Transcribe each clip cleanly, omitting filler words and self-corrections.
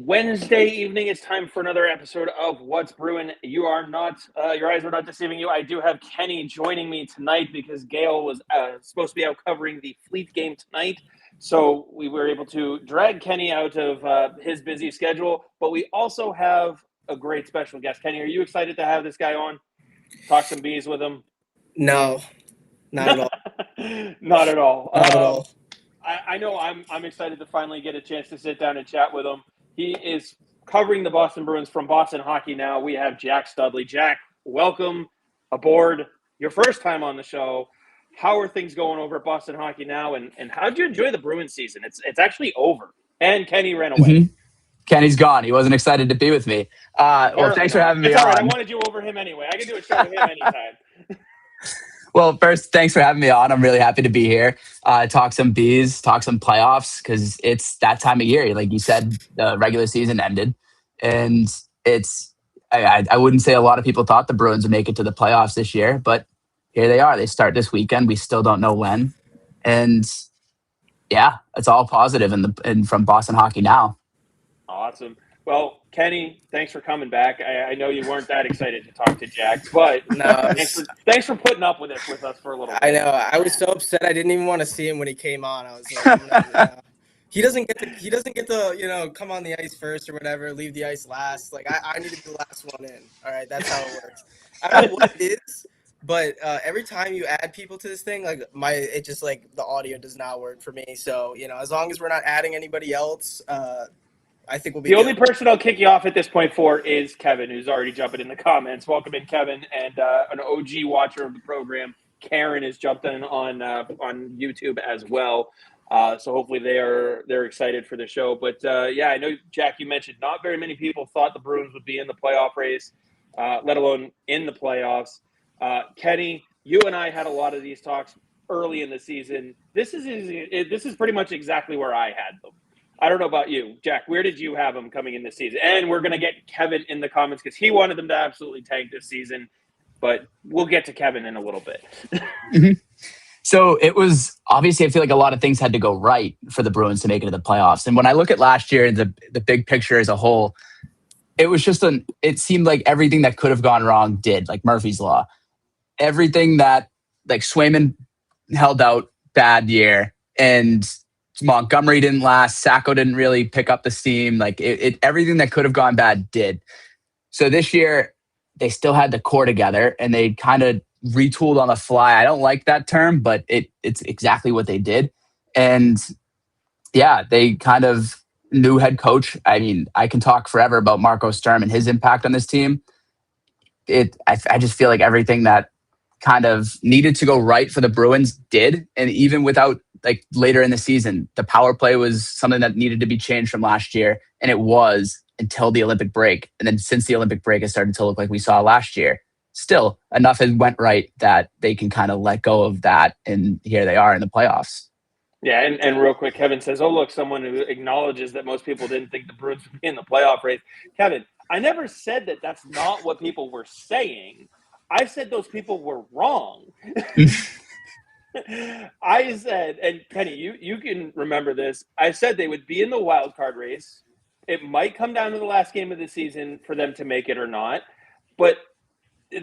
Wednesday evening. It's time for another episode of What's Bruin. You are not, your eyes are not deceiving you. I do have Kenny joining me tonight because Gayle was supposed to be out covering the Fleet game tonight. So we were able to drag Kenny out of his busy schedule. But we also have a great special guest. Kenny, are you excited to have this guy on? Talk some bees with him? No, not at all. Not at all. Not at all. I know I'm excited to finally get a chance to sit down and chat with him. He is covering the Boston Bruins from Dom.Hockey now. We have Jack Studley. Jack, welcome aboard. Your first time on the show. How are things going over at Dom.Hockey now? And how did you enjoy the Bruins season? It's actually over. And Kenny ran away. Mm-hmm. Kenny's gone. He wasn't excited to be with me. Well, thanks for having me on. All right. I on. wanted you over him anyway. I can do a show with him anytime. Well, first, thanks for having me on. I'm really happy to be here. Talk some bees, talk some playoffs, because it's that time of year. Like you said, the regular season ended. And I wouldn't say a lot of people thought the Bruins would make it to the playoffs this year, but here they are. They start this weekend. We still don't know when. And yeah, it's all positive from Dom.Hockey now. Awesome. Well, Kenny, thanks for coming back. I know you weren't that excited to talk to Jack, but No, thanks for putting up with it with us for a little bit. I know. I was so upset. I didn't even want to see him when he came on. I was like, he doesn't get to come on the ice first or whatever, leave the ice last. Like I need to be the last one in. All right, that's how it works. I don't know what it is, but every time you add people to this thing, it just the audio does not work for me. So as long as we're not adding anybody else. I think we'll be the only person I'll kick you off at this point for is Kevin, who's already jumping in the comments. Welcome in, Kevin, and an OG watcher of the program. Karen has jumped in on YouTube as well. So hopefully they're excited for the show. But I know, Jack, you mentioned not very many people thought the Bruins would be in the playoff race, let alone in the playoffs. Kenny, you and I had a lot of these talks early in the season. This is pretty much exactly where I had them. I don't know about you, Jack. Where did you have them coming in this season? And we're going to get Kevin in the comments because he wanted them to absolutely tank this season. But we'll get to Kevin in a little bit. Mm-hmm. So it was obviously, I feel like a lot of things had to go right for the Bruins to make it to the playoffs. And when I look at last year, the big picture as a whole, it was just it seemed like everything that could have gone wrong did, like Murphy's Law. Everything that Swayman held out bad year, and Montgomery didn't last. Sacco didn't really pick up the steam. Everything that could have gone bad did. So this year, they still had the core together, and they kind of retooled on the fly. I don't like that term, but it's exactly what they did. And yeah, they kind of new head coach. I mean, I can talk forever about Marco Sturm and his impact on this team. I just feel like everything that kind of needed to go right for the Bruins did. And even without later in the season, the power play was something that needed to be changed from last year. And it was until the Olympic break. And then since the Olympic break, it started to look like we saw last year. Still, enough has went right that they can kind of let go of that. And here they are in the playoffs. Yeah, and real quick, Kevin says, oh, look, someone who acknowledges that most people didn't think the Bruins would be in the playoff race. Kevin, I never said that that's not what people were saying. I said those people were wrong. I said, and Kenny, you can remember this, I said they would be in the wild card race. It might come down to the last game of the season for them to make it or not, but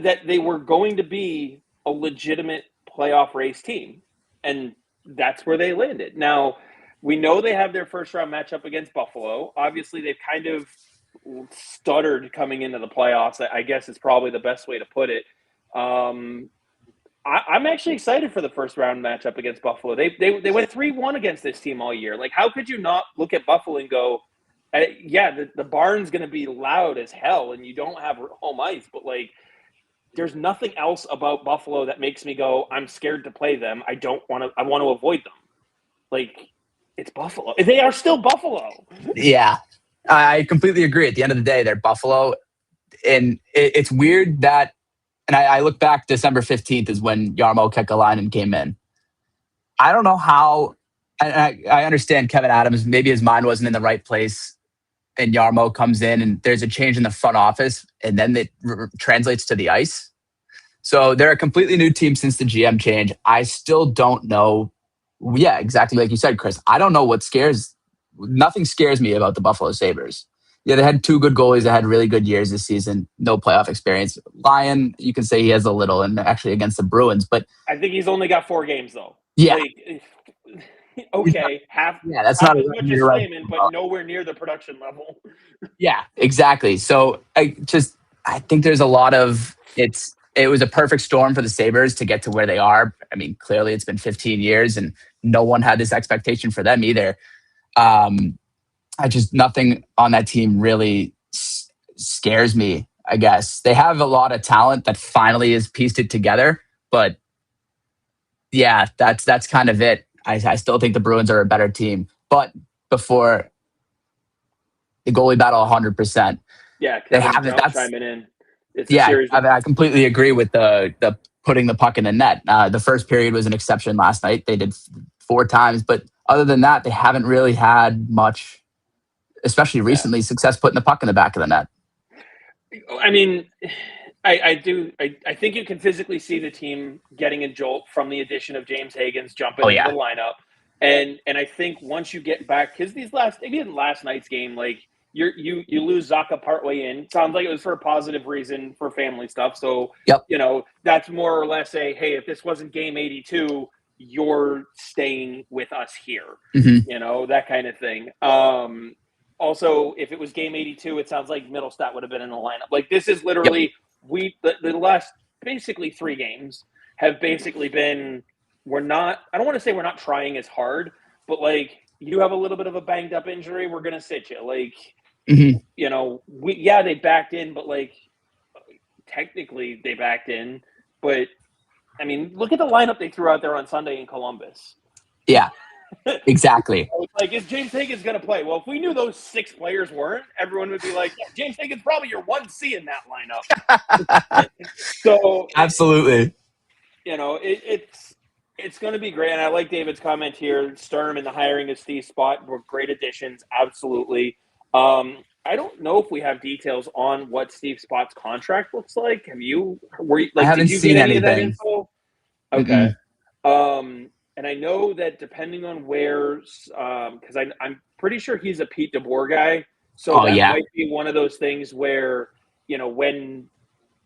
that they were going to be a legitimate playoff race team. And that's where they landed. Now, we know they have their first round matchup against Buffalo. Obviously, they've kind of stuttered coming into the playoffs. I guess is probably the best way to put it. I'm actually excited for the first round matchup against Buffalo. They went 3-1 against this team all year. How could you not look at Buffalo and go, the barn's going to be loud as hell and you don't have home ice, but there's nothing else about Buffalo that makes me go, I'm scared to play them. I want to avoid them. It's Buffalo. They are still Buffalo. Yeah, I completely agree. At the end of the day, they're Buffalo. And it's weird that, and I look back, December 15th is when Jarmo Kekalainen came in. I don't know how, I understand Kevin Adams, maybe his mind wasn't in the right place, and Jarmo comes in and there's a change in the front office, and then it translates to the ice. So they're a completely new team since the GM change. I still don't know. Yeah, exactly like you said, Chris. I don't know nothing scares me about the Buffalo Sabres. Yeah, they had two good goalies that had really good years this season. No playoff experience. Lyon, you can say he has a little, and actually against the Bruins, but I think he's only got 4 games though. yeah, Like, okay, half that's not as a much as you're right. Swayman, but nowhere near the production level. Yeah, exactly. So I think there's a lot of it was a perfect storm for the Sabres to get to where they are. I mean, clearly it's been 15 years and no one had this expectation for them either. Nothing on that team really scares me, I guess. They have a lot of talent that finally has pieced it together, but yeah, that's kind of it. I still think the Bruins are a better team, but before the goalie battle 100%. Yeah, They Kevin haven't. That's chiming in. It's a yeah. series. I completely agree with the putting the puck in the net. The first period was an exception last night. They did 4 times, but other than that, they haven't really had much, especially recently, success putting the puck in the back of the net. I mean, I do. I think you can physically see the team getting a jolt from the addition of James Higgins jumping into the lineup, and I think once you get back, because even last night's game, like you lose Zaka partway in. Sounds like it was for a positive reason for family stuff. So that's more or less a hey, if this wasn't game 82, you're staying with us here. Mm-hmm. That kind of thing. Also, if it was game 82, it sounds like Middlestat would have been in the lineup. Like this is literally the last basically 3 games have basically been I don't want to say we're not trying as hard, but like you have a little bit of a banged up injury, we're gonna sit you. Like they backed in, but like technically they backed in, but I mean, look at the lineup they threw out there on Sunday in Columbus. Yeah. Exactly. Like, is James Higgins going to play? Well, if we knew those 6 players weren't, everyone would be like, yeah, James Higgins probably your 1C in that lineup. So absolutely, it's going to be great. And I like David's comment here. Sturm and the hiring of Steve Spott were great additions. Absolutely. I don't know if we have details on what Steve Spott's contract looks like. I haven't seen any anything. of that info? Okay. Mm-mm. And I know that depending on where, because I'm pretty sure he's a Pete DeBoer guy. So might be one of those things where, when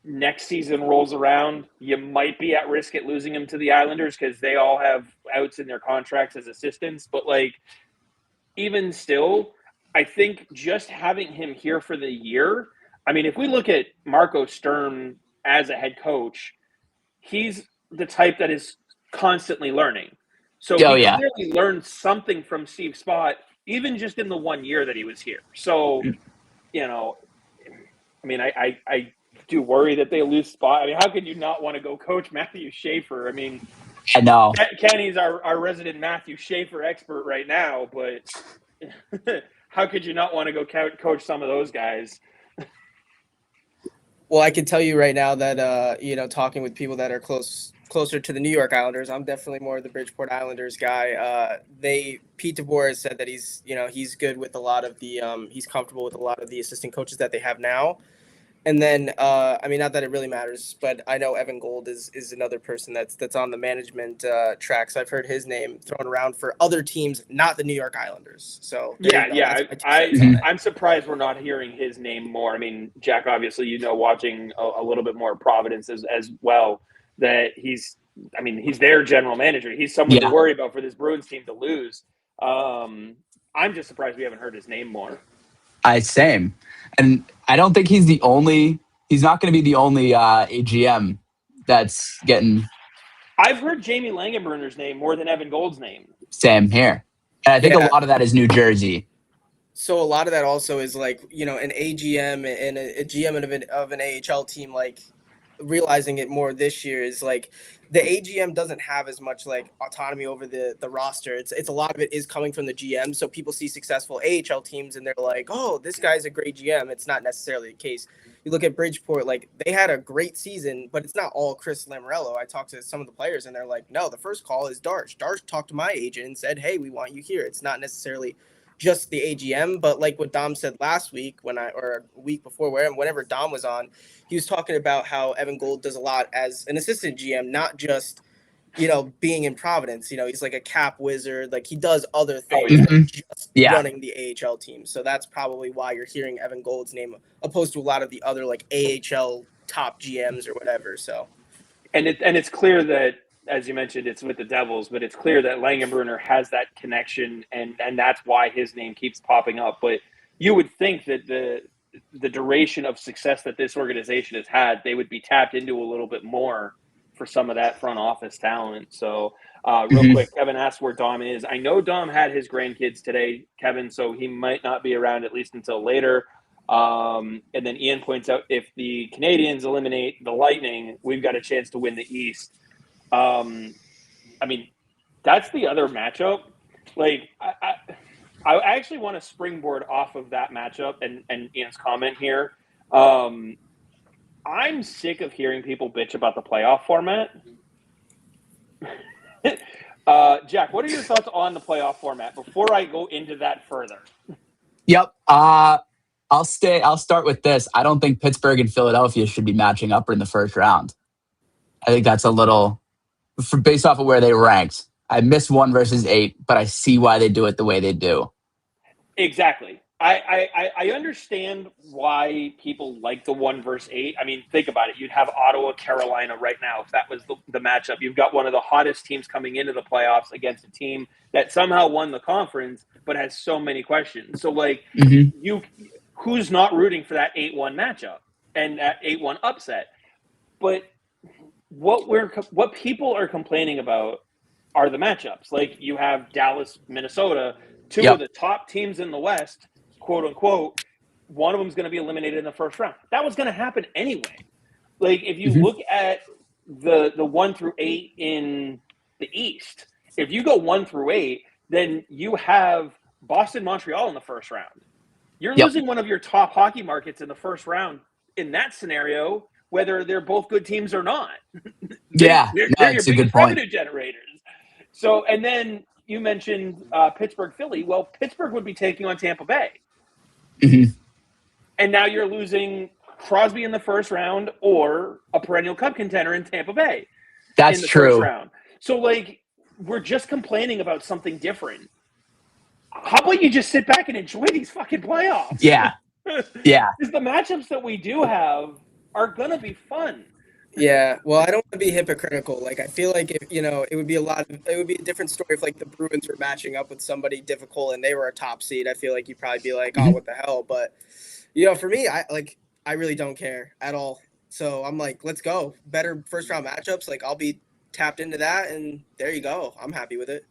next season rolls around, you might be at risk at losing him to the Islanders because they all have outs in their contracts as assistants. But like, even still, I think just having him here for the year, I mean, if we look at Marco Sturm as a head coach, he's the type that is constantly learning. So he clearly learned something from Steve Spott, even just in the 1 year that he was here. So, I mean, I do worry that they lose Spott. I mean, how could you not want to go coach Matthew Schaefer? I mean, I know. Kenny's our resident Matthew Schaefer expert right now, but how could you not want to go coach some of those guys? Well, I can tell you right now that talking with people that are closer to the New York Islanders, I'm definitely more of the Bridgeport Islanders guy. Pete DeBoer has said that he's good with a lot of the he's comfortable with a lot of the assistant coaches that they have now. And then I mean, not that it really matters, but I know Evan Gold is another person that's on the management tracks. I've heard his name thrown around for other teams, not the New York Islanders. So I'm surprised we're not hearing his name more. I mean, Jack, obviously, watching a little bit more Providence as well, that he's their general manager. He's someone to worry about for this Bruins team to lose. I'm just surprised we haven't heard his name more. Same. And I don't think he's not going to be the only AGM that's getting. I've heard Jamie Langenbrunner's name more than Evan Gold's name. Same here. And I think a lot of that is New Jersey. So a lot of that also is like, an AGM and a GM of an AHL team, like realizing it more this year is like the AGM doesn't have as much like autonomy over the roster. It's a lot of it is coming from the GM. So people see successful AHL teams and they're like, oh, this guy's a great GM. It's not necessarily the case. You look at Bridgeport, like they had a great season, but it's not all Chris Lamoriello. I talked to some of the players and they're like, no, the first call is Darsh. Darsh talked to my agent and said, hey, we want you here. It's not necessarily just the AGM, but like what Dom said last week or a week before, whenever Dom was on, he was talking about how Evan Gold does a lot as an assistant GM, not just being in Providence. He's like a cap wizard. Like he does other things yeah. than just Yeah. running the AHL team. So that's probably why you're hearing Evan Gold's name opposed to a lot of the other like AHL top GMs or whatever. So, and it's clear that, as you mentioned, it's with the Devils, but it's clear that Langenbrunner has that connection, and that's why his name keeps popping up. But you would think that the duration of success that this organization has had, they would be tapped into a little bit more for some of that front office talent. So real quick, Kevin asked where Dom is. I know Dom had his grandkids today, Kevin, so he might not be around at least until later. And then Ian points out, if the Canadians eliminate the Lightning, we've got a chance to win the East. I mean, that's the other matchup. Like, I actually want to springboard off of that matchup and Ian's comment here. I'm sick of hearing people bitch about the playoff format. Jack, what are your thoughts on the playoff format before I go into that further? Yep. I'll start with this. I don't think Pittsburgh and Philadelphia should be matching up in the first round. I think that's a little based off of where they ranked. I miss 1 versus 8, but I see why they do it the way they do. Exactly. I understand why people like the 1 versus 8. I mean, think about it. You'd have Ottawa, Carolina right now if that was the matchup. You've got one of the hottest teams coming into the playoffs against a team that somehow won the conference but has so many questions. So, like, who's not rooting for that 8-1 matchup and that 8-1 upset? But what people are complaining about are the matchups. Like, you have Dallas, Minnesota, two of the top teams in the West, quote unquote. One of them is going to be eliminated in the first round. That was going to happen anyway. Like, if you look at the 1 through 8 in the East, if you go 1 through 8, then you have Boston, Montreal in the first round. You're losing one of your top hockey markets in the first round in that scenario, whether they're both good teams or not. They're your biggest revenue generators. So, and then you mentioned Pittsburgh, Philly. Well, Pittsburgh would be taking on Tampa Bay. And now you're losing Crosby in the first round or a perennial cup contender in Tampa Bay. That's in the true. First round. So, like, we're just complaining about something different. How about you just sit back and enjoy these fucking playoffs? Yeah. Yeah. Because the matchups that we do have are going to be fun. Yeah, well, I don't want to be hypocritical. Like, I feel like if it would be a different story if like the Bruins were matching up with somebody difficult and they were a top seed. I feel like you'd probably be like, oh, what the hell? But for me, I really don't care at all. So I'm like, let's go. Better first round matchups. Like, I'll be tapped into that, and there you go. I'm happy with it.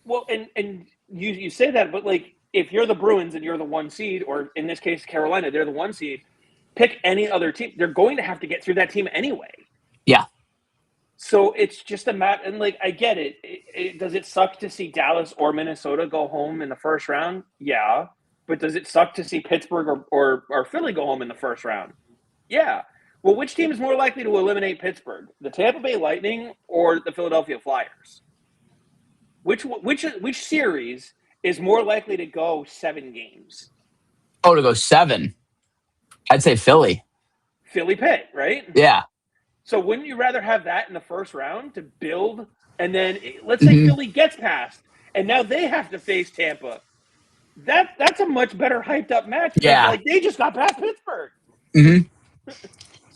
Well, and you say that, but like, if you're the Bruins and you're the 1 seed, or in this case Carolina, they're the 1 seed, pick any other team. They're going to have to get through that team anyway. Yeah. So it's just a matter, and like, I get it. Does it suck to see Dallas or Minnesota go home in the first round? Yeah. But does it suck to see Pittsburgh or Philly go home in the first round? Yeah. Well, which team is more likely to eliminate Pittsburgh? The Tampa Bay Lightning or the Philadelphia Flyers? Which series is more likely to go 7 games? Oh, to go 7? I'd say Philly. Philly Pitt, right? Yeah. So wouldn't you rather have that in the first round to build, and then let's say Philly gets past, and now they have to face Tampa? That's a much better hyped up match. Yeah. Like, they just got past Pittsburgh.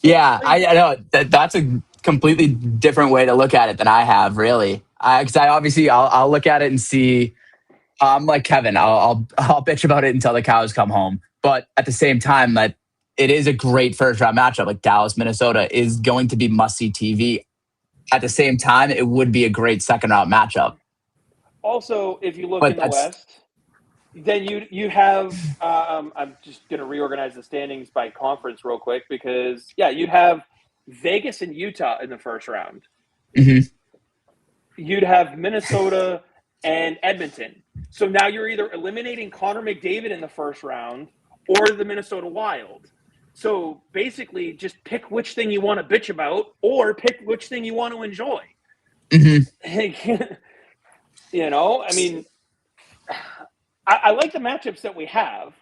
Yeah, I know that's a completely different way to look at it than I have, really. Because I'll look at it and see. Like Kevin, I'll bitch about it until the cows come home. But at the same time, that it is a great first round matchup. Like, Dallas, Minnesota is going to be must see TV. At the same time, it would be a great second round matchup. Also, if you look in the West, then you have. I'm just going to reorganize the standings by conference real quick because you'd have Vegas and Utah in the first round. You'd have Minnesota and Edmonton. So now you're either eliminating Connor McDavid in the first round or the Minnesota Wild. So basically, just pick which thing you want to bitch about or pick which thing you want to enjoy. I mean, I like the matchups that we have.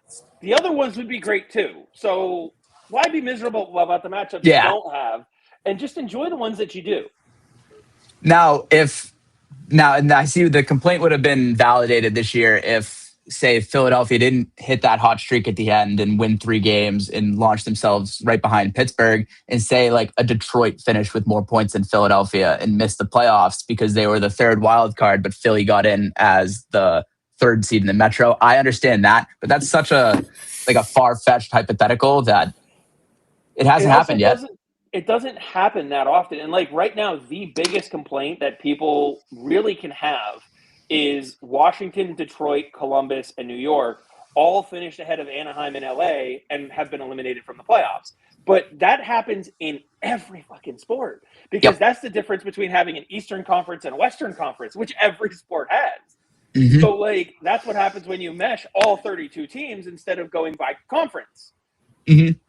The other ones would be great too. So why be miserable about the matchups you don't have, and just enjoy the ones that you do? Now, and I see the complaint would have been validated this year if, say, Philadelphia didn't hit that hot streak at the end and win 3 games and launch themselves right behind Pittsburgh, and say like a Detroit finished with more points than Philadelphia and missed the playoffs because they were the 3rd wild card, but Philly got in as the 3rd seed in the Metro. I understand that, but that's such a far-fetched hypothetical that it hasn't happened yet. It doesn't happen that often. And like right now, the biggest complaint that people really can have is Washington, Detroit, Columbus, and New York all finished ahead of Anaheim and LA and have been eliminated from the playoffs. But that happens in every fucking sport because that's the difference between having an Eastern Conference and a Western Conference, which every sport has. Mm-hmm. So like that's what happens when you mesh all 32 teams instead of going by conference. Mm-hmm.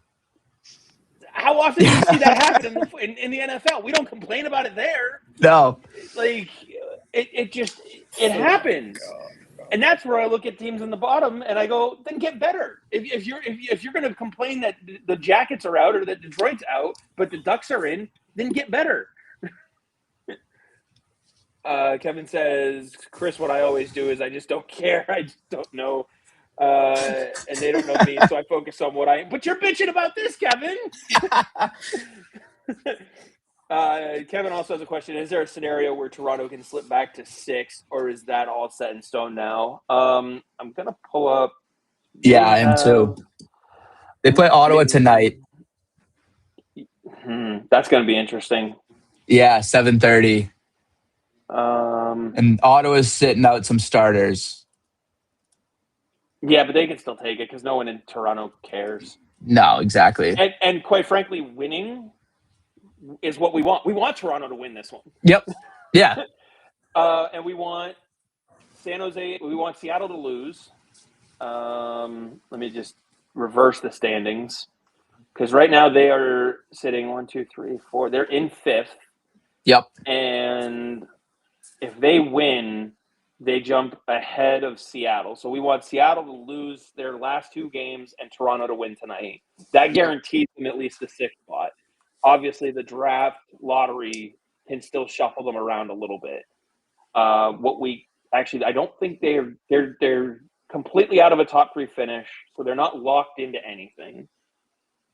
How often do you see that happen in the NFL? We don't complain about it there. No. Like, it happens. And that's where I look at teams in the bottom and I go, then get better. If you're going to complain that the Jackets are out or that Detroit's out, but the Ducks are in, then get better. Kevin says, Chris, what I always do is I just don't care. I just don't know. And they don't know me, so I focus on what I am. But you're bitching about this, Kevin. Kevin also has a question. Is there a scenario where Toronto can slip back to 6, or is that all set in stone now? I'm going to pull up. Yeah, I am too. They play Ottawa tonight. That's going to be interesting. Yeah, 7:30. And Ottawa's sitting out some starters. Yeah, but they can still take it because no one in Toronto cares. No, exactly. And quite frankly, winning is what we want. We want Toronto to win this one. Yep. Yeah. And we want San Jose. We want Seattle to lose. Let me just reverse the standings because right now they are sitting 1, 2, 3, 4. They're in 5th. Yep. And if they win, they jump ahead of Seattle. So we want Seattle to lose their last 2 games and Toronto to win tonight. That guarantees them at least the 6th spot. Obviously, the draft lottery can still shuffle them around a little bit. I don't think they're completely out of a top 3 finish, so they're not locked into anything.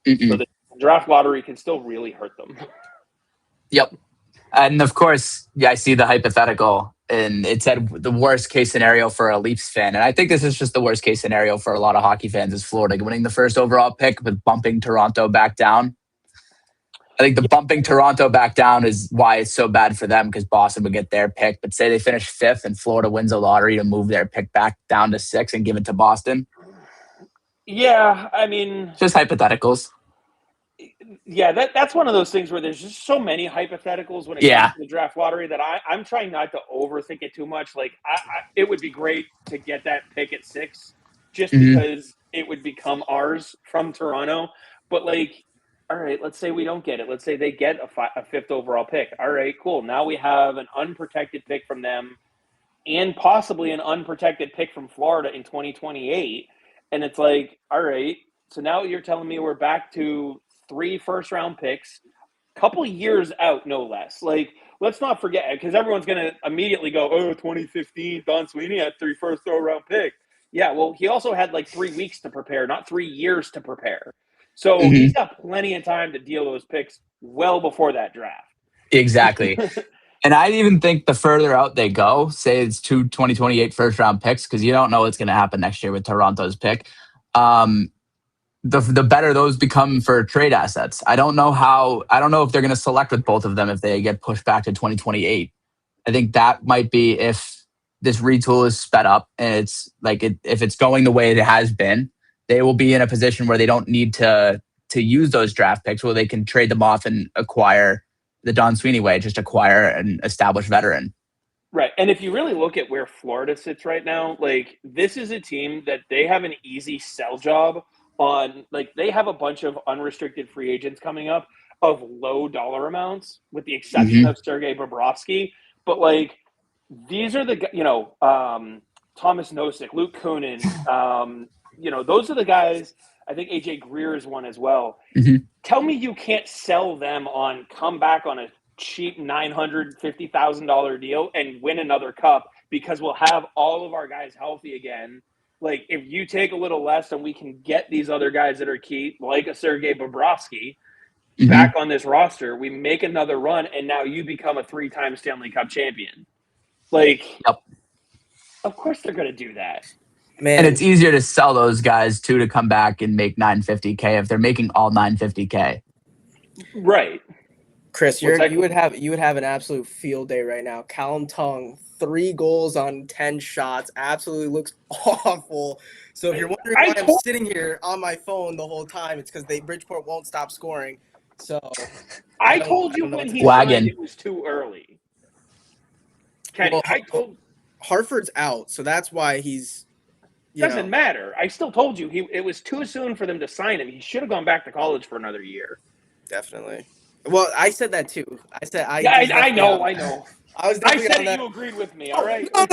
Mm-mm. So the draft lottery can still really hurt them. Yep. And of course, I see the hypothetical, and it said the worst case scenario for a Leafs fan. And I think this is just the worst case scenario for a lot of hockey fans is Florida winning the 1st overall pick, but bumping Toronto back down. I think the bumping Toronto back down is why it's so bad for them because Boston would get their pick. But say they finish 5th and Florida wins a lottery to move their pick back down to 6 and give it to Boston. Yeah, I mean, just hypotheticals. Yeah, that's one of those things where there's just so many hypotheticals when it comes to the draft lottery that I'm trying not to overthink it too much. Like, it would be great to get that pick at 6 just because it would become ours from Toronto. But, like, all right, let's say we don't get it. Let's say they get a 5th overall pick. All right, cool. Now we have an unprotected pick from them and possibly an unprotected pick from Florida in 2028. And it's like, all right, so now you're telling me we're back to 3 first-round picks, couple years out, no less. Like, let's not forget, because everyone's going to immediately go, 2015, Don Sweeney had 3 first-round picks. Yeah, well, he also had like 3 weeks to prepare, not 3 years to prepare. So he's got plenty of time to deal those picks well before that draft. Exactly. And I even think the further out they go, say it's 2 2028 first-round picks, because you don't know what's going to happen next year with Toronto's pick, the better those become for trade assets. I don't know if they're going to select with both of them if they get pushed back to 2028. I think that might be if this retool is sped up and it's like if it's going the way it has been, they will be in a position where they don't need to use those draft picks, where they can trade them off and acquire the Don Sweeney way, just acquire an established veteran. Right. And if you really look at where Florida sits right now, like, this is a team that they have an easy sell job on. Like, they have a bunch of unrestricted free agents coming up of low dollar amounts, with the exception of Sergei Bobrovsky. But, like, these are the, Thomas Nosek, Luke Kunin, those are the guys. I think AJ Greer is one as well. Tell me you can't sell them on come back on a cheap $950,000 deal and win another cup because we'll have all of our guys healthy again. Like, if you take a little less and we can get these other guys that are key, like a Sergei Bobrovsky, back on this roster, we make another run, and now you become a 3-time Stanley Cup champion. Like, Yep. Of course they're going to do that. Man, And it's easier to sell those guys too to come back and make $950K if they're making all $950K. Right. Chris, you would have an absolute field day right now. Callum Tongue, 3 goals on 10 shots, absolutely looks awful. So if you're wondering why I'm sitting here on my phone the whole time, it's because Bridgeport won't stop scoring. So I told you when he signed it was too early. Kenny, well, Hartford's out, so that's why he's. Doesn't matter. I still told you it was too soon for them to sign him. He should have gone back to college for another year. Definitely. Well, I said that too. I know. I said it. You agreed with me. All right. No.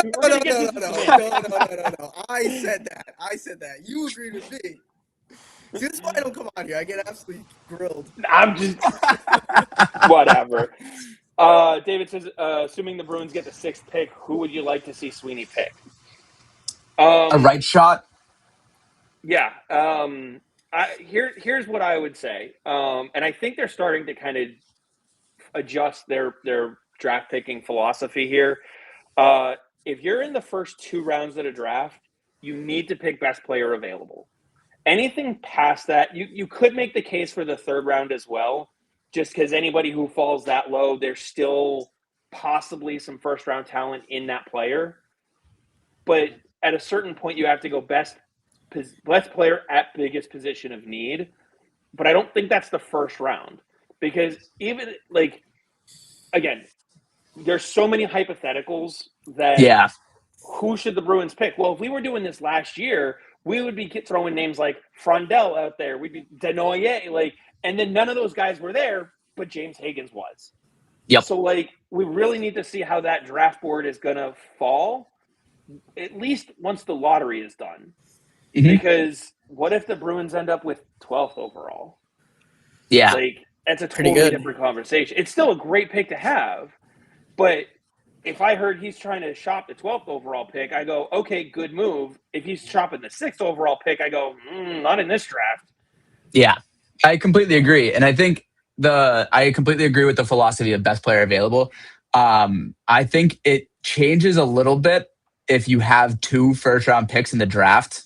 I said that. You agreed with me. See, that's why I don't come on here. I get absolutely grilled. I'm just whatever. David says, assuming the Bruins get the 6th pick, who would you like to see Sweeney pick? A right shot? Yeah. Here's what I would say. And I think they're starting to kind of adjust their draft picking philosophy here. If you're in the first 2 rounds of the draft, you need to pick best player available. Anything past that, you could make the case for the 3rd round as well, just because anybody who falls that low, there's still possibly some first-round talent in that player. But at a certain point, you have to go best player at biggest position of need. But I don't think that's the first round, because even, like, again, there's so many hypotheticals that who should the Bruins pick? Well, if we were doing this last year, we would be throwing names like Frondell out there. We'd be Denoyer, and then none of those guys were there, but James Higgins was. Yep. So, we really need to see how that draft board is going to fall, at least once the lottery is done. Mm-hmm. Because what if the Bruins end up with 12th overall? Yeah. That's a totally different conversation. It's still a great pick to have, but if I heard he's trying to shop the 12th overall pick, I go, okay, good move. If he's shopping the 6th overall pick, I go, not in this draft. Yeah, I completely agree. And I think I completely agree with the philosophy of best player available. I think it changes a little bit if you have 2 first-round picks in the draft.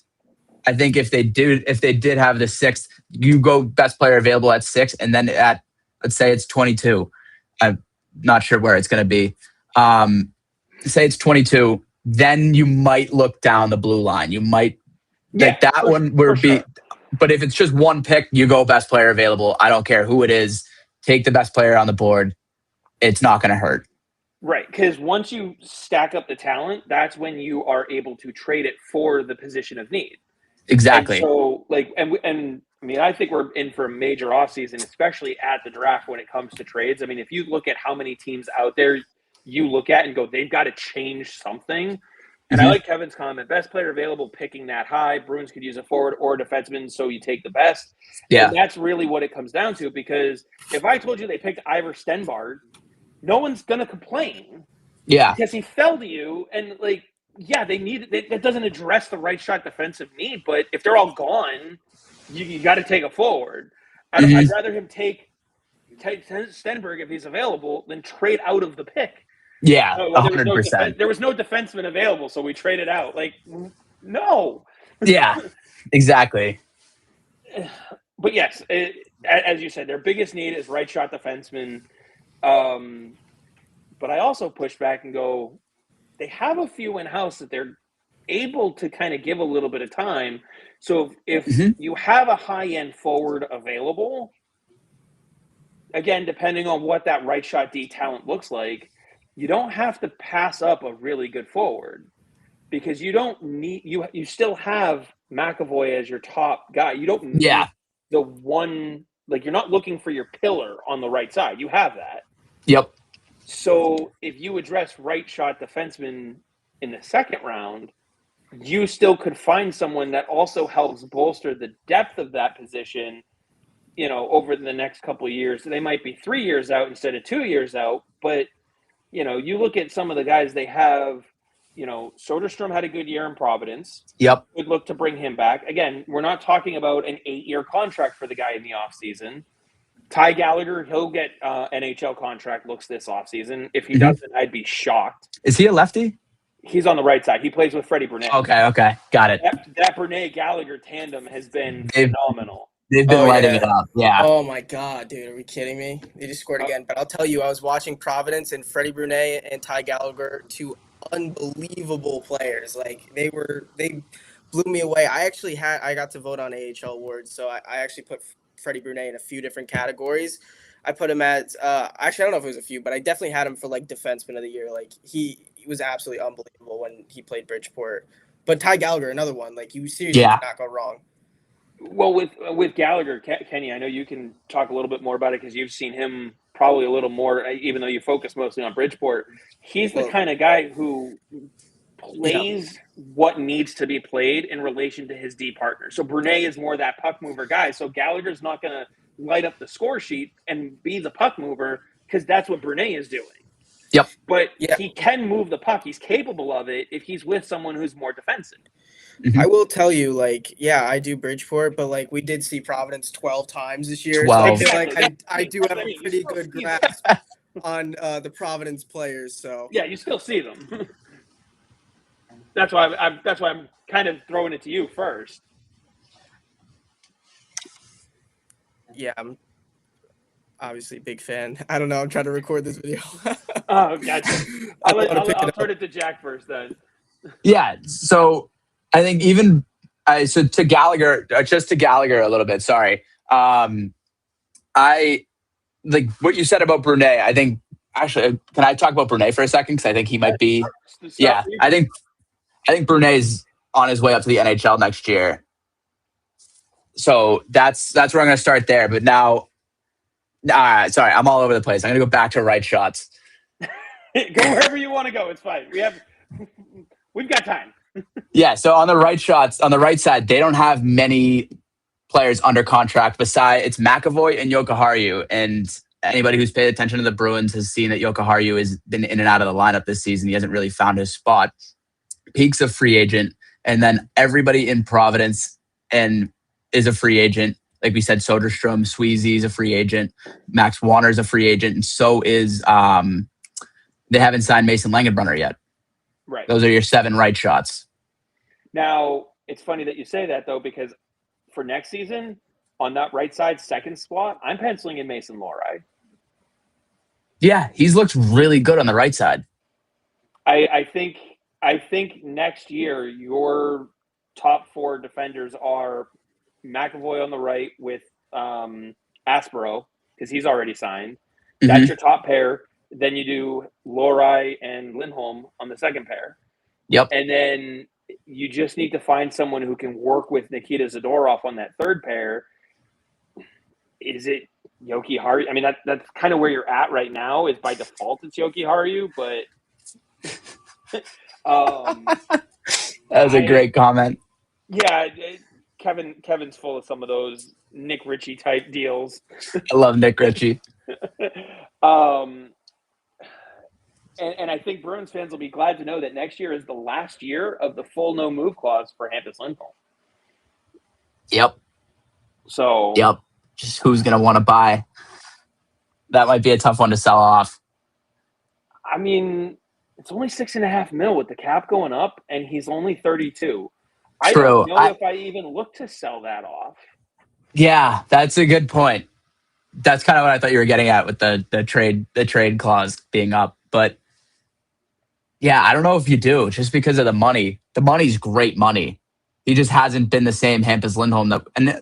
I think if they did have the 6th, you go best player available at 6, and then at, let's say it's 22. I'm not sure where it's going to be. Say it's 22, then you might look down the blue line. You might be. But if it's just 1 pick, you go best player available. I don't care who it is. Take the best player on the board. It's not going to hurt. Right, because once you stack up the talent, that's when you are able to trade it for the position of need. Exactly. And so, I think we're in for a major offseason, especially at the draft when it comes to trades. I mean, if you look at how many teams out there you look at and go, they've got to change something. And I like Kevin's comment, best player available, picking that high. Bruins could use a forward or a defenseman, so you take the best. Yeah. And that's really what it comes down to, because if I told you they picked Ivor Stenbard, no one's going to complain. Yeah. Because he fell to you, and, they need it. That doesn't address the right shot defensive need, but if they're all gone, you got to take a forward. I'd rather him take Stenberg if he's available than trade out of the pick. Yeah, 100%. There was no defenseman available, so we traded out. No. Yeah, exactly. But yes, as you said, their biggest need is right shot defenseman. But I also push back and go, they have a few in-house that they're able to kind of give a little bit of time. So if you have a high-end forward available, again, depending on what that right shot D talent looks like, you don't have to pass up a really good forward, because you don't need you still have McAvoy as your top guy. You don't need the one, you're not looking for your pillar on the right side. You have that. Yep. So if you address right shot defenseman in the 2nd round, you still could find someone that also helps bolster the depth of that position over the next couple of years, they might be 3 years out instead of 2 years out. But, you look at some of the guys they have, Soderstrom had a good year in Providence. Yep. Would look to bring him back. Again, we're not talking about an 8-year contract for the guy in the offseason. Ty Gallagher, he'll get NHL contract looks this offseason. If he doesn't, I'd be shocked. Is he a lefty? He's on the right side. He plays with Freddie Burnett. Okay. Got it. That Burnett-Gallagher tandem has been phenomenal. They've been lighting it up. Yeah. Oh, my God, dude. Are we kidding me? They just scored again. But I'll tell you, I was watching Providence, and Freddie Burnett and Ty Gallagher, two unbelievable players. Like, they blew me away. I got to vote on AHL awards, so I actually put Freddie Burnett in a few different categories. I put him at actually, I don't know if it was a few, but I definitely had him for like defenseman of the year. Like he was absolutely unbelievable when he played Bridgeport. But Ty Gallagher, another one, like you seriously cannot go wrong. Well, with Gallagher, Kenny, I know you can talk a little bit more about it because you've seen him probably a little more, even though you focus mostly on Bridgeport. He's the kind of guy who plays what needs to be played in relation to his D partner. So Brunet is more that puck mover guy. So Gallagher's not going to light up the score sheet and be the puck mover because that's what Brunet is doing. Yep. But he can move the puck. He's capable of it if he's with someone who's more defensive. I will tell you, like, I do Bridgeport, but like we did see Providence 12 times this year. 12. So I feel like I do have a pretty good grasp on the Providence players. So yeah, you still see them. That's why I'm kind of throwing it to you first. Yeah, I'm obviously a big fan. I don't know. I'm trying to record this video. Oh, gotcha. I'll turn it to Jack first then. Yeah. So I think to Gallagher, just to Gallagher a little bit. Sorry. I like what you said about Brunet. I think actually, can I talk about Brunet for a second? Because I think he might be. Yeah, I think Brunet's on his way up to the NHL next year. So that's where I'm going to start there. But now, sorry, I'm all over the place. I'm going to go back to right shots. Go wherever you want to go. It's fine. We've got time. Yeah. So on the right shots, on the right side, they don't have many players under contract. Besides, it's McAvoy and Jokiharju. And anybody who's paid attention to the Bruins has seen that Jokiharju has been in and out of the lineup this season. He hasn't really found his spot. Peak's a free agent, and then everybody in Providence is a free agent. Like we said, Soderstrom, Sweezy's a free agent. Max Warner's a free agent, and so is they haven't signed Mason Langenbrunner yet. Right. Those are your 7 right shots. Now, it's funny that you say that, though, because for next season, on that right side second spot, I'm penciling in Mason Lohrei. Yeah, he's looked really good on the right side. I think next year your top 4 defenders are McAvoy on the right with Aspero, because he's already signed. That's your top pair. Then you do Lohrei and Lindholm on the second pair. Yep. And then you just need to find someone who can work with Nikita Zadorov on that third pair. Is it Jokiharju? I mean, that's kind of where you're at right now. Is by default it's Jokiharju, but that was a great comment. Yeah, Kevin's full of some of those Nick Ritchie type deals. I love Nick Ritchie. And I think Bruins fans will be glad to know that next year is the last year of the full no move clause for Hampus Lindholm. Yep. So. Yep. Just who's going to want to buy? That might be a tough one to sell off. I mean, it's only $6.5 million with the cap going up, and he's only 32. I don't know if I even look to sell that off. Yeah, that's a good point. That's kind of what I thought you were getting at with the trade clause being up. But yeah, I don't know if you do, just because of the money. The money's great money. He just hasn't been the same Hampus Lindholm. And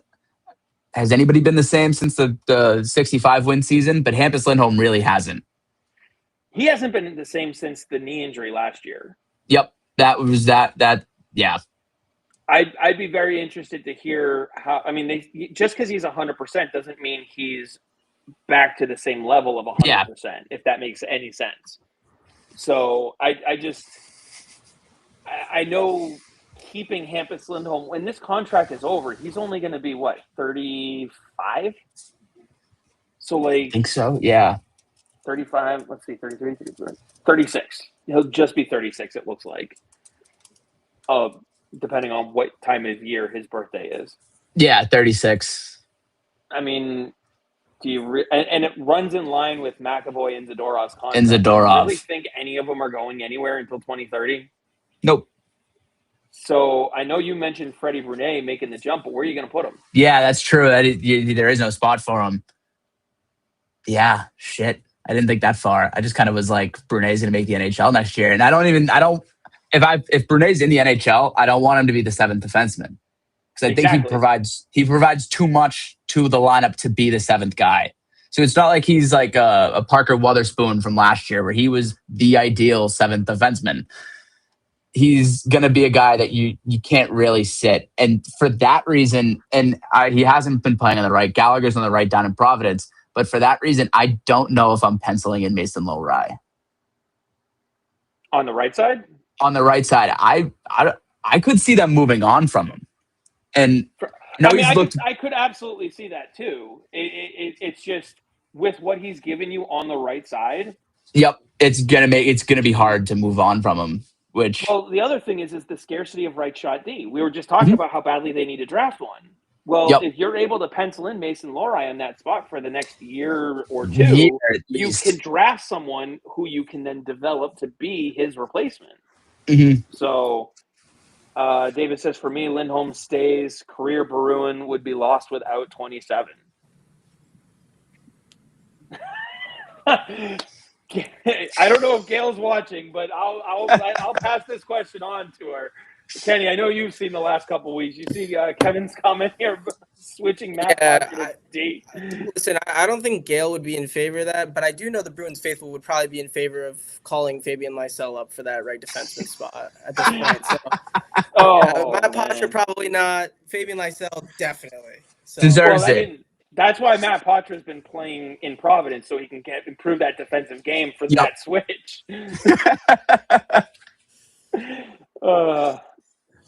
has anybody been the same since the 65 win season? But Hampus Lindholm really hasn't. He hasn't been the same since the knee injury last year. Yep, that was that. Yeah. I'd be very interested to hear how. I mean, just because he's 100% doesn't mean he's back to the same level of 100%. If that makes any sense. So I know keeping Hampus Lindholm when this contract is over, he's only going to be what, 35 35. So, I like, think so. Yeah. 35, let's see, 33, 36. He'll just be 36, it looks like. Depending on what time of year his birthday is. Yeah, 36. I mean, do you and it runs in line with McAvoy and Zadorov's And contract. Do you really Zadorov. think any of them are going anywhere until 2030? Nope. So I know you mentioned Freddie Brunet making the jump, but where are you going to put him? Yeah, that's true. There is no spot for him. Yeah, shit. I didn't think that far. I just kind of was like, Brunet's going to make the NHL next year. And if Brunet's in the NHL, I don't want him to be the seventh defenseman. Because I think Exactly. he provides too much to the lineup to be the seventh guy. So it's not like he's like a Parker Wotherspoon from last year where he was the ideal seventh defenseman. He's going to be a guy that you can't really sit. And for that reason, he hasn't been playing on the right. Gallagher's on the right down in Providence. But for that reason, I don't know if I'm penciling in Mason Lohrei. On the right side? On the right side, I could see them moving on from him. And I could absolutely see that too. It's just with what he's given you on the right side. Yep, it's gonna be hard to move on from him. Well, the other thing is the scarcity of right shot D. We were just talking about how badly they need to draft one. Well, if you're able to pencil in Mason Lohrei on that spot for the next year or two, you can draft someone who you can then develop to be his replacement. Mm-hmm. So, David says, for me, Lindholm stays. Career Bruin would be lost without 27. I don't know if Gayle's watching, but I'll pass this question on to her. Kenny, I know you've seen the last couple of weeks. You see Kevin's comment here, switching Matt Poitras to D. Listen, I don't think Gayle would be in favor of that, but I do know the Bruins faithful would probably be in favor of calling Fabian Lysell up for that right defenseman spot at this point. So, Matt Poitras probably not. Fabian Lysell definitely. So, deserves it. That's why Matt Poitras has been playing in Providence, so he can improve that defensive game for that switch.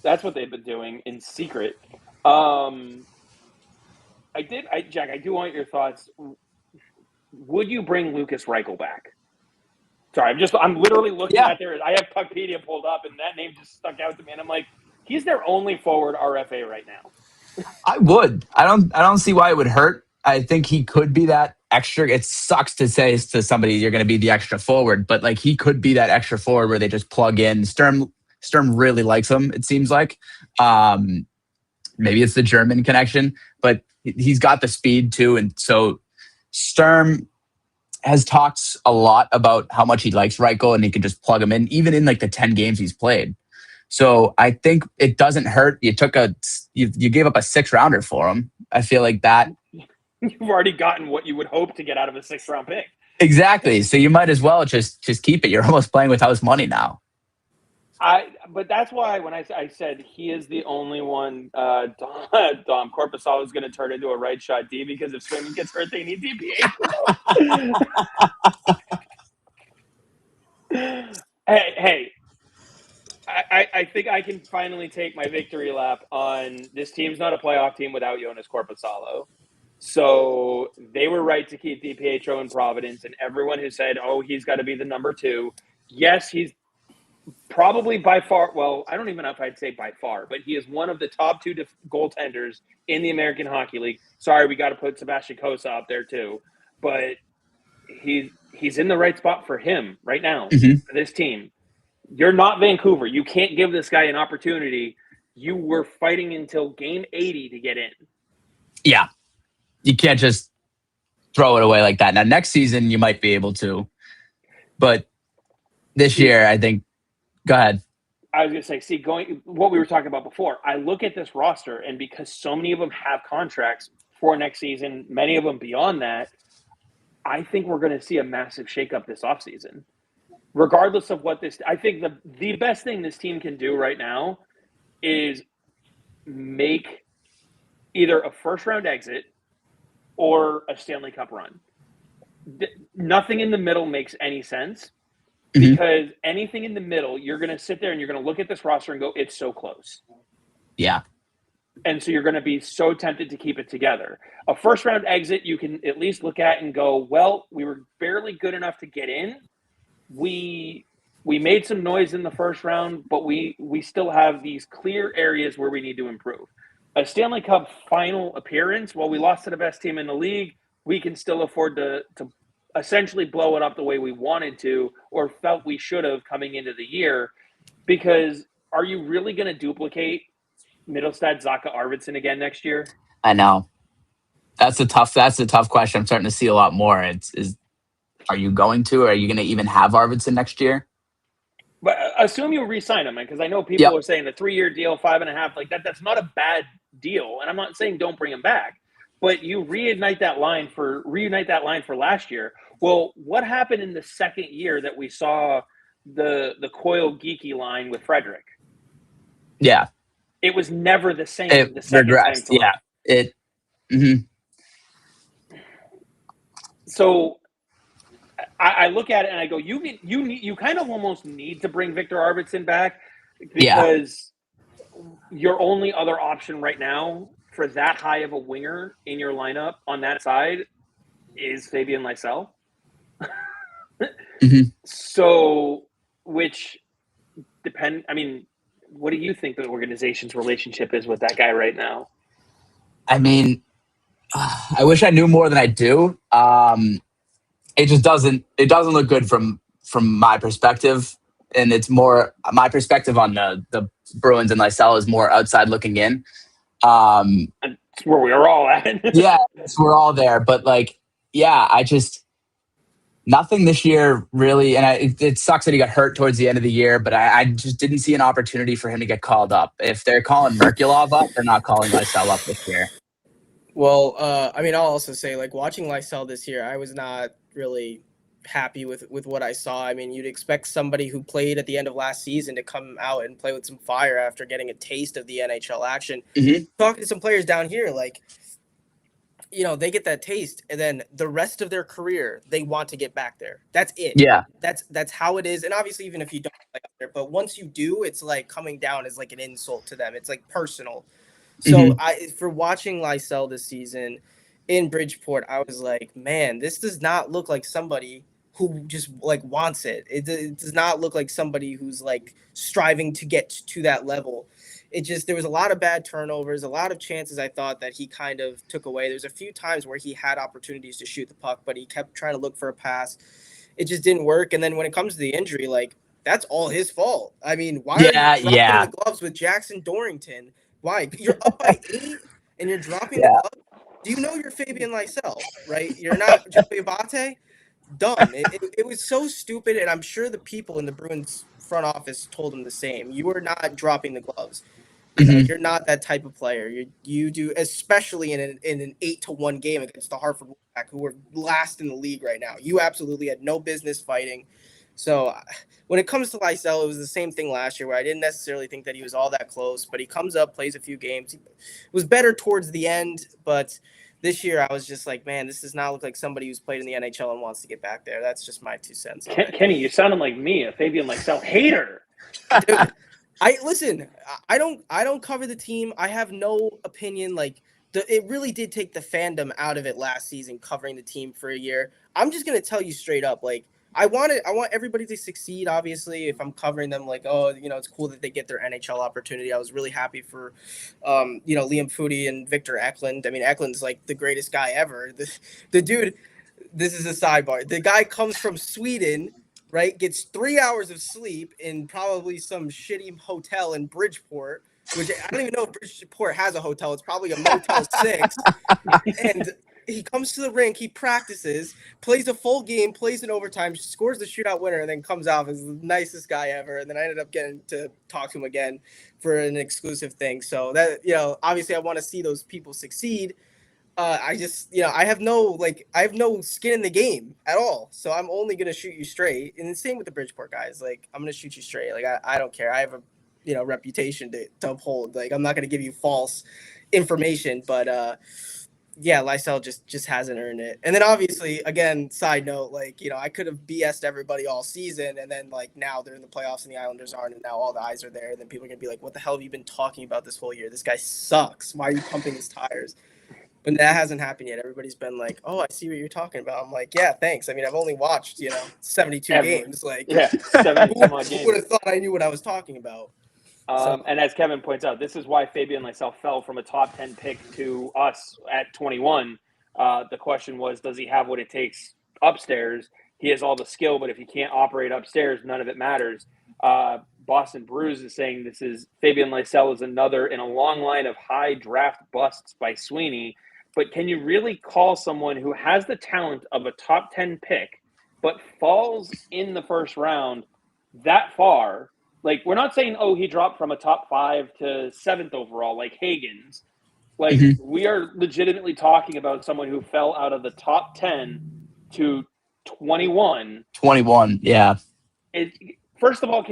That's what they've been doing in secret. Jack, I do want your thoughts. Would you bring Lucas Reichel back? Sorry, I'm literally looking at I have Puckpedia pulled up, and that name just stuck out to me, and I'm like, he's their only forward RFA right now. I would. I don't see why it would hurt. I think he could be that extra. It sucks to say to somebody you're going to be the extra forward, but like he could be that extra forward where they just plug in. Sturm really likes him, it seems like. Maybe it's the German connection, but he's got the speed too. And so Sturm has talked a lot about how much he likes Reichel and he can just plug him in, even in like the 10 games he's played. So I think it doesn't hurt. You gave up a 6-rounder for him. I feel like that. You've already gotten what you would hope to get out of a 6th-round pick. Exactly. So you might as well just keep it. You're almost playing with house money now. But that's why when I said he is the only one, Dom Korpisalo is going to turn into a right shot D because if Swayman gets hurt, they need DPA. Hey. I think I can finally take my victory lap on this team's not a playoff team without Jonas Korpisalo. So they were right to keep DiPietro in Providence, and everyone who said, oh, he's got to be the number 2. Yes, he's probably by far, well, I don't even know if I'd say by far, but he is one of the top 2 goaltenders in the American Hockey League. Sorry, we got to put Sebastian Cossa up there too. But he's in the right spot for him right now, for this team. You're not Vancouver. You can't give this guy an opportunity. You were fighting until game 80 to get in. Yeah. You can't just throw it away like that. Now, next season, you might be able to. But this year, I think, go ahead. I was going to say, what we were talking about before, I look at this roster, and because so many of them have contracts for next season, many of them beyond that, I think we're going to see a massive shakeup this offseason. Regardless of what I think the best thing this team can do right now is make either a first-round exit or a Stanley Cup run. Nothing in the middle makes any sense because anything in the middle, you're going to sit there and you're going to look at this roster and go, it's so close. Yeah. And so you're going to be so tempted to keep it together. A first round exit, you can at least look at and go, well, we were barely good enough to get in. We made some noise in the first round, but we still have these clear areas where we need to improve. A Stanley Cup final appearance, while we lost to the best team in the league, we can still afford to essentially blow it up the way we wanted to or felt we should have coming into the year. Because are you really going to duplicate Middlestad, Zaka, Arvidsson again next year? I know. That's a tough question. I'm starting to see a lot more. Are you going to, or are you going to even have Arvidsson next year? But assume you re-sign him, because I know people Yep. are saying a 3-year deal, 5.5, like that. That's not a bad deal, and I'm not saying don't bring him back, but you reunite that line for last year. Well, what happened in the second year that we saw the Coyle Geeky line with Frederick? Yeah, it was never the same. it The second regressed. time through. Yeah, it. Mm-hmm. So I look at it and I go, you kind of almost need to bring Victor Arvidsson back, because your only other option right now for that high of a winger in your lineup on that side is Fabian Lysell. Mm-hmm. So, which depend. I mean, what do you think the organization's relationship is with that guy right now? I mean, I wish I knew more than I do. It just doesn't. It doesn't look good from my perspective, and it's more my perspective on the Bruins and Lysell is more outside looking in. That's where we are all at. Yeah, we're all there, but I just nothing this year really, and it sucks that he got hurt towards the end of the year, but I just didn't see an opportunity for him to get called up. If they're calling Merkulov up, they're not calling Lysell up this year. Well, I mean, I'll also say, watching Lysell this year, I was not really happy with what I saw. I mean, you'd expect somebody who played at the end of last season to come out and play with some fire after getting a taste of the NHL action. Mm-hmm. Talking to some players down here, they get that taste, and then the rest of their career, they want to get back there. That's it. Yeah. That's how it is. And obviously, even if you don't play up there, but once you do, it's like coming down is like an insult to them. It's like personal. So for watching Lysell this season in Bridgeport, I was like, man, this does not look like somebody who just wants it. It does not look like somebody who's striving to get to that level. There was a lot of bad turnovers, a lot of chances I thought that he kind of took away. There's a few times where he had opportunities to shoot the puck, but he kept trying to look for a pass. It just didn't work. And then when it comes to the injury, that's all his fault. I mean, why are you dropping the gloves with Jackson Dorrington? Why? You're up by 8 and you're dropping the glove? Do you know you're Fabian Lysell, right? You're not Joey Abate? Dumb. It was so stupid, and I'm sure the people in the Bruins front office told him the same. You are not dropping the gloves. You're not that type of player. You do, especially in an 8-1 game against the Hartford Wolfpack, who are last in the league right now. You absolutely had no business fighting. So when it comes to Lysell, it was the same thing last year, where I didn't necessarily think that he was all that close, but he comes up, plays a few games. He was better towards the end, but this year I was just like, man, this does not look like somebody who's played in the NHL and wants to get back there. That's just my 2 cents on it. Kenny, you sounded like me, a Fabian Lysell hater. Dude, I don't cover the team. I have no opinion. It really did take the fandom out of it last season, covering the team for a year. I'm just gonna tell you straight up, I want everybody to succeed. Obviously, if I'm covering them, it's cool that they get their NHL opportunity. I was really happy for, Liam Foudy and Victor Eklund. I mean, Eklund's the greatest guy ever. The dude, this is a sidebar. The guy comes from Sweden, right? Gets 3 hours of sleep in probably some shitty hotel in Bridgeport, which I don't even know if Bridgeport has a hotel. It's probably a Motel 6. And he comes to the rink, he practices, plays a full game, plays in overtime, scores the shootout winner, and then comes off as the nicest guy ever. And then I ended up getting to talk to him again for an exclusive thing. So that, obviously I want to see those people succeed. I just, I have no skin in the game at all. So I'm only going to shoot you straight. And the same with the Bridgeport guys. I'm going to shoot you straight. I don't care. I have a, reputation to uphold. I'm not going to give you false information, but, yeah, Lysell just hasn't earned it. And then obviously, again, side note, like, you know, I could have BS'd everybody all season, and then like now they're in the playoffs and the Islanders aren't, and now all the eyes are there, and then people are gonna be like, what the hell have you been talking about this whole year? This guy sucks. Why are you pumping his tires? But that hasn't happened yet. Everybody's been like, oh, I see what you're talking about. I'm like, yeah, thanks. I mean, I've only watched, 72 games. Like, Yeah, 70 some odd who games. would have thought I knew what I was talking about? And as Kevin points out, this is why Fabian Lysell fell from a top 10 pick to us at 21. The question was, does he have what it takes upstairs? He has all the skill, but if he can't operate upstairs, none of it matters. Boston Bruins is saying this is Fabian Lysell is another in a long line of high draft busts by Sweeney. But can you really call someone who has the talent of a top 10 pick, but falls in the first round that far? Like, we're not saying, oh, he dropped from a top 5 to 7th overall, like Hagen's. Like, we are legitimately talking about someone who fell out of the top 10 to 21. 21, yeah. First of all,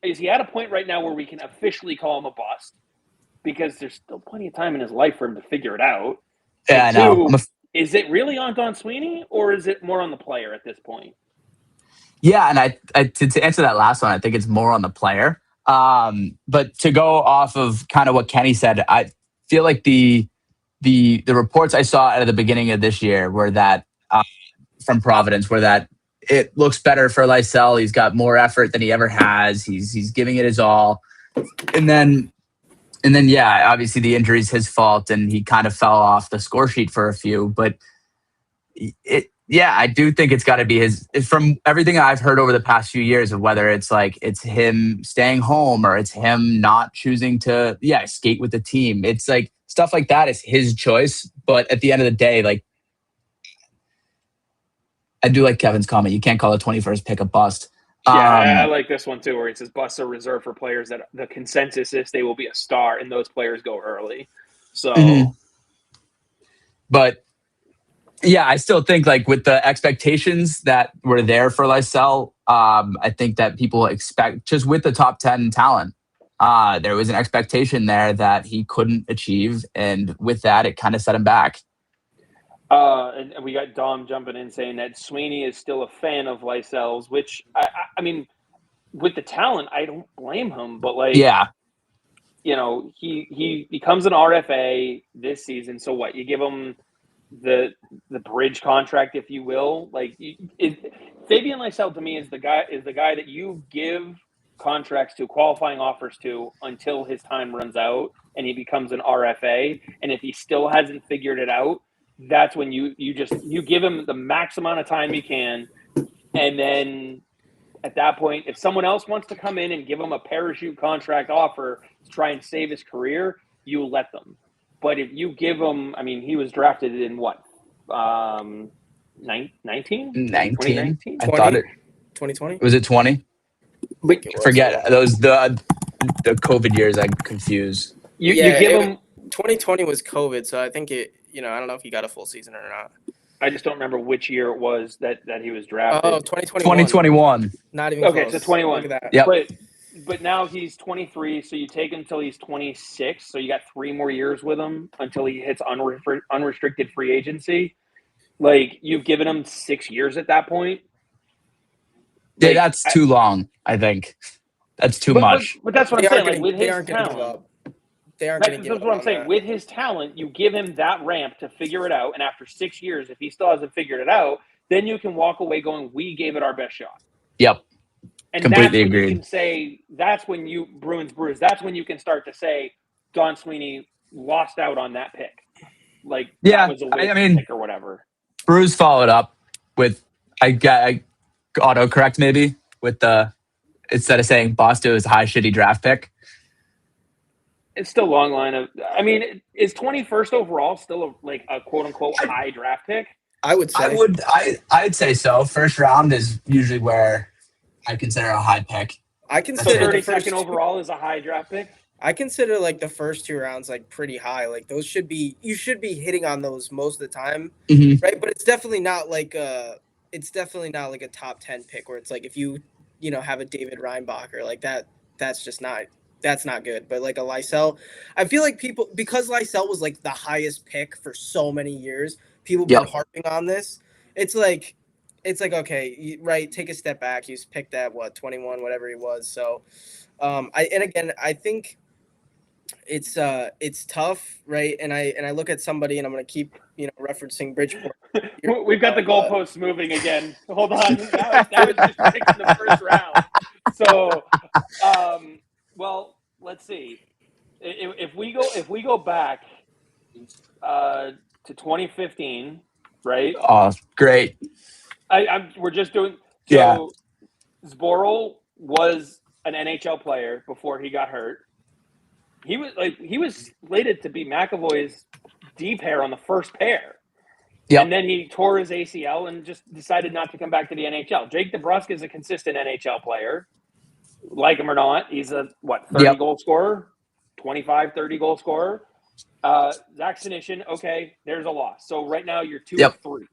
is he at a point right now where we can officially call him a bust? Because there's still plenty of time in his life for him to figure it out. Yeah, and I know. Is it really on Don Sweeney, or is it more on the player at this point? Yeah, and I to answer that last one, I think it's more on the player. But to go off of kind of what Kenny said, I feel like the reports I saw at the beginning of this year were that from Providence were that it looks better for Lysell. He's got more effort than he ever has. He's giving it his all, and then yeah, obviously the injury is his fault, and he kind of fell off the score sheet for a few, but yeah, I do think it's got to be his. From everything I've heard over the past few years of whether it's like it's him staying home or it's him not choosing to, skate with the team. It's like stuff like that is his choice. But at the end of the day, like I do like Kevin's comment. You can't call a 21st pick a bust. Yeah, I like this one too, where it says busts are reserved for players that the consensus is they will be a star, and those players go early. So, but. Yeah, I still think like with the expectations that were there for Lysell, I think that people expect just with the top 10 talent, there was an expectation there that he couldn't achieve. And with that, it kind of set him back. And we got Dom jumping in saying that Sweeney is still a fan of Lysell's, which I mean, with the talent, I don't blame him, but like, he becomes an RFA this season. So what, you give him the bridge contract, if you will. Like, Fabian Lysell to me is the guy that you give contracts to, qualifying offers to, until his time runs out and he becomes an RFA. And if he still hasn't figured it out, that's when you give him the max amount of time you can. And then at that point, if someone else wants to come in and give him a parachute contract offer to try and save his career, you let them. But if you give him, I mean, he was drafted in what? 19? 2019? I thought it 2020. Was it 20? Forget those the COVID years. I confuse. You give him 2020 was COVID, so I think I don't know if he got a full season or not. I just don't remember which year it was that he was drafted. Oh, 2021. Not even okay, close. So 21. Look at that. Yep. But now he's 23, so you take him until he's 26. So you got 3 more years with him until he hits unrestricted free agency. Like, you've given him 6 years at that point. Like, that's too long, I think. That's too much. But that's what I'm saying. Like, with his talent, they aren't going to give up. That's what I'm saying. With his talent, you give him that ramp to figure it out. And after 6 years, if he still hasn't figured it out, then you can walk away going, we gave it our best shot. Yep. And completely that's when agreed. You can say, that's when you, Bruins, that's when you can start to say, Don Sweeney lost out on that pick. Like, that was a waste pick or whatever. Bruce followed up with, I autocorrect maybe, with instead of saying Boston was a high shitty draft pick. It's still a long line of, I mean, is 21st overall still a quote unquote high draft pick? I would say. I'd say so. First round is usually where I consider a high pick. I consider 32nd overall is a high draft pick. I consider like the first 2 rounds like pretty high. Like you should be hitting on those most of the time, right? But it's definitely not like a top 10 pick where it's like if you have a David Reinbacher like that. That's just not that's not good. But like a Lysell, I feel like people, because Lysell was like the highest pick for so many years, people been Yep. harping on this. It's like okay, right? Take a step back. He's picked at 21, whatever he was. So, I think it's tough, right? And I look at somebody, and I'm gonna keep referencing Bridgeport. We've got the goalposts moving again. Hold on. Now it's just picks in the first round. So, well, let's see. If we go back to 2015, right? Oh, great. We're just doing so. Yeah. Zboril was an NHL player before he got hurt. He was slated to be McAvoy's D pair on the first pair. Yep. And then he tore his ACL and just decided not to come back to the NHL. Jake DeBrusk is a consistent NHL player. Like him or not, he's a 30 goal scorer, 25, 30 goal scorer. Zach Senyshyn, okay, there's a loss. So right now you're 2 of 3.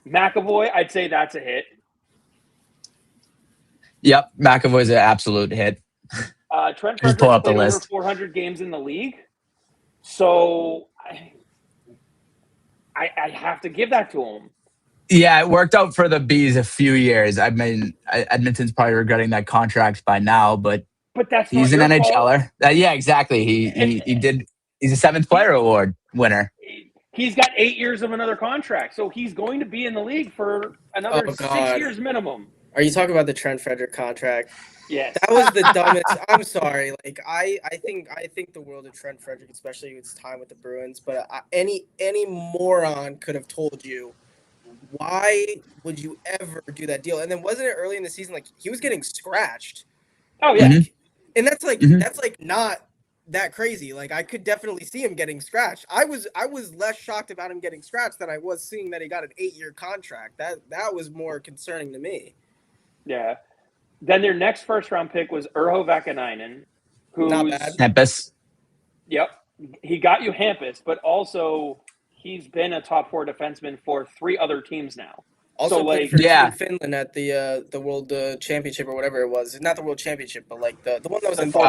McAvoy, I'd say that's a hit. Yep, McAvoy's an absolute hit. Trent Just pull Frederick's up the played over list. 400 games in the league. So I have to give that to him. Yeah, it worked out for the Bees a few years. I mean, Edmonton's probably regretting that contract by now, but that's he's an not your fault. NHLer. Yeah, exactly. He did. He's a 7th Player Award winner. He's got 8 years of another contract, so he's going to be in the league for another 6 years minimum. Are you talking about the Trent Frederick contract? Yes. That was the dumbest. I'm sorry. Like I think the world of Trent Frederick, especially with his time with the Bruins. But any moron could have told you, why would you ever do that deal? And then wasn't it early in the season, like he was getting scratched? Oh yeah. Like, and that's like not that crazy. Like I could definitely see him getting scratched. I was less shocked about him getting scratched than I was seeing that he got an 8-year contract. That was more concerning to me. Yeah. Then their next first-round pick was Urho Vakanainen, who's not bad. Hampus. Yep, he got you Hampus, but also he's been a top 4 defenseman for 3 other teams now. Also so played for Team Finland at the World Championship or whatever it was. Not the World Championship, but like the one that was in Four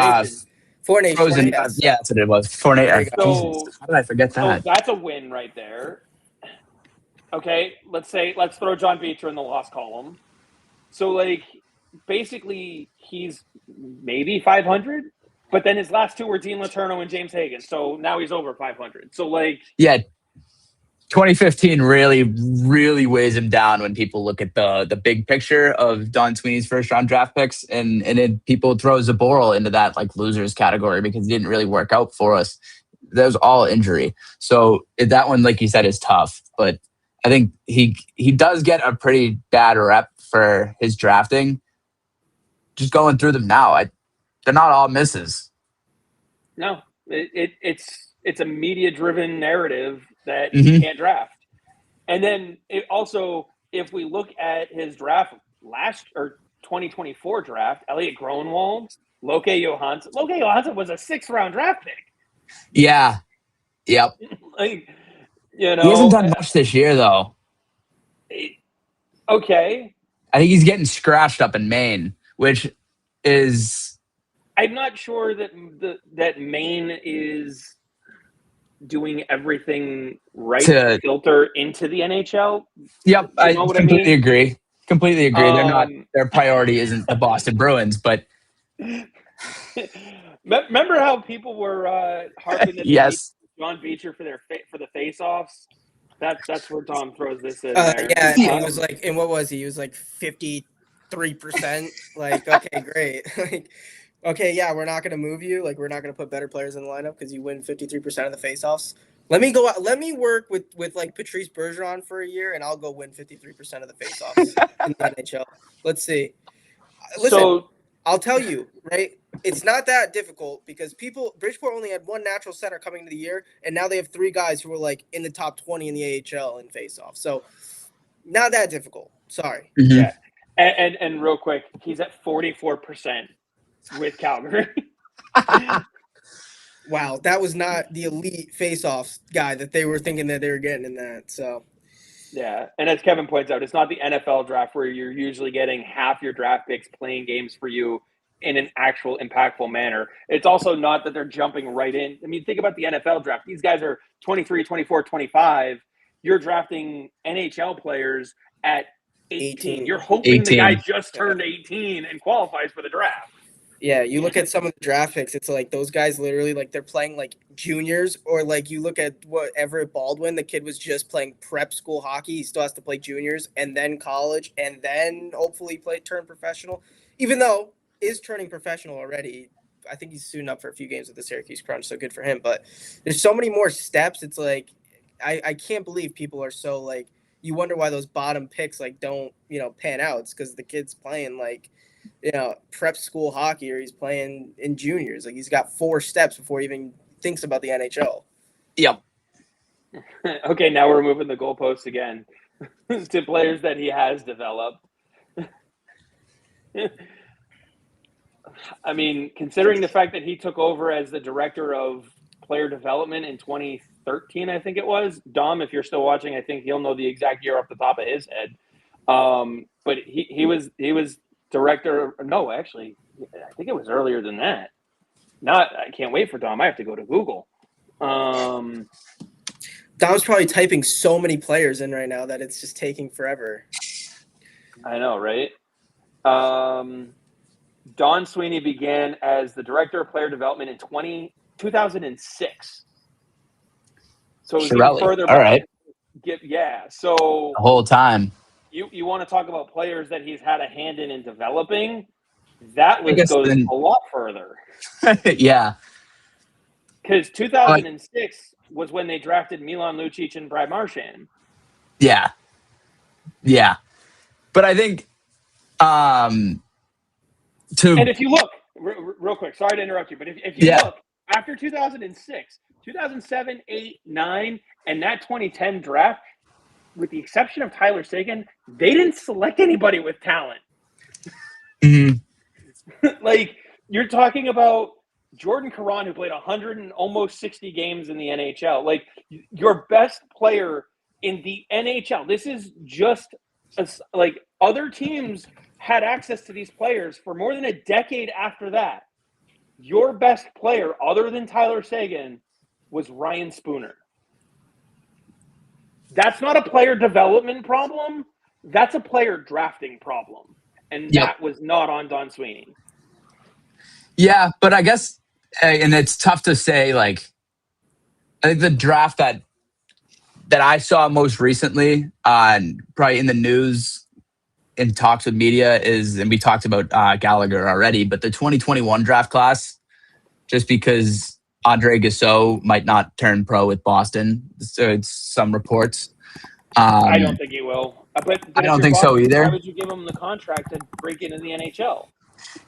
Nations. Frozen. Yeah, that's what it was. 4 Nations. So, how did I forget that? So that's a win right there. Okay, let's throw John Beecher in the loss column. So like basically he's maybe 500, but then his last 2 were Dean Letourneau and James Hagan. So now he's over 500. So like 2015 really weighs him down when people look at the big picture of Don Sweeney's first round draft picks, and people throw Zboril into that like losers category because he didn't really work out for us. That was all injury. So that one, like you said, is tough. But I think he does get a pretty bad rep for his drafting. Just going through them now, they're not all misses. No, it's a media-driven narrative that he can't draft. And then if we look at his draft 2024 draft, Elliot Gronwald, Loke Johansson. Loke Johansson was a 6th-round draft pick. Yeah. Yep. Like, he hasn't done much this year, though. Okay. I think he's getting scratched up in Maine, which is... I'm not sure that Maine is doing everything right to filter into the NHL. Yep, I completely agree. Completely agree. They're not. Their priority isn't the Boston Bruins, but remember how people were harping at John Beecher for the face-offs? That's where Tom throws this in. Yeah, he was like, and what was he? He was like 53%. Like, okay, great. Like, okay, yeah, we're not going to move you. Like, we're not going to put better players in the lineup because you win 53% of the faceoffs. Let me go out. Let me work with like Patrice Bergeron for a year, and I'll go win 53% of the faceoffs in the NHL. Let's see. Listen, I'll tell you, right? It's not that difficult because Bridgeport only had 1 natural center coming into the year, and now they have 3 guys who are like in the top 20 in the AHL in faceoffs. So, not that difficult. Sorry. Mm-hmm. Yeah, and real quick, he's at 44%. With Calgary. Wow, that was not the elite face-offs guy that they were thinking that they were getting in that. So, yeah, and as Kevin points out, it's not the NFL draft where you're usually getting half your draft picks playing games for you in an actual impactful manner. It's also not that they're jumping right in. I mean, think about the NFL draft. These guys are 23, 24, 25. You're drafting NHL players at 18. You're hoping the guy 18. just turned 18 and qualifies for the draft. Yeah, you look at some of the draft picks, it's like those guys literally like they're playing like juniors, or like you look at what Everett Baldwin, the kid was just playing prep school hockey. He still has to play juniors and then college and then hopefully turn professional. Even though is turning professional already. I think he's suiting up for a few games with the Syracuse Crunch, so good for him. But there's so many more steps. It's like I can't believe people are so like, you wonder why those bottom picks like don't, pan out. It's because the kid's playing like, prep school hockey, or he's playing in juniors. Like he's got 4 steps before he even thinks about the NHL. Yep. Okay, now we're moving the goalposts again to players that he has developed. I mean, considering the fact that he took over as the director of player development in 2013, I think it was. Dom, if you're still watching, I think he'll know the exact year off the top of his head. But he was director. No, actually, I think it was earlier than that. I can't wait for Dom. I have to go to Google. Dom's probably typing so many players in right now that it's just taking forever. I know, right? Don Sweeney began as the director of player development in 2006. So it was even further back. All right. Yeah. So The whole time. You want to talk about players that he's had a hand in developing? That list goes a lot further. Yeah. Because 2006 was when they drafted Milan Lucic and Brad Marchand. Yeah. Yeah. But I think And if you look, real quick, sorry to interrupt you, but if you look, after 2006, 2007, 8, 9, and that 2010 draft, with the exception of Tyler Seguin, they didn't select anybody with talent. Mm-hmm. Like, you're talking about Jordan Caron, who played 100 and almost 60 games in the NHL. Like, your best player in the NHL. This is just like other teams had access to these players for more than a decade after that. Your best player, other than Tyler Seguin, was Ryan Spooner. That's not a player development problem. That's a player drafting problem. And that was not on Don Sweeney. Yeah, but I guess, and it's tough to say, like, I think the draft that I saw most recently, probably in the news in talks with media is, and we talked about Gallagher already, but the 2021 draft class, just because Andre Gausseau might not turn pro with Boston. So it's some reports. I don't think he will. But I don't think so either. Why would you give him the contract to break into the NHL?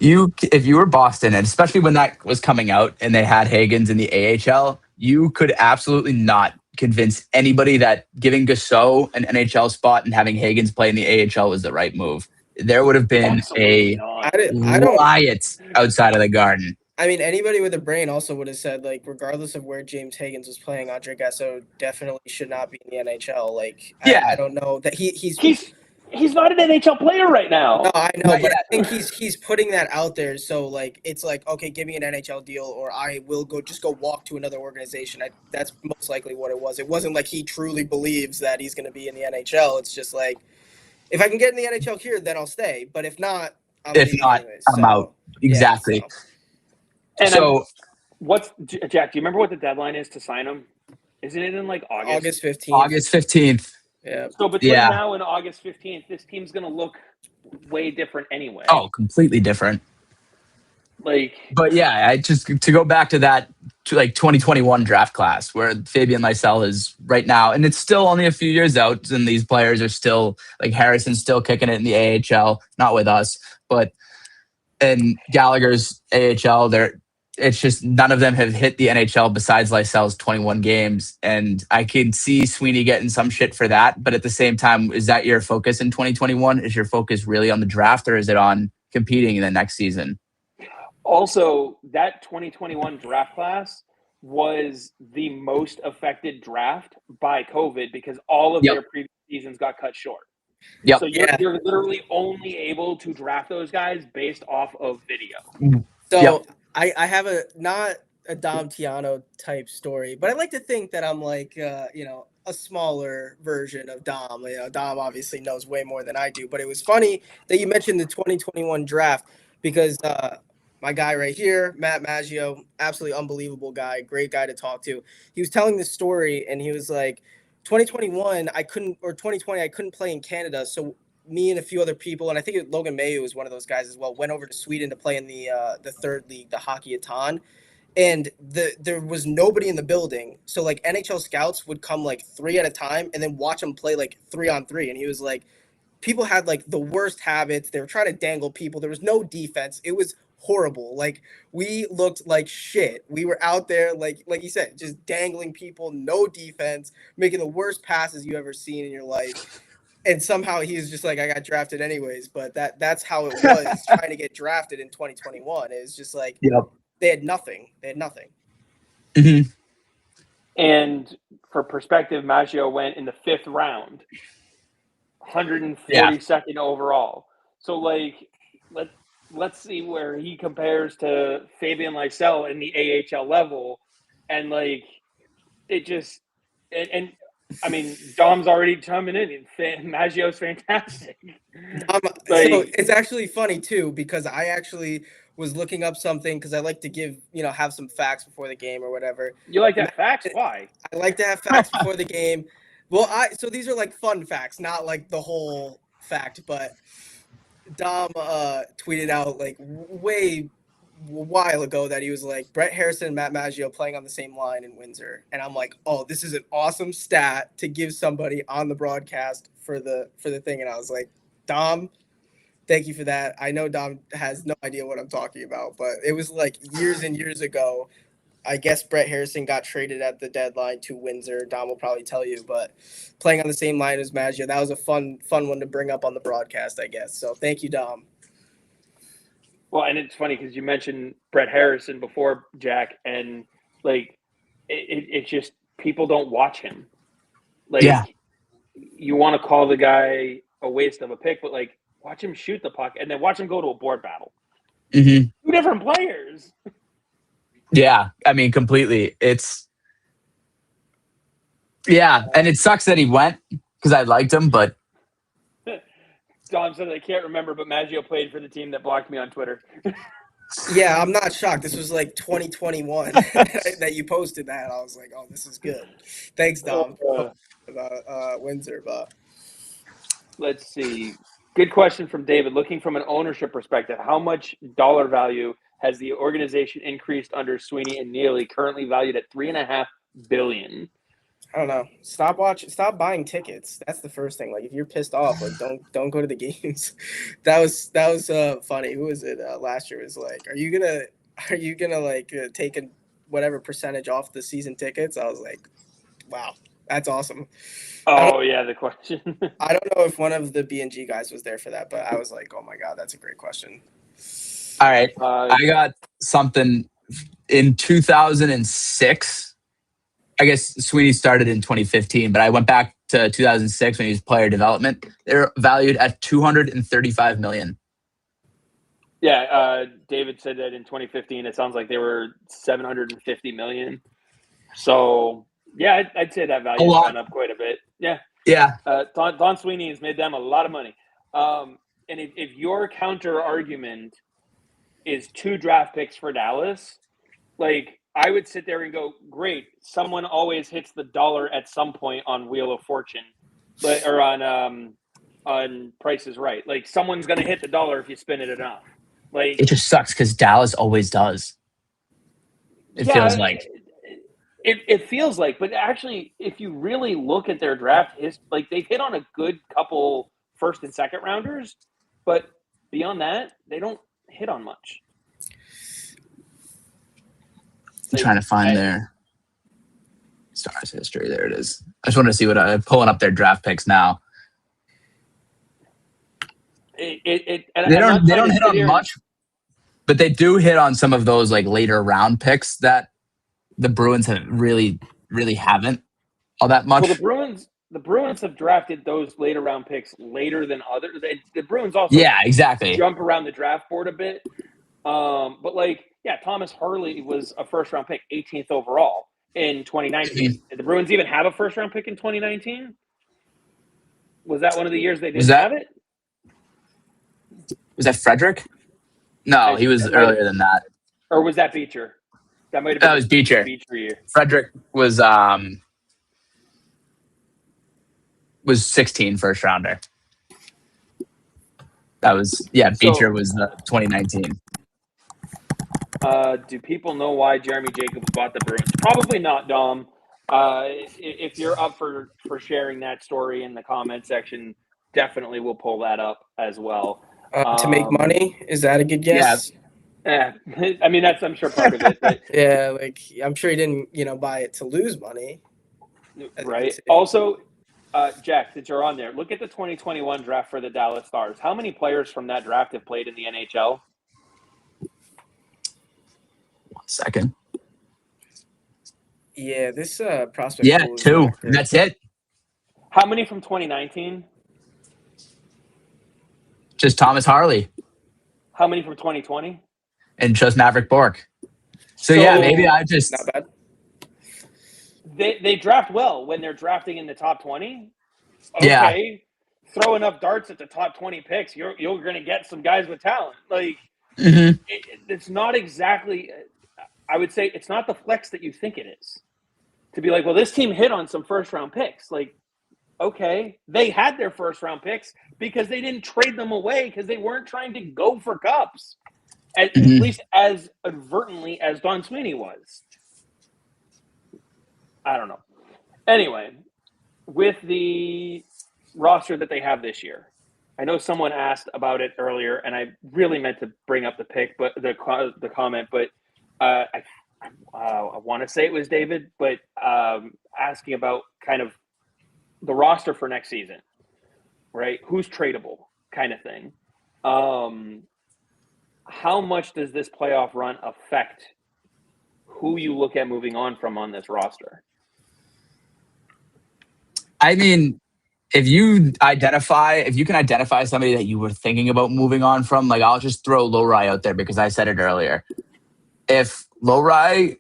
If you were Boston, and especially when that was coming out and they had Higgins in the AHL, you could absolutely not convince anybody that giving Gausseau an NHL spot and having Higgins play in the AHL was the right move. There would have been riot outside of the Garden. I mean, anybody with a brain also would have said, like, regardless of where James Higgins was playing, Andre Gausseau definitely should not be in the NHL. Like, I don't know that he's not an NHL player right now. No, I know, but I think he's putting that out there. So, like, it's like, okay, give me an NHL deal, or I will just go walk to another organization. That's most likely what it was. It wasn't like he truly believes that he's going to be in the NHL. It's just like, if I can get in the NHL here, then I'll stay. But if not, I'm out. Exactly. And so, Jack? Do you remember what the deadline is to sign him? Isn't it in like August? August 15th. August 15th. Yeah. So between now and August 15th, this team's going to look way different anyway. Oh, completely different. Like, but yeah, I just to go back to that 2021 draft class where Fabian Lysell is right now, and it's still only a few years out, and these players are still like Harrison's still kicking it in the AHL, not with us, but in Gallagher's AHL, it's just none of them have hit the NHL besides Lysell's 21 games. And I can see Sweeney getting some shit for that. But at the same time, is that your focus in 2021? Is your focus really on the draft, or is it on competing in the next season? Also, that 2021 draft class was the most affected draft by COVID because all of their previous seasons got cut short. Yep. So you're literally only able to draft those guys based off of video. So Yep. I have not a Dom Tiano type story, but I like to think that I'm like a smaller version of Dom. Dom obviously knows way more than I do, but it was funny that you mentioned the 2021 draft because my guy right here, Matt Maggio, absolutely unbelievable guy, great guy to talk to. He was telling this story and he was like, 2021 2020 I couldn't play in Canada, so me and a few other people, and I think Logan Mayo was one of those guys as well, went over to Sweden to play in the third league, the Hockey Etan, and there was nobody in the building. So like NHL scouts would come like 3 at a time and then watch them play like 3-on-3. And he was like, people had like the worst habits. They were trying to dangle people. There was no defense. It was horrible. Like we looked like shit. We were out there like you said, just dangling people, no defense, making the worst passes you ever seen in your life. And somehow he was just like, I got drafted anyways. But that's how it was trying to get drafted in 2021. It was just like they had nothing. Mm-hmm. And for perspective, Maggio went in the 5th round, 142nd overall. So like let's see where he compares to Fabian Lysell in the AHL level, and like it just and I mean, Dom's already chiming in. Maggio's fantastic. So it's actually funny too, because I actually was looking up something because I like to have some facts before the game or whatever. You like to have facts? Why? I like to have facts before the game. Well, so these are like fun facts, not like the whole fact, but Dom tweeted out like a while ago that he was like Brett Harrison and Matt Maggio playing on the same line in Windsor, and I'm like, oh, this is an awesome stat to give somebody on the broadcast for the thing, and I was like, Dom, thank you for that. I know Dom has no idea what I'm talking about, but it was like years and years ago. I guess Brett Harrison got traded at the deadline to Windsor. Dom will probably tell you, but playing on the same line as Maggio, that was a fun one to bring up on the broadcast, I guess. So thank you, Dom. Well, and it's funny because you mentioned Brett Harrison before, Jack, and like it just people don't watch him. Like you want to call the guy a waste of a pick, but like watch him shoot the puck and then watch him go to a board battle. Mm-hmm. 2 different players. Yeah, I mean, completely. And it sucks that he went because I liked him, but Dom said I can't remember, but Maggio played for the team that blocked me on Twitter. Yeah, I'm not shocked. This was like 2021 that you posted that. I was like, oh, this is good. Thanks, Dom, about Windsor. But let's see. Good question from David. Looking from an ownership perspective, how much dollar value has the organization increased under Sweeney and Neely, currently valued at $3.5 billion? I don't know. Stop buying tickets. That's the first thing. Like if you're pissed off, like don't go to the games. That was funny. Who was it last year? It was like, are you gonna like take whatever percentage off the season tickets? I was like, wow, that's awesome. Oh yeah, the question. I don't know if one of the B&G guys was there for that, but I was like, oh my god, that's a great question. All right, I got something in 2006. I guess Sweeney started in 2015, but I went back to 2006 when he was player development. They're valued at $235 million. Yeah, David said that in 2015. It sounds like they were $750 million. So yeah, I'd say that value has gone up quite a bit. Yeah. Don Sweeney has made them a lot of money. And if your counter argument is 2 draft picks for Dallas, like I would sit there and go, great. Someone always hits the dollar at some point on Wheel of Fortune, or on Price is Right. Like someone's going to hit the dollar if you spin it enough. Like it just sucks because Dallas always does. It feels like. It feels like, but actually, if you really look at their draft, like they've hit on a good couple first and second rounders, but beyond that, they don't hit on much. I'm trying to find their Stars history. There it is. I just want to see what I'm pulling up their draft picks now. They don't hit on much, but they do hit on some of those like later round picks that the Bruins have really haven't all that much. Well, the Bruins have drafted those later round picks later than others. The Bruins also Yeah, exactly. jump around the draft board a bit. But Thomas Harley was a first round pick, 18th overall in 2019. Did the Bruins even have a first round pick in 2019? Was that one of the years they didn't have it? Was that Frederick? No, he was earlier than that. Or was that Beecher? That might have been. That was Beecher. Year. Frederick was 16 first rounder. That was Beecher was 2019. Do people know why Jeremy Jacobs bought the Bruins? Probably not, Dom. If you're up for sharing that story in the comment section, definitely we'll pull that up as well. To make money? Is that a good guess? Yeah. I mean, that's, I'm sure, part of it. But yeah, I'm sure he didn't, buy it to lose money. Right. Also, Jack, since you're on there, look at the 2021 draft for the Dallas Stars. How many players from that draft have played in the NHL? 1 second. Yeah, this prospect. Yeah, 2. That's it. How many from 2019? Just Thomas Harley. How many from 2020? And just Maverick Bork. So maybe I just not bad. They draft well when they're drafting in the top 20. Okay. Yeah. Throw enough darts at the top 20 picks, you're going to get some guys with talent. It's not exactly. I would say it's not the flex that you think it is. To be like, well, this team hit on some first round picks. Okay, they had their first round picks because they didn't trade them away because they weren't trying to go for cups, at least as advertently as Don Sweeney was. I don't know. Anyway, with the roster that they have this year, I know someone asked about it earlier, and I really meant to bring up the pick, but the comment, but I want to say it was David, but asking about kind of the roster for next season, right? Who's tradable kind of thing. How much does this playoff run affect who you look at moving on from on this roster? I mean, if you can identify somebody that you were thinking about moving on from, I'll just throw Lowry out there because I said it earlier. If Lowry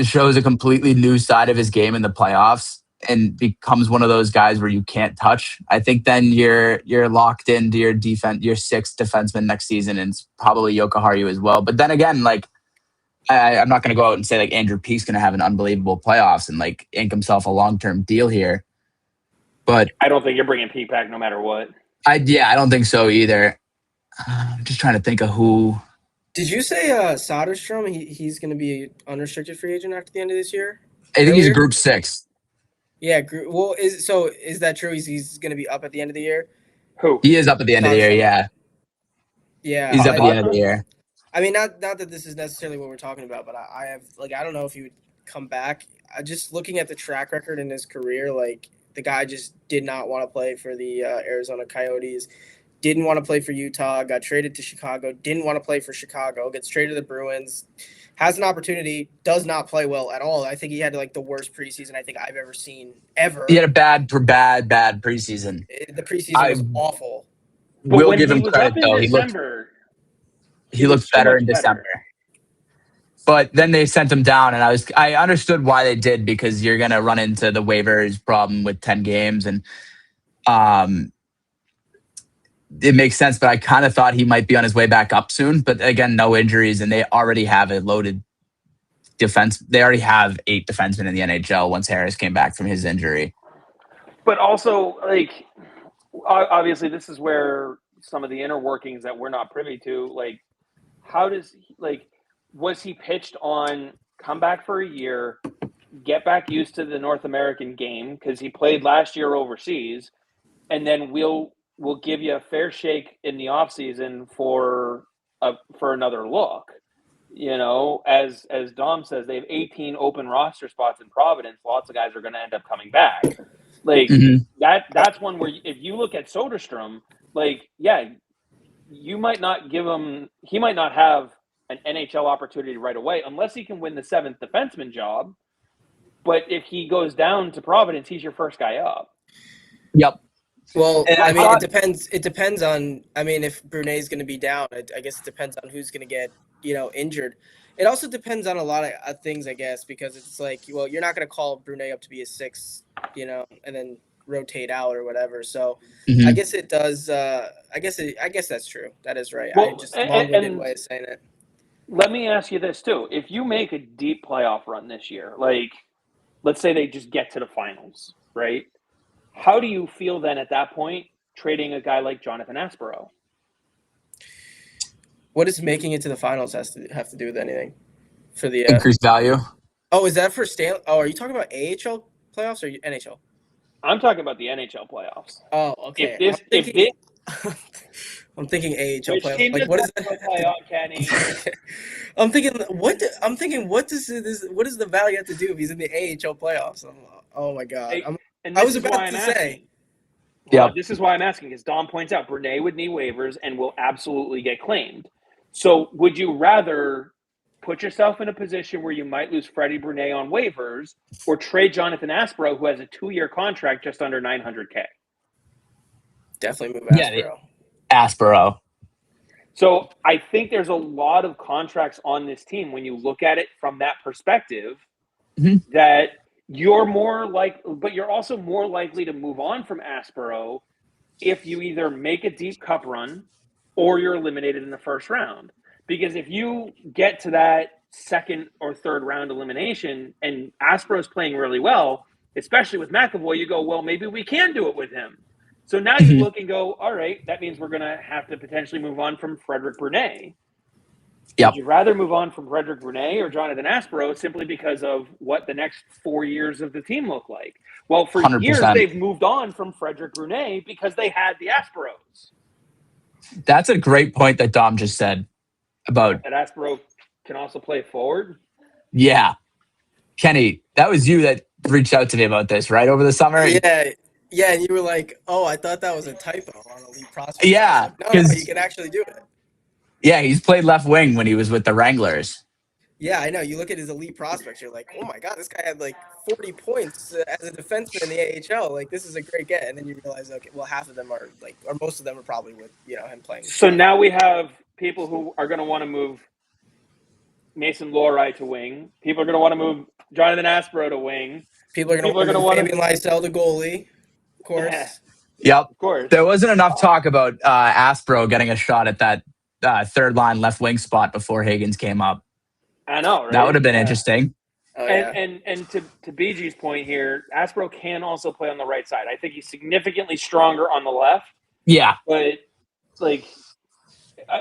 shows a completely new side of his game in the playoffs and becomes one of those guys where you can't touch, I think then you're locked into your defense, your 6th defenseman next season, and it's probably Jokiharju as well. But then again, I'm not going to go out and say Andrew Peake's going to have an unbelievable playoffs and ink himself a long-term deal here. But I don't think you're bringing Peake back no matter what. I don't think so either. I'm just trying to think of who. Did you say Soderstrom? He's going to be an unrestricted free agent after the end of this year? I think he's a Group 6. Yeah. Well, is that true? He's going to be up at the end of the year? Who? He is up at the end of the year. Yeah. Yeah. He's up at the end of the year. I mean, not that this is necessarily what we're talking about, but I have I don't know if he would come back. Just looking at the track record in his career, the guy just did not want to play for the Arizona Coyotes, didn't want to play for Utah, got traded to Chicago, didn't want to play for Chicago, gets traded to the Bruins, has an opportunity, does not play well at all. I think he had the worst preseason I think I've ever seen ever. He had a bad preseason. The preseason was awful. But we'll give him credit though. He looked better in December. But then they sent him down, and I understood why they did, because you're going to run into the waivers problem with 10 games, and it makes sense. But I kind of thought he might be on his way back up soon. But again, no injuries, and they already have a loaded defense. They already have 8 defensemen in the NHL once Harris came back from his injury. But also, obviously, this is where some of the inner workings that we're not privy to, how does was he pitched on come back for a year, get back used to the North American game because he played last year overseas, and then we'll give you a fair shake in the offseason for another look. As Dom says, they have 18 open roster spots in Providence. Lots of guys are going to end up coming back. That's one where if you look at Soderstrom, you might not give him. He might not have an NHL opportunity right away unless he can win the 7th defenseman job. But if he goes down to Providence, he's your first guy up. Yep. Well, And I mean, thought, it depends. It depends on. I mean, if Brunei's going to be down, I guess it depends on who's going to get injured. It also depends on a lot of things, I guess, because it's like, well, you're not going to call Brunei up to be a six, and then rotate out or whatever. So, I mhm. guess it does. I guess that's true. That is right. I Well, just long-winded and way of saying it. let me ask you this too: if you make a deep playoff run this year, like let's say they just get to the finals, right? How do you feel then at that point trading a guy like Jonathan Aspero? What does making it to the finals have to do with anything for the? Increased value. Oh, is that for Stanley? Oh, are you talking about AHL playoffs or NHL? I'm talking about the NHL playoffs. Oh, If okay. if this I'm thinking AHL which playoffs. team Like, does what does that Buffalo have play to? on, Kenny? Okay. What does this? What does the value have to do if he's in the AHL playoffs? Oh my god. And I this was is why about I'm to say. asking. Hold on, Yep. this is why I'm asking, because Dom points out Brunei would need waivers and will absolutely get claimed. So would you rather put yourself in a position where you might lose Freddie Brunei on waivers or trade Jonathan Aspero, who has a 2-year contract just under $900K? Definitely move Yeah. Aspero. Aspero. So I think there's a lot of contracts on this team when you look at it from that perspective Mhm. that you're but you're also more likely to move on from Aspero if you either make a deep cup run or you're eliminated in the first round. Because if you get to that second or third round elimination and Aspero's playing really well, especially with McAvoy, you go, well, maybe we can do it with him. So now you Mhm. look and go, all right, that means we're going to have to potentially move on from Frederic Brunei. Would Yep. you rather move on from Frederic Brunei or Jonathan Aspero simply because of what the next 4 years of the team look like? Well, for years 100%. they've moved on from Frederic Brunei because they had the Asperos. That's a great point that Dom just said about, That Aspero can also play forward. yeah. Kenny, that was you that reached out to me about this, right? Over the summer? Yeah, yeah, and you were like, "Oh, I thought that was a typo on Elite Prospects." I was Yeah. like, "No, no, you Because, can actually do it." yeah, he's played left wing when he was with the Wranglers. Yeah, I know. You look at his elite prospects, you're like, oh my god, this guy had like 40 points as a defenseman in the AHL. Like, this is a great get. And then you realize, okay, well, half of them are like, or most of them are probably with him playing. So now we have people who are going to want to move Mason Lohrei to wing. People are going to want to move Jonathan Aspero to wing. People are going to want to move Fabian Lysell to goalie, of course. Yeah, Yep. of course. There wasn't enough talk about Aspero getting a shot at that third line left wing spot before Higgins came up. I know, right? That would have been interesting. Oh, yeah. And to BG's point here, Aspero can also play on the right side. I think he's significantly stronger on the left. Yeah. But like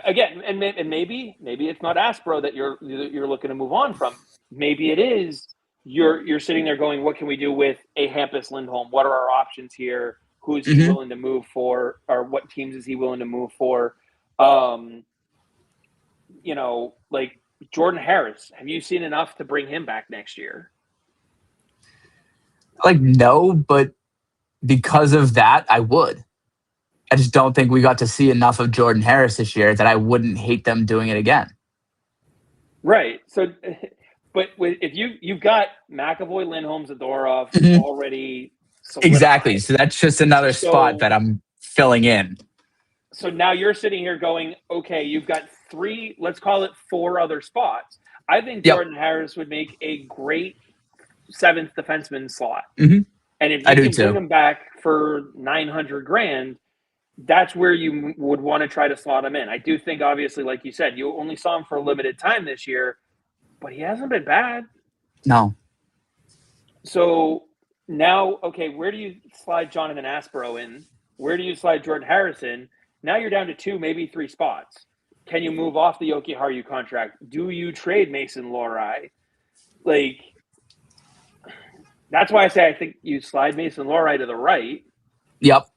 again, and maybe it's not Aspero that you're looking to move on from. Maybe it is you're sitting there going, what can we do with a Hampus Lindholm? What are our options here? Who is he willing to move for, or what teams is he willing to move for? Like Jordan Harris. Have you seen enough to bring him back next year? Like, no, but because of that, I would. I just don't think we got to see enough of Jordan Harris this year that I wouldn't hate them doing it again. Right. So, but if you've got McAvoy, Lindholm, Zadorov already solidified. Exactly. So that's just another spot that I'm filling in. So now you're sitting here going, okay, you've got 3, let's call it 4 other spots. I think Jordan Harris would make a great 7th defenseman slot. And if you can bring him back for $900,000, that's where you would want to try to slot him in. I do think, obviously, like you said, you only saw him for a limited time this year, but he hasn't been bad. No. So now, okay, where do you slide Jonathan Aspero in? Where do you slide Jordan Harris in? Now you're down to 2, maybe 3 spots. Can you move off the Yoki Haru contract? Do you trade Mason Lohrei? Like, that's why I say I think you slide Mason Lohrei to the right. Yep.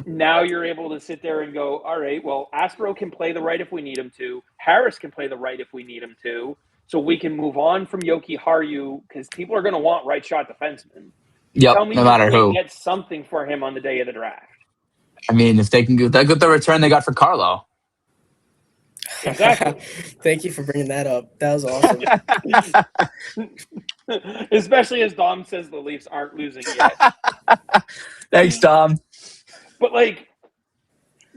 Now you're able to sit there and go, all right, well, Aspero can play the right if we need him to. Harris can play the right if we need him to. So we can move on from Yoki Haru because people are going to want right shot defensemen. Yep. Tell me no matter who. Get something for him on the day of the draft. I mean, if they can get the return they got for Carlo. Exactly. Thank you for bringing that up. That was awesome. Especially as Dom says the Leafs aren't losing yet. Thanks, Dom. But like,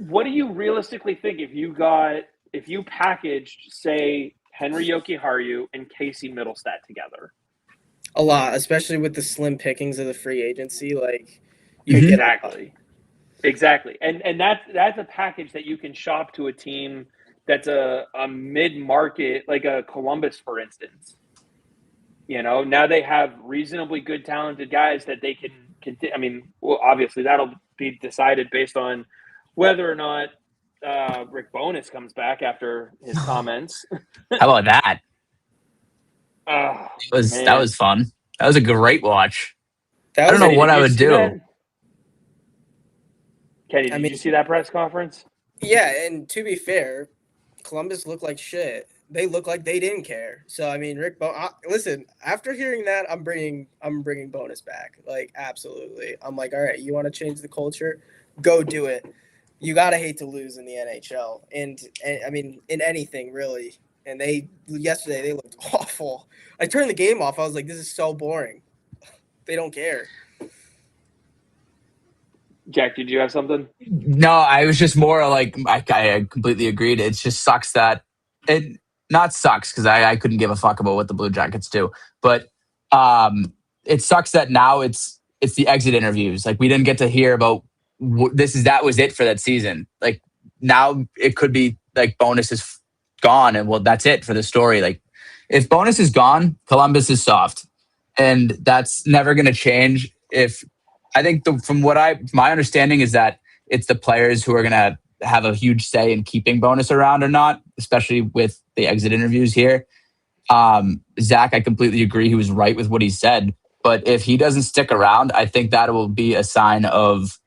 what do you realistically think if you packaged, say, Henry Jokiharju and Casey Middlestat together? A lot, especially with the slim pickings of the free agency. Like, you could get a lot. Exactly. And that's a package that you can shop to a team that's a mid-market, like a Columbus, for instance. Now they have reasonably good, talented guys that they can. I mean, well, obviously that'll be decided based on whether or not Rick Bowness comes back after his comments. How about that? Oh, That was fun. That was a great watch. That I don't was know what I would do. That? Kenny, did you see that press conference? Yeah, and to be fair, Columbus looked like shit. They looked like they didn't care. So I mean, listen. After hearing that, I'm bringing Bonus back. Like, absolutely. I'm like, all right, you want to change the culture? Go do it. You gotta hate to lose in the NHL, and I mean in anything really. And yesterday they looked awful. I turned the game off. I was like, this is so boring. They don't care. Jack, did you have something? No, I was just more like I completely agreed. It just sucks that it not sucks because I couldn't give a fuck about what the Blue Jackets do, but it sucks that now it's the exit interviews. Like, we didn't get to hear about that was it for that season. Like, now it could be like Bonus is gone and well, that's it for the story. Like, if Bonus is gone, Columbus is soft, and that's never going to change. I think my understanding is that it's the players who are going to have a huge say in keeping Bonus around or not, especially with the exit interviews here. Zach, I completely agree. He was right with what he said. But if he doesn't stick around, I think that will be a sign of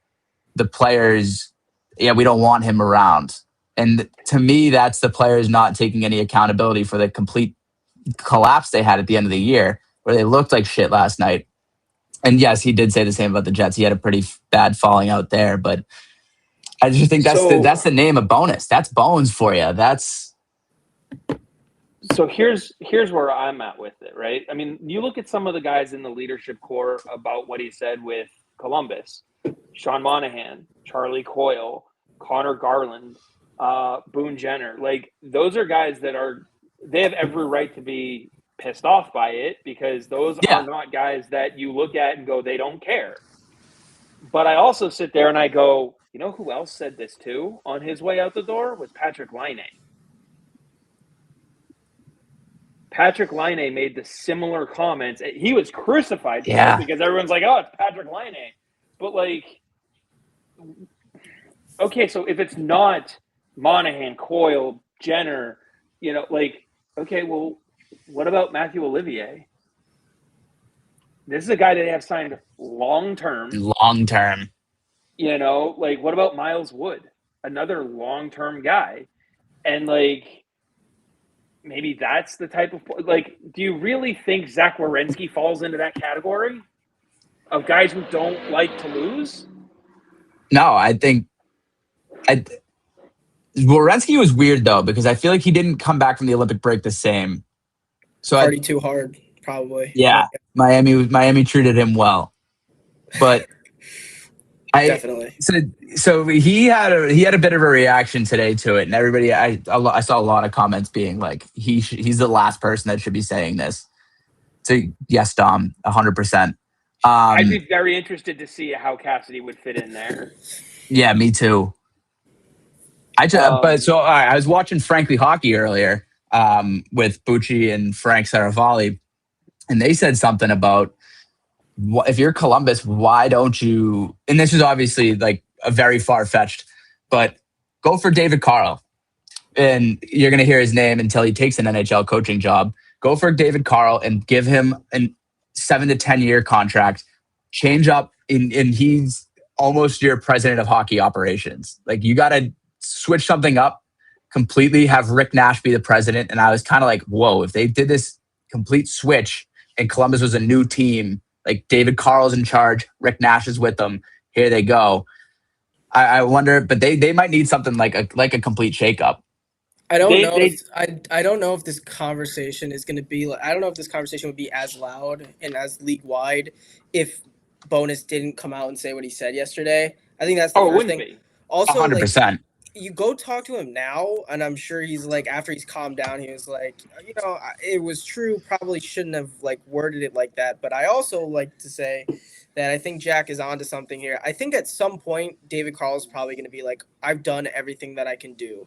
the players, we don't want him around. And to me, that's the players not taking any accountability for the complete collapse they had at the end of the year, where they looked like shit last night. And yes, he did say the same about the Jets. He had a pretty bad falling out there, but I just think that's the name of Bonus. That's Bones for you. So here's where I'm at with it, right? I mean, you look at some of the guys in the leadership core about what he said with Columbus: Sean Monahan, Charlie Coyle, Connor Garland, Boone Jenner. Like, those are guys they have every right to be pissed off by it, because those are not guys that you look at and go, they don't care. But I also sit there and I go, you know who else said this too on his way out the door? Was Patrick Laine. Patrick Laine made the similar comments. He was crucified for it because everyone's like, oh, it's Patrick Laine. But like, okay, so if it's not Monahan, Coyle, Jenner, like, okay, well, what about Matthew Olivier? This is a guy that they have signed long-term. Long-term. Like, what about Miles Wood? Another long-term guy. And, like, maybe that's the type of – like, do you really think Zach Werenski falls into that category of guys who don't like to lose? No, I think Werenski was weird, though, because I feel like he didn't come back from the Olympic break the same. So Party too hard, probably. Yeah, Miami treated him well, but definitely. So he had a bit of a reaction today to it, and everybody I saw a lot of comments being like he's the last person that should be saying this. So yes, Dom, 100%. I'd be very interested to see how Cassidy would fit in there. Yeah, me too. I was watching Frankly Hockey earlier. With Bucci and Frank Saravalli, and they said something about if you're Columbus, why don't you? And this is obviously like a very far-fetched, but go for David Carl, and you're going to hear his name until he takes an NHL coaching job. Go for David Carl and give him a 7 to 10 year contract. Change up, and he's almost your president of hockey operations. Like, you got to switch something up completely, have Rick Nash be the president. And I was kind of like, whoa, if they did this complete switch and Columbus was a new team, like David Carl's in charge, Rick Nash is with them, here they go. I wonder, but they might need something like a complete shakeup. I don't know. They I don't know if this conversation is going to be. I don't know if this conversation would be as loud and as league wide if Bonus didn't come out and say what he said yesterday. I think that's the it first wouldn't thing. be. Also, like 100%. you go talk to him now, and I'm sure he's like, after he's calmed down, he was like, it was true. Probably shouldn't have like worded it like that. But I also like to say that I think Jack is onto something here. I think at some point David Carl is probably going to be like, I've done everything that I can do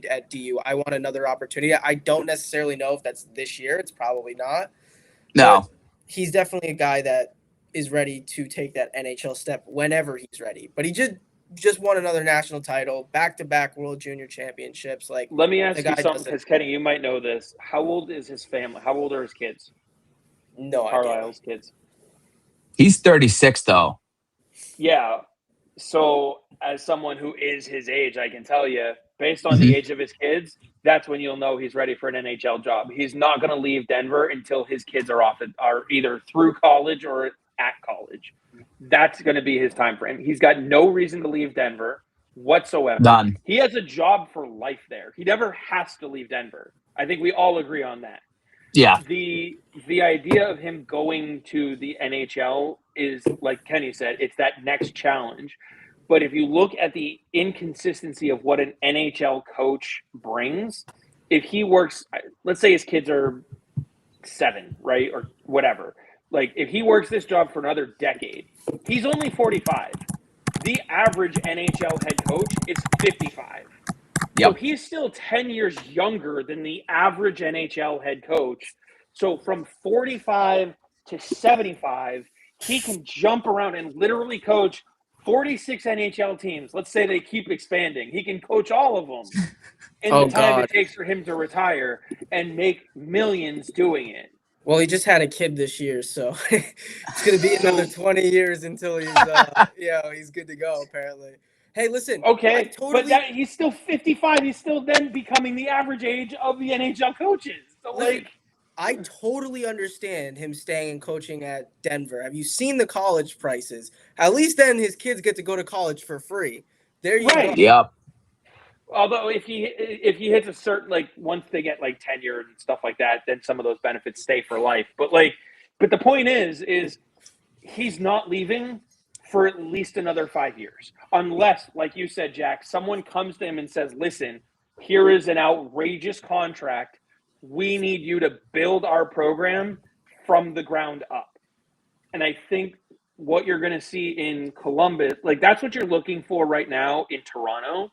at DU. I want another opportunity. I don't necessarily know if that's this year. It's probably not. No. But he's definitely a guy that is ready to take that NHL step whenever he's ready. But he just won another national title, back-to-back World Junior Championships. Like, Let me the ask you guy something, does it. because Kenny, you might know this. How old is his family? How old are his kids? No idea. Carlisle's kids. He's 36, though. Yeah. So, as someone who is his age, I can tell you, based on the age of his kids, that's when you'll know he's ready for an NHL job. He's not going to leave Denver until his kids are either through college or at college. That's going to be his time frame. He's got no reason to leave Denver whatsoever. None. He has a job for life there. He never has to leave Denver. I think we all agree on that. Yeah. The idea of him going to the NHL is, like Kenny said, it's that next challenge. But if you look at the inconsistency of what an NHL coach brings, if he works, let's say his kids are 7, right, or whatever. Like, if he works this job for another decade, he's only 45. The average NHL head coach is 55. Yep. So he's still 10 years younger than the average NHL head coach. So from 45 to 75, he can jump around and literally coach 46 NHL teams. Let's say they keep expanding. He can coach all of them in the time it takes for him to retire and make millions doing it. Well, he just had a kid this year, so it's going to be another 20 years until he's he's good to go, apparently. Hey, listen. Okay, but he's still 55. He's still then becoming the average age of the NHL coaches. So, listen, I totally understand him staying and coaching at Denver. Have you seen the college prices? At least then his kids get to go to college for free. There you go. Yep. Although if he hits a certain, like, once they get like tenure and stuff like that, then some of those benefits stay for life. But the point is he's not leaving for at least another 5 years, unless, like you said, Jack, someone comes to him and says, "Listen, here is an outrageous contract. We need you to build our program from the ground up." And I think what you're going to see in Columbus, like, that's what you're looking for right now in Toronto.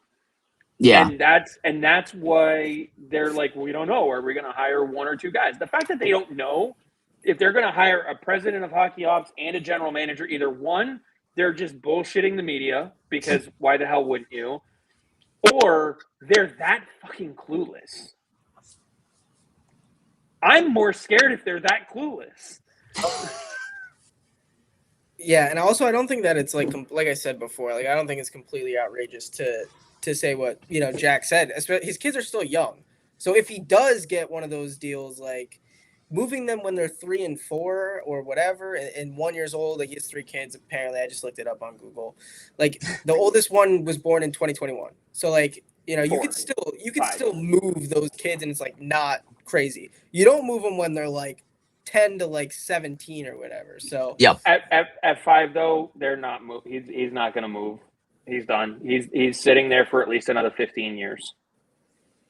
Yeah. And that's why they're like, we don't know. Are we going to hire 1 or 2 guys? The fact that they don't know if they're going to hire a president of hockey ops and a general manager, either one, they're just bullshitting the media, because why the hell wouldn't you? Or they're that fucking clueless. I'm more scared if they're that clueless. Yeah, and also I don't think that it's like I said before, like, I don't think it's completely outrageous to say what, Jack said. His kids are still young. So if he does get one of those deals, like moving them when they're 3 and 4 or whatever, and 1 year old, like, he has 3 kids, apparently. I just looked it up on Google. Like, the oldest one was born in 2021. So, like, you could still move those kids, and it's like not crazy. You don't move them when they're like 10 to like 17 or whatever. So yep. At 5 though, they're not move. He's not going to move. He's done. He's sitting there for at least another 15 years.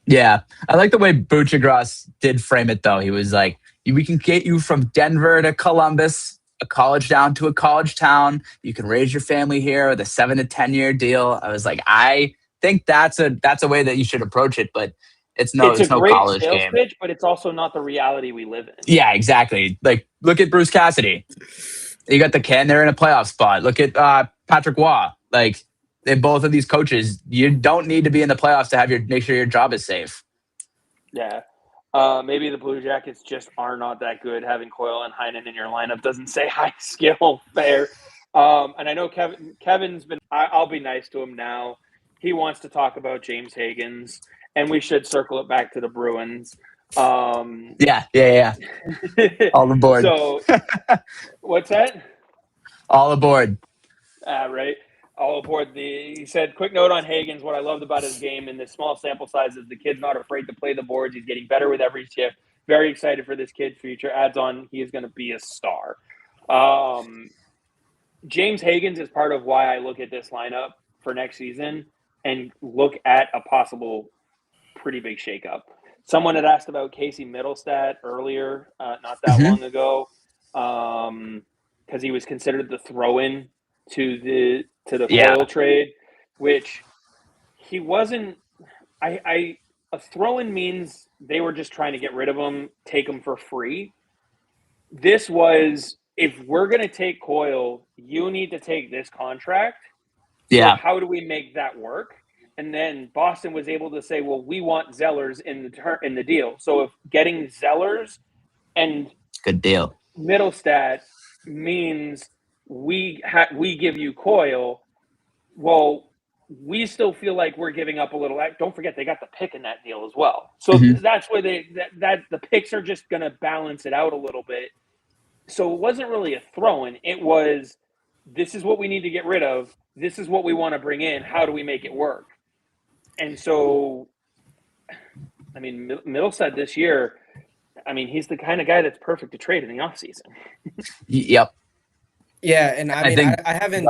Yeah. I like the way Buchagras did frame it, though. He was like, we can get you from Denver to Columbus, a college down to a college town. You can raise your family here with a 7 to 10 year deal. I was like, I think that's a way that you should approach it, but it's no great college sales game. pitch, but it's also not the reality we live in. Yeah, exactly. Like, look at Bruce Cassidy. You got the Ken, they're in a playoff spot. Look at Patrick Waugh. Like, both of these coaches, you don't need to be in the playoffs to make sure your job is safe. Yeah. Maybe the Blue Jackets just are not that good. Having Coyle and Heinen in your lineup doesn't say high skill fair. And I know Kevin's been, I'll be nice to him now. He wants to talk about James Higgins, and we should circle it back to the Bruins. Yeah. All aboard. So, what's that? All aboard. Right. all aboard he said, quick note on Higgins. What I loved about his game in this small sample size is the kid's not afraid to play the boards. He's getting better with every shift. Very excited for this kid's future. Adds on, he is going to be a star. James Higgins is part of why I look at this lineup for next season and look at a possible pretty big shakeup. Someone had asked about Casey Middlestat earlier, not that long ago, because he was considered the throw-in to the Coyle trade, which he wasn't. A throw-in means they were just trying to get rid of him, take him for free. This was, if we're going to take Coyle, you need to take this contract. So how do we make that work? And then Boston was able to say, well, we want Zellers in the deal. So if getting Zellers and good deal Middlestat means we give you Coyle, well, we still feel like we're giving up a little. Don't forget they got the pick in that deal as well. So that's where the picks are just going to balance it out a little bit. So it wasn't really a throw-in. It was, this is what we need to get rid of. This is what we want to bring in. How do we make it work? And so, I mean, Middlestat this year, I mean, he's the kind of guy that's perfect to trade in the offseason. Yep. Yeah, and I haven't.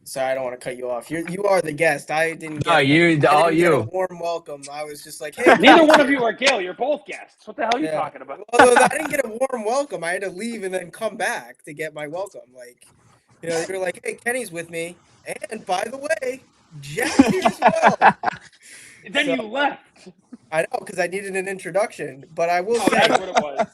Sorry, I don't want to cut you off. You are the guest. I didn't get. Get a warm welcome. I was just like, hey. Neither one of you are Gayle. You're both guests. What the hell are you talking about? Although I didn't get a warm welcome. I had to leave and then come back to get my welcome. Like, you know, you're like, hey, Kenny's with me, and by the way, Jeff's here as well. Then you left. I know, because I needed an introduction, but I will say that's what it was.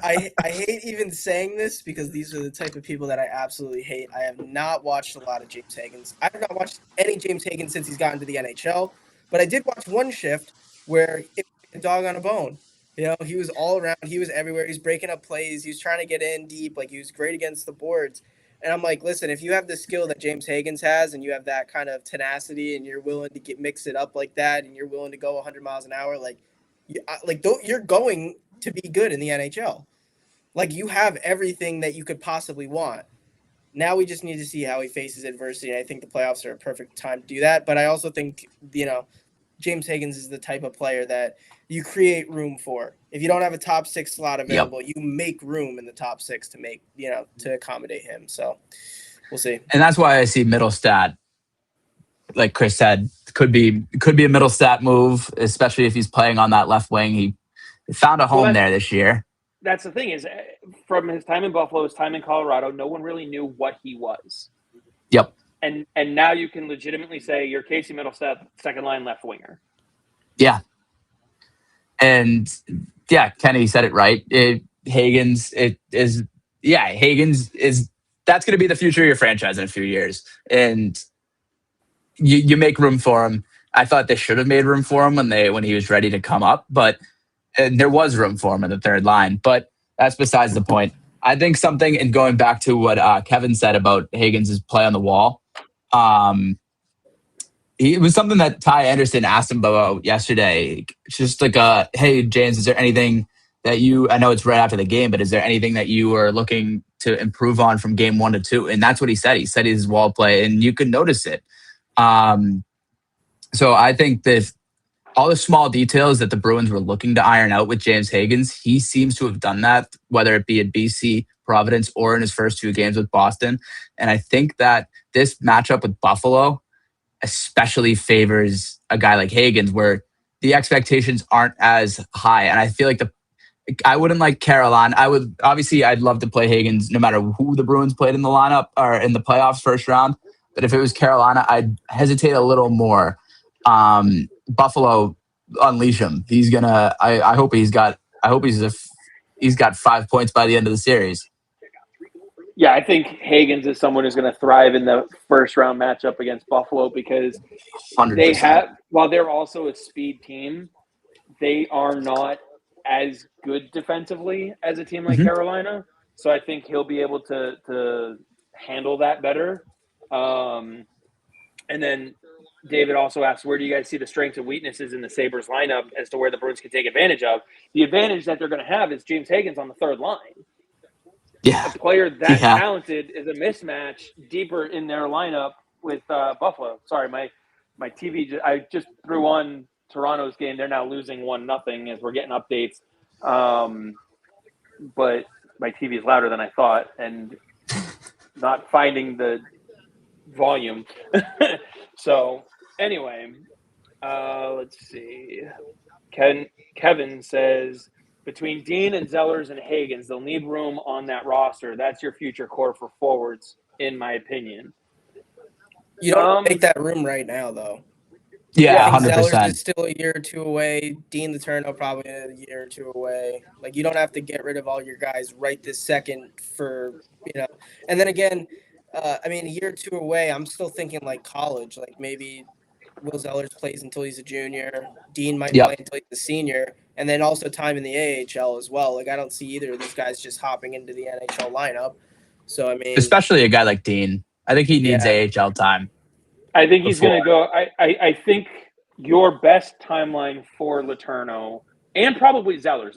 I hate even saying this because these are the type of people that I absolutely hate. I have not watched a lot of James Higgins. I have not watched any James Higgins since he's gotten to the NHL, but I did watch one shift where it was a dog on a bone. You know, he was all around. He was everywhere. He was breaking up plays. He was trying to get in deep. Like, he was great against the boards. And I'm like, listen, if you have the skill that James Higgins has and you have that kind of tenacity and you're willing to mix it up like that and you're willing to go 100 miles an hour, you're going to be good in the NHL. Like, you have everything that you could possibly want. Now we just need to see how he faces adversity. And I think the playoffs are a perfect time to do that. But I also think, you know, James Higgins is the type of player that you create room for. If you don't have a top 6 slot available, you make room in the top 6 to accommodate him. So we'll see. And that's why I see Middlestat, like Chris said, could be a Middlestat move, especially if he's playing on that left wing. He found a home there this year. That's the thing is, from his time in Buffalo, his time in Colorado, no one really knew what he was. Yep. And now you can legitimately say you're Casey Middlestat, second line left winger. Yeah. And yeah, Kenny said it right. Higgins is that's going to be the future of your franchise in a few years. And you make room for him. I thought they should have made room for him when he was ready to come up, but there was room for him in the third line. But that's besides the point. I think something, and going back to what Kevin said about Higgins' play on the wall, it was something that Ty Anderson asked him about yesterday. Just like, hey, James, is there anything that I know it's right after the game, but is there anything that you are looking to improve on from game 1 to 2? And that's what he said. He said his wall play, and you can notice it. So I think that all the small details that the Bruins were looking to iron out with James Higgins, he seems to have done that, whether it be at BC, Providence, or in his first 2 games with Boston. And I think that this matchup with Buffalo especially favors a guy like Higgins, where the expectations aren't as high. And I feel like I wouldn't like Carolina. I'd love to play Higgins no matter who the Bruins played in the lineup or in the playoffs first round. But if it was Carolina, I'd hesitate a little more. Buffalo, unleash him. He's gonna. I hope he's got 5 points by the end of the series. Yeah, I think Higgins is someone who's going to thrive in the first round matchup against Buffalo because 100%. while they're also a speed team, they are not as good defensively as a team like Carolina. So I think he'll be able to handle that better. And then David also asked, where do you guys see the strengths and weaknesses in the Sabres lineup as to where the Bruins can take advantage of? The advantage that they're going to have is James Higgins on the third line. Yeah. A player that talented is a mismatch deeper in their lineup with Buffalo. Sorry, my TV. I just threw on Toronto's game. They're now losing 1-0 as we're getting updates. But my TV is louder than I thought, and not finding the volume. So anyway, let's see. Kevin says, between Dean and Zellers and Hagens, they'll need room on that roster. That's your future core for forwards, in my opinion. You don't make that room right now, though. Yeah, I think 100%. Zellers is still a year or two away. Dean Letourneau probably a year or two away. Like, you don't have to get rid of all your guys right this second for, And then again, a year or two away, I'm still thinking like college. Like maybe Will Zellers plays until he's a junior. Dean might play until he's a senior. And then also time in the AHL as well. Like, I don't see either of these guys just hopping into the NHL lineup. So, especially a guy like Dean. I think he needs AHL time. I think he's going to go. I think your best timeline for Letourneau and probably Zellers,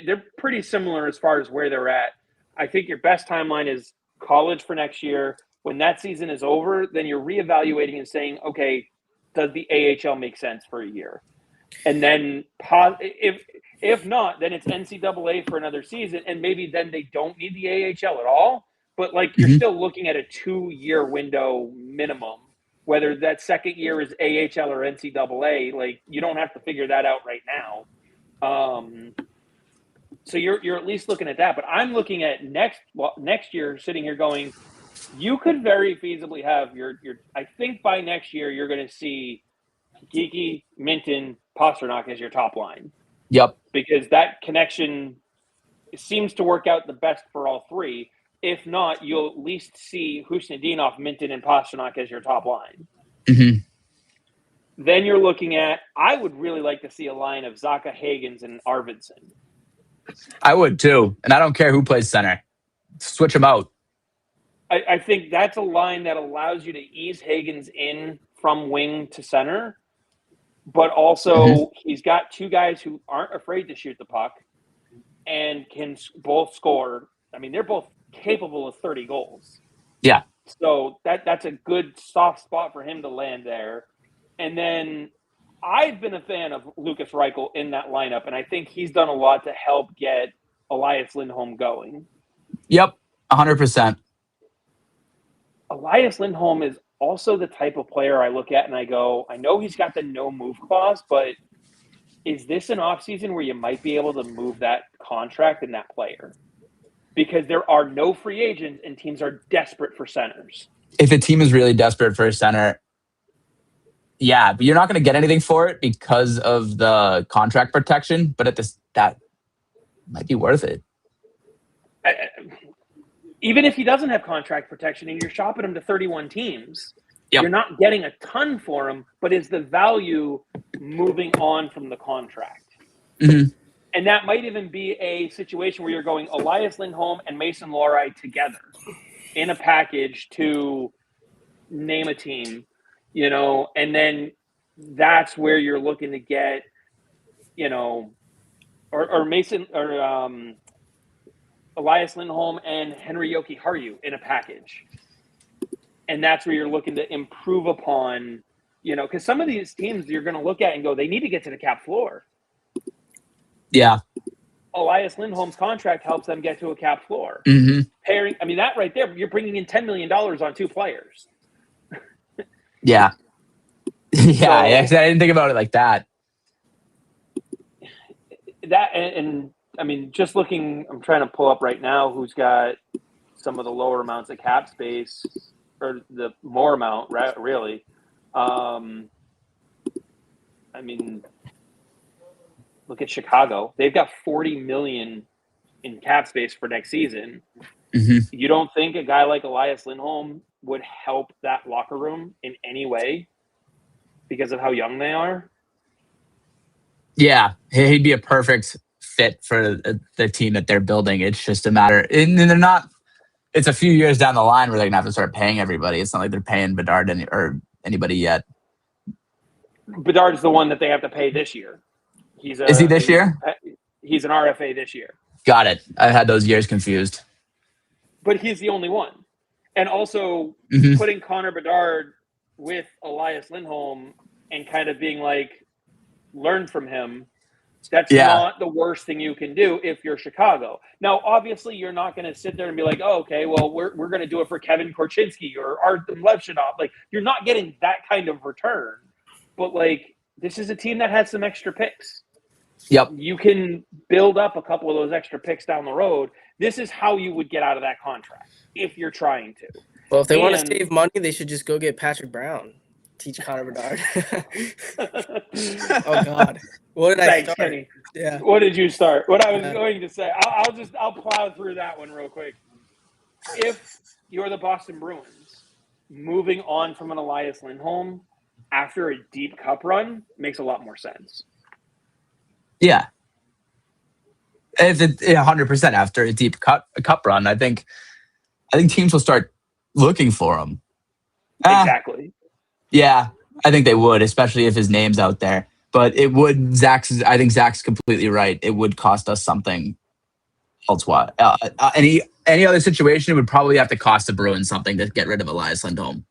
they're pretty similar as far as where they're at. I think your best timeline is college for next year. When that season is over, then you're reevaluating and saying, okay, does the AHL make sense for a year? And then if not, then it's NCAA for another season, and maybe then they don't need the AHL at all. But like you're still looking at a 2-year window minimum. Whether that second year is AHL or NCAA, like you don't have to figure that out right now. So you're at least looking at that. But I'm looking at next year, sitting here going, you could very feasibly have your. I think by next year you're going to see Geeky, Minton, Pasternak as your top line. Yep. Because that connection seems to work out the best for all three. If not, you'll at least see Husnudinov, Minton, and Pasternak as your top line. Mm-hmm. Then you're looking at, I would really like to see a line of Zaka, Hagens, and Arvidsson. I would too. And I don't care who plays center. Switch them out. I think that's a line that allows you to ease Hagens in from wing to center. But also, he's got two guys who aren't afraid to shoot the puck and can both score. I mean, they're both capable of 30 goals. Yeah. So that's a good soft spot for him to land there. And then I've been a fan of Lucas Reichel in that lineup, and I think he's done a lot to help get Elias Lindholm going. Yep, 100%. Elias Lindholm is also the type of player I look at and I go, I know he's got the no-move clause, but is this an offseason where you might be able to move that contract and that player? Because there are no free agents and teams are desperate for centers. If a team is really desperate for a center, yeah, but you're not going to get anything for it because of the contract protection, but that might be worth it. Even if he doesn't have contract protection and you're shopping him to 31 teams, Yep. You're not getting a ton for him, but is the value moving on from the contract? Mm-hmm. And that might even be a situation where you're going Elias Lindholm and Mason Lohrei together in a package to name a team, and then that's where you're looking to get, or Mason or Elias Lindholm and Henry Jokiharju in a package. And that's where you're looking to improve upon, because some of these teams you're going to look at and go, they need to get to the cap floor. Yeah. Elias Lindholm's contract helps them get to a cap floor. Mm-hmm. That right there, you're bringing in $10 million on two players. Yeah. Yeah, I didn't think about it like that. Just looking, I'm trying to pull up right now who's got some of the lower amounts of cap space, or the more amount, right? Really. Look at Chicago. They've got $40 million in cap space for next season. Mm-hmm. You don't think a guy like Elias Lindholm would help that locker room in any way because of how young they are? Yeah, he'd be a perfect fit for the team that they're building. It's just a matter, and they're not. It's a few years down the line where they're gonna have to start paying everybody. It's not like they're paying Bedard or anybody yet. Bedard's the one that they have to pay this year. Is he this year? He's an RFA this year. Got it. I had those years confused. But he's the only one. And also putting Connor Bedard with Elias Lindholm and kind of being like, learn from him. That's not the worst thing you can do if you're Chicago. Now, obviously, you're not going to sit there and be like, oh, okay, well, we're going to do it for Kevin Korchinski or Artem Levshunov. Like, you're not getting that kind of return. But, like, this is a team that has some extra picks. Yep. You can build up a couple of those extra picks down the road. This is how you would get out of that contract if you're trying to. Well, if they want to save money, they should just go get Patrick Brown. Teach Connor Bedard. Oh, God. What did I start? Kenny. Yeah. What did you start? What I was going to say. I'll plow through that one real quick. If you're the Boston Bruins, moving on from an Elias Lindholm after a deep cup run makes a lot more sense. Yeah. If it 100% after a deep cup run, I think teams will start looking for him. Exactly. Yeah, I think they would, especially if his name's out there. But it would. I think Zach's completely right. It would cost us something elsewhere. Any other situation would probably have to cost the Bruins something to get rid of Elias Lindholm.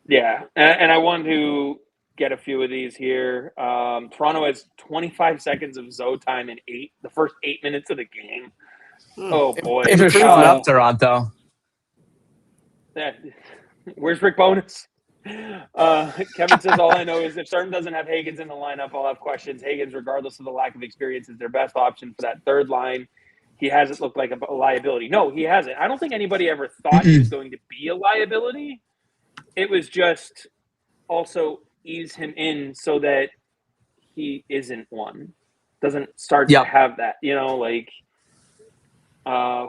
Yeah, and I want to get a few of these here. Toronto has 25 seconds of Zoe time in the first 8 minutes of the game. Oh boy! Thanks for showing up, Toronto. Where's Rick Bowness? Kevin says, all I know is if Certain doesn't have Higgins in the lineup, I'll have questions. Higgins, regardless of the lack of experience, is their best option for that third line. He hasn't looked like a liability. No, he hasn't. I don't think anybody ever thought he was going to be a liability. It was just also ease him in so that he isn't one. Doesn't start to have that, like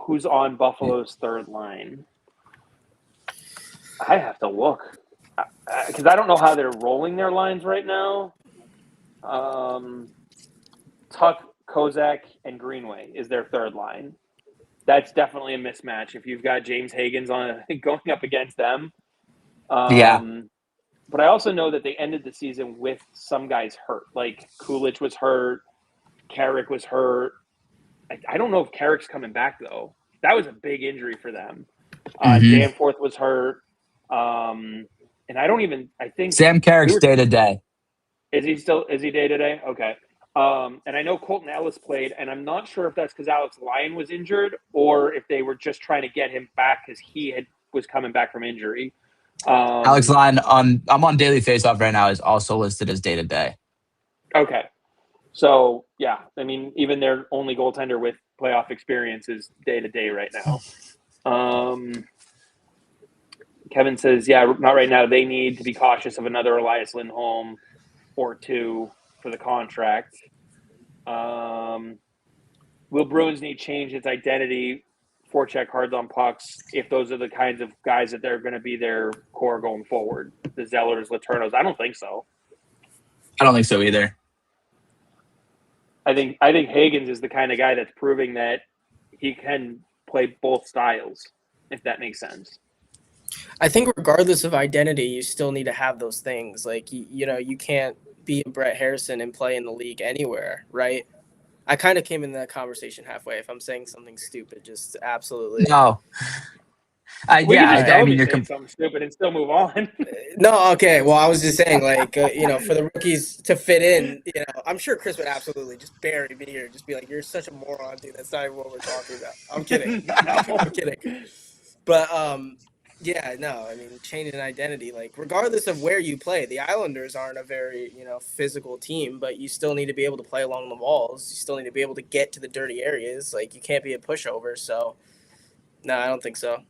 who's on Buffalo's third line? I have to look. Because I don't know how they're rolling their lines right now. Tuck, Kozak, and Greenway is their third line. That's definitely a mismatch if you've got James Higgins going up against them. But I also know that they ended the season with some guys hurt. Like Kulich was hurt. Carrick was hurt. I don't know if Carrick's coming back, though. That was a big injury for them. Danforth was hurt. And I think Sam Carrick's day to day. Is he day to day? Okay. And I know Colton Ellis played, and I'm not sure if that's because Alex Lyon was injured or if they were just trying to get him back because was coming back from injury. Alex Lyon I'm on Daily Faceoff right now is also listed as day to day. Okay. So yeah, I mean, even their only goaltender with playoff experience is day to day right now. Kevin says, yeah, not right now. They need to be cautious of another Elias Lindholm or two for the contract. Will Bruins need to change its identity, forecheck cards on pucks, if those are the kinds of guys that they're going to be their core going forward? The Zellers, Laternos? I don't think so. I don't think so either. I think Higgins is the kind of guy that's proving that he can play both styles, if that makes sense. I think regardless of identity, you still need to have those things. Like, you can't be a Brett Harrison and play in the league anywhere, right? I kind of came in that conversation halfway. If I'm saying something stupid, just absolutely. No. I mean, you're something stupid and still move on. No, okay. Well, I was just saying, like, for the rookies to fit in, I'm sure Chris would absolutely just bury me here, just be like, "You're such a moron, dude. That's not even what we're talking about." I'm kidding. I'm kidding. But yeah, no. I mean, changing identity, like, regardless of where you play, the Islanders aren't a very physical team, but you still need to be able to play along the walls. You still need to be able to get to the dirty areas. Like, you can't be a pushover. So, no, I don't think so.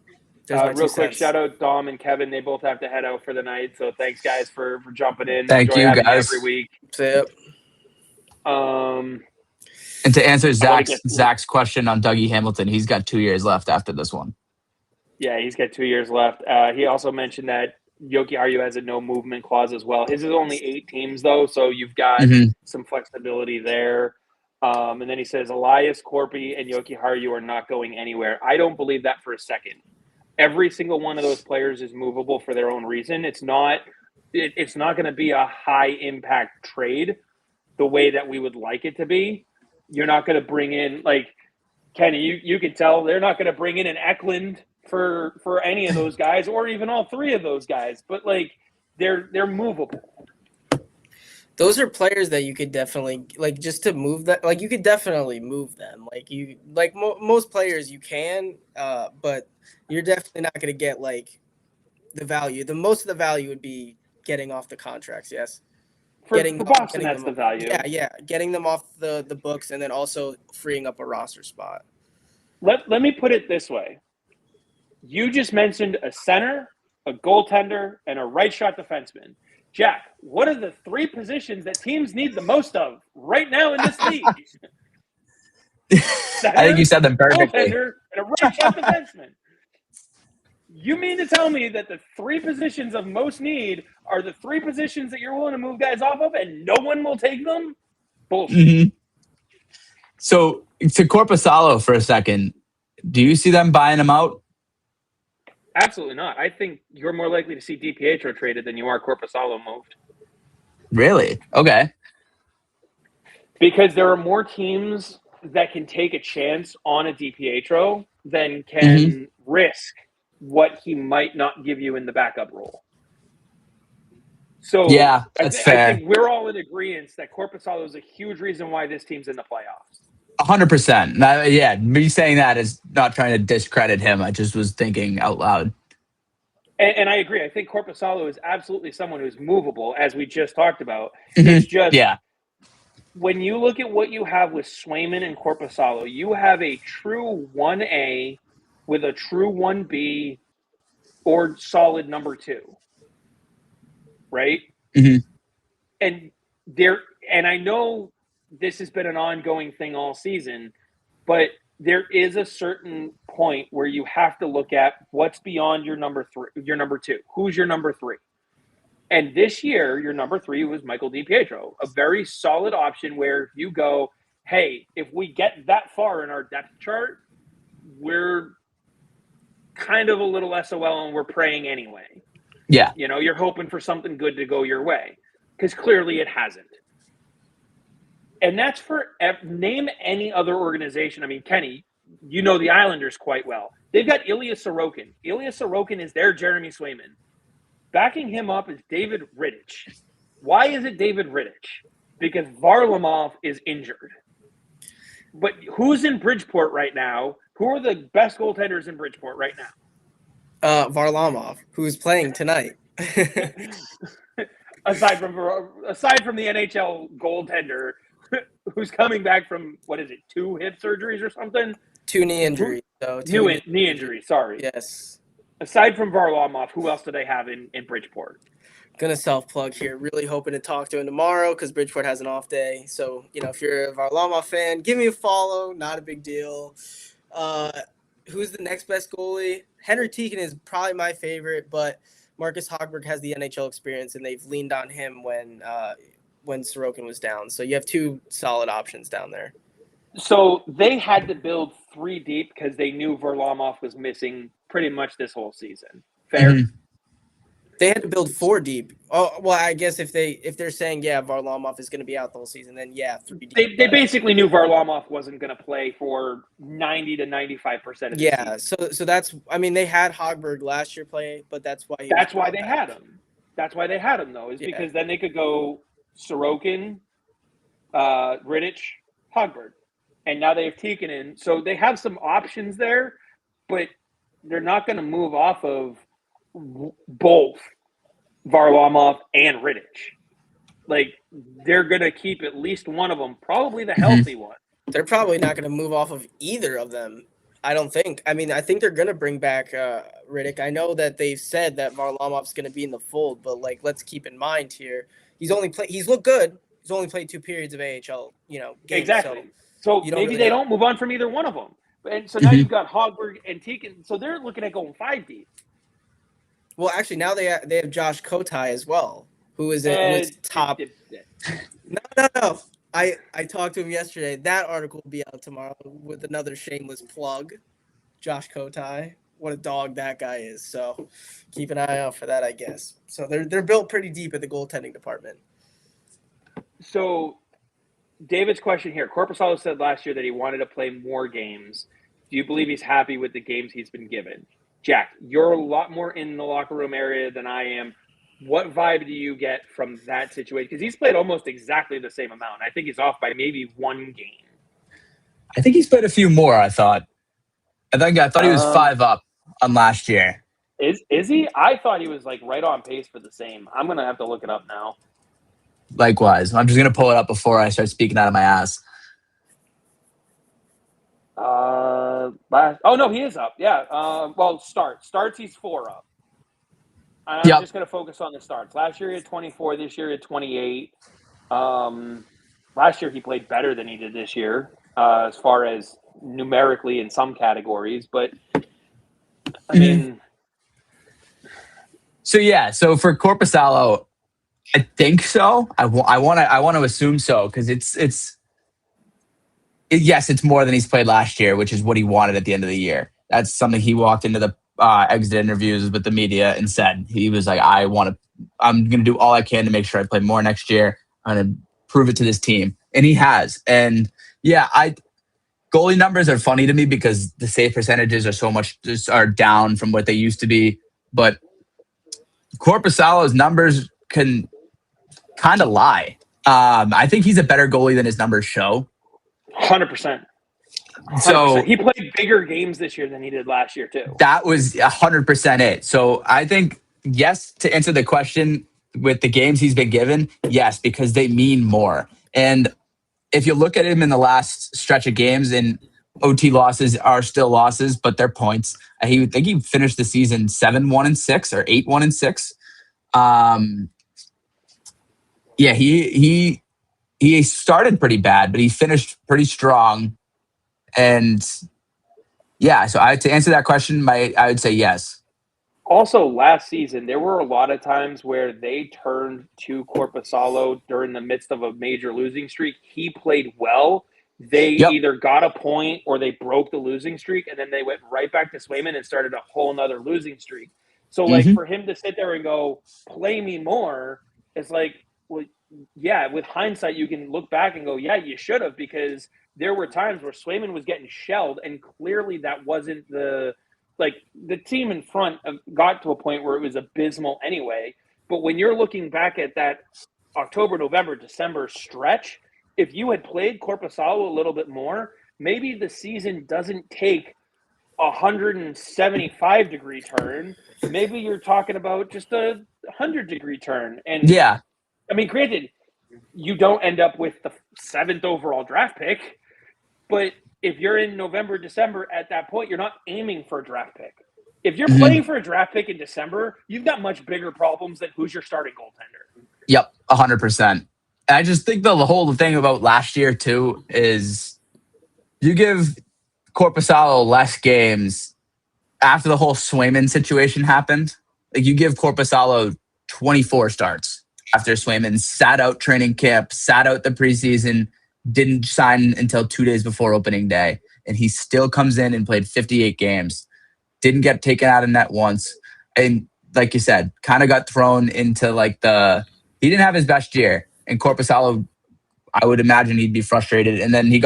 Real quick, shout out Dom and Kevin. They both have to head out for the night. So thanks, guys, for jumping in. Thank you, guys. Every week. Yep. And to answer Zach's question on Dougie Hamilton, he's got 2 years left after this one. Yeah, he's got 2 years left. He also mentioned that Jokiharju has a no movement clause as well. His is only 8 teams, though, so you've got some flexibility there. And then he says Elias, Corpy, and Jokiharju are not going anywhere. I don't believe that for a second. Every single one of those players is movable for their own reason. It's not going to be a high impact trade the way that we would like it to be. You're not going to bring in, like, Kenny, you can tell they're not going to bring in an Eklund for any of those guys or even all three of those guys, but like they're movable. Those are players that you could definitely like just to move that. Like you could definitely move them. Like you like most players you can, but you're definitely not going to get like the value. The most of the value would be getting off the contracts. Yes, For Boston, that's the value. Yeah, getting them off the books and then also freeing up a roster spot. Let me put it this way. You just mentioned a center, a goaltender, and a right shot defenseman. Jack, what are the three positions that teams need the most of right now in this league? Center, I think you said them perfectly. Goaltender, and a right shot defenseman. You mean to tell me that the three positions of most need are the three positions that you're willing to move guys off of and no one will take them? Bullshit. Mm-hmm. So to Korpisalo for a second, do you see them buying him out? Absolutely not. I think you're more likely to see DiPietro traded than you are Korpisalo moved. Really? Okay. Because there are more teams that can take a chance on a DiPietro than can risk what he might not give you in the backup role. So yeah, that's fair. I think we're all in agreement that Korpisalo is a huge reason why this team's in the playoffs. 100%. Yeah, me saying that is not trying to discredit him. I just was thinking out loud. And I agree. I think Korpisalo is absolutely someone who's movable, as we just talked about. It's just when you look at what you have with Swayman and Korpisalo, you have a true 1A with a true 1B or solid number 2. Right? Mm-hmm. And I know this has been an ongoing thing all season, but there is a certain point where you have to look at what's beyond your number 2. Who's your number 3? And this year, your number 3 was Michael DiPietro, a very solid option where you go, hey, if we get that far in our depth chart, we're kind of a little SOL and we're praying anyway. Yeah. You know, you're hoping for something good to go your way because clearly it hasn't. And that's for name any other organization. I mean, Kenny, you know the Islanders quite well. They've got Ilya Sorokin. Ilya Sorokin is their Jeremy Swayman. Backing him up is David Rittich. Why is it David Rittich? Because Varlamov is injured. But who's in Bridgeport right now? Who are the best goaltenders in Bridgeport right now? Varlamov, who's playing tonight. aside from the NHL goaltender, who's coming back from, 2 hip surgeries or something? 2 knee injuries. Knee injuries, sorry. Yes. Aside from Varlamov, who else do they have in Bridgeport? Gonna self-plug here. Really hoping to talk to him tomorrow because Bridgeport has an off day. So, if you're a Varlamov fan, give me a follow. Not a big deal. Who's the next best goalie? Henrik Tiikkanen is probably my favorite, but Marcus Hogberg has the NHL experience, and they've leaned on him when Sorokin was down. So you have 2 solid options down there. So they had to build 3 deep because they knew Varlamov was missing pretty much this whole season. Fair? Mm-hmm. They had to build 4 deep. Oh, well, I guess if they're saying, Varlamov is going to be out the whole season, then 3 deep. They basically knew Varlamov wasn't going to play for 90 to 95% of the season. So that's, they had Hogberg last year play, but that's why they had him. That's why they had him, though, is because then they could go Sorokin, Rittich, Hogberg. And now they have Tiikkanen. So they have some options there, but they're not going to move off of both Varlamov and Rittich. Like, they're going to keep at least one of them, probably the healthy one. They're probably not going to move off of either of them, I don't think. I think they're going to bring back Rittich. I know that they've said that Varlamov's going to be in the fold, but, let's keep in mind here, he's looked good. He's only played 2 periods of AHL, games. Exactly. So maybe they don't move on from either one of them. And so now you've got Hogberg and Tiikkanen. So they're looking at going 5 deep. Well, actually, now they have Josh Kotai as well, who is top. No. I talked to him yesterday. That article will be out tomorrow with another shameless plug. Josh Kotai. What a dog that guy is. So keep an eye out for that, I guess. So they're built pretty deep at the goaltending department. So David's question here. Korpisalo said last year that he wanted to play more games. Do you believe he's happy with the games he's been given? Jack, you're a lot more in the locker room area than I am. What vibe do you get from that situation? Because he's played almost exactly the same amount. I think he's off by maybe one game. I think he's played a few more. I thought he was 5 up on last year. Is he? I thought he was like right on pace for the same. I'm gonna have to look it up now. Likewise, I'm just gonna pull it up before I start speaking out of my ass. No, he is up. Yeah. Well, starts. He's 4 up. I'm just gonna focus on the starts. Last year he had 24. This year he had 28. Last year he played better than he did this year, as far as numerically in some categories. But I mean, so for Korpisalo, I think so. I want to assume so because yes, it's more than he's played last year, which is what he wanted at the end of the year. That's something he walked into the exit interviews with the media and said. He was like, I'm going to do all I can to make sure I play more next year. I'm going to prove it to this team. And he has. And yeah, goalie numbers are funny to me because the save percentages are down from what they used to be. But Korpisalo's numbers can kind of lie. I think he's a better goalie than his numbers show. 100%. So he played bigger games this year than he did last year too. That was 100% it. So I think, yes, to answer the question with the games he's been given, yes, because they mean more. And if you look at him in the last stretch of games, and OT losses are still losses, but they're points. I think he finished the season 7-1-6 or 8-1-6. Yeah, he started pretty bad, but he finished pretty strong. And yeah, so to answer that question, I would say yes. Also, last season, there were a lot of times where they turned to Korpisalo during the midst of a major losing streak. He played well. They either got a point or they broke the losing streak, and then they went right back to Swayman and started a whole nother losing streak. So, for him to sit there and go, play me more, it's like, well, yeah, with hindsight, you can look back and go, yeah, you should have, because there were times where Swayman was getting shelled, and clearly that wasn't the team in front got to a point where it was abysmal anyway. But when you're looking back at that October, November, December stretch, if you had played Korpisalo a little bit more, maybe the season doesn't take a 175-degree turn. Maybe you're talking about just a 100-degree turn. And yeah, I mean, granted, you don't end up with the 7th overall draft pick, but if you're in November, December, at that point, you're not aiming for a draft pick. If you're playing for a draft pick in December, you've got much bigger problems than who's your starting goaltender. Yep, 100%. I just think the whole thing about last year, too, is you give Korpisalo less games after the whole Swayman situation happened. Like, you give Korpisalo 24 starts after Swayman sat out training camp, sat out the preseason, didn't sign until 2 days before opening day. And he still comes in and played 58 games. Didn't get taken out of net once. And like you said, kind of got thrown into he didn't have his best year. And Korpisalo, I would imagine he'd be frustrated. And then he